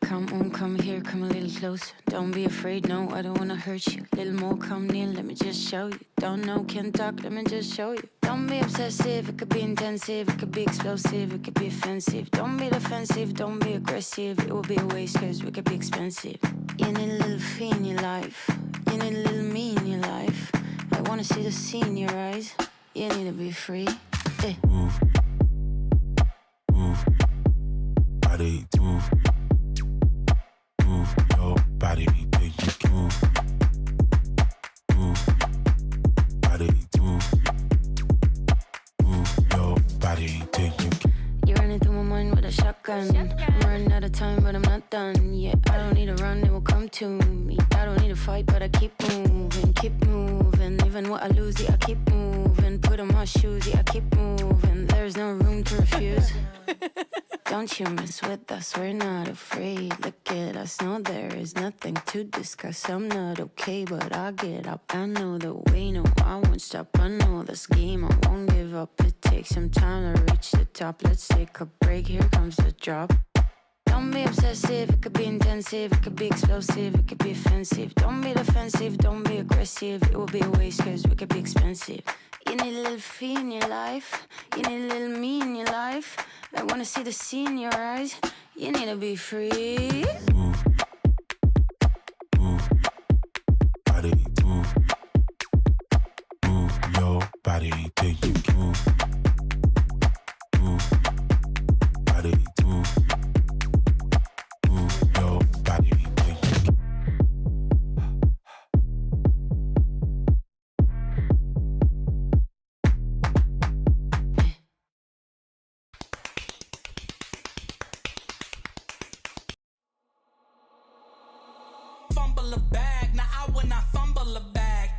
Come on, come here, come a little closer. Don't be afraid, no, I don't wanna hurt you. Little more, come near, let me just show you. Don't know, can't talk, let me just show you. Don't be obsessive, it could be intensive, it could be explosive, it could be offensive. Don't be defensive, don't be aggressive, it will be a waste cause we could be expensive. You need a little fee in your life, you need a little me in your life. I wanna see the sea in your eyes, you need to be free. Hey. Move, move, body, move. Move your body, do you move? Move, body, move. Move your body, do you? You're running through my mind with a shotgun. I'm run out of time, but I'm not done yet. I don't need to run, it will come to me. I don't need to fight, but I keep moving, keep moving. Even what I lose, yeah, I keep moving. Put on my shoes, yeah, I keep moving. There's no room to refuse. Don't you mess with us, we're not afraid. Look at us, no, there is nothing to discuss. I'm not okay, but I'll get up. I know the way, no, I won't stop. I know this game, I won't give up. It takes some time to reach the top. Let's take a break, here comes the drop. Don't be obsessive, it could be intensive, it could be explosive, it could be offensive. Don't be defensive, don't be aggressive, it will be a waste cause we could be expensive. You need a little fee in your life, you need a little me in your life. I wanna see the sea in your eyes, you need to be free. Move. Move. Body move. Move your body till you move. Move. Body move. Move your body till you Fumble a bag, now I will not fumble a bag.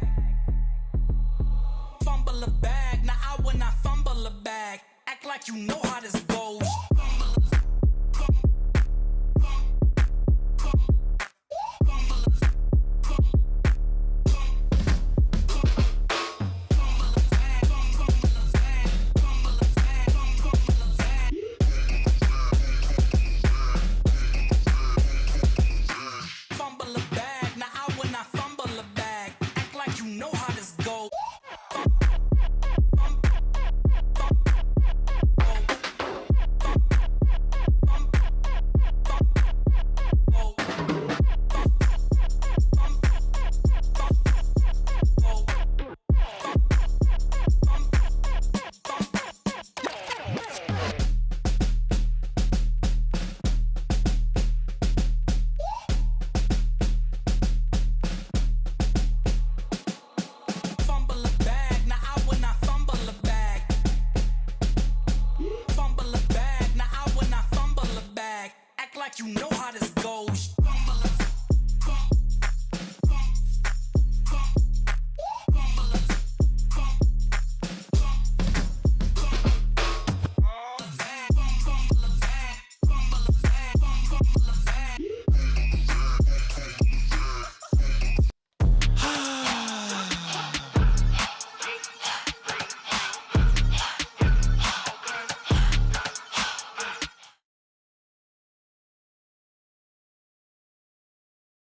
Fumble a bag, now I will not fumble a bag. Act like you know how this goes.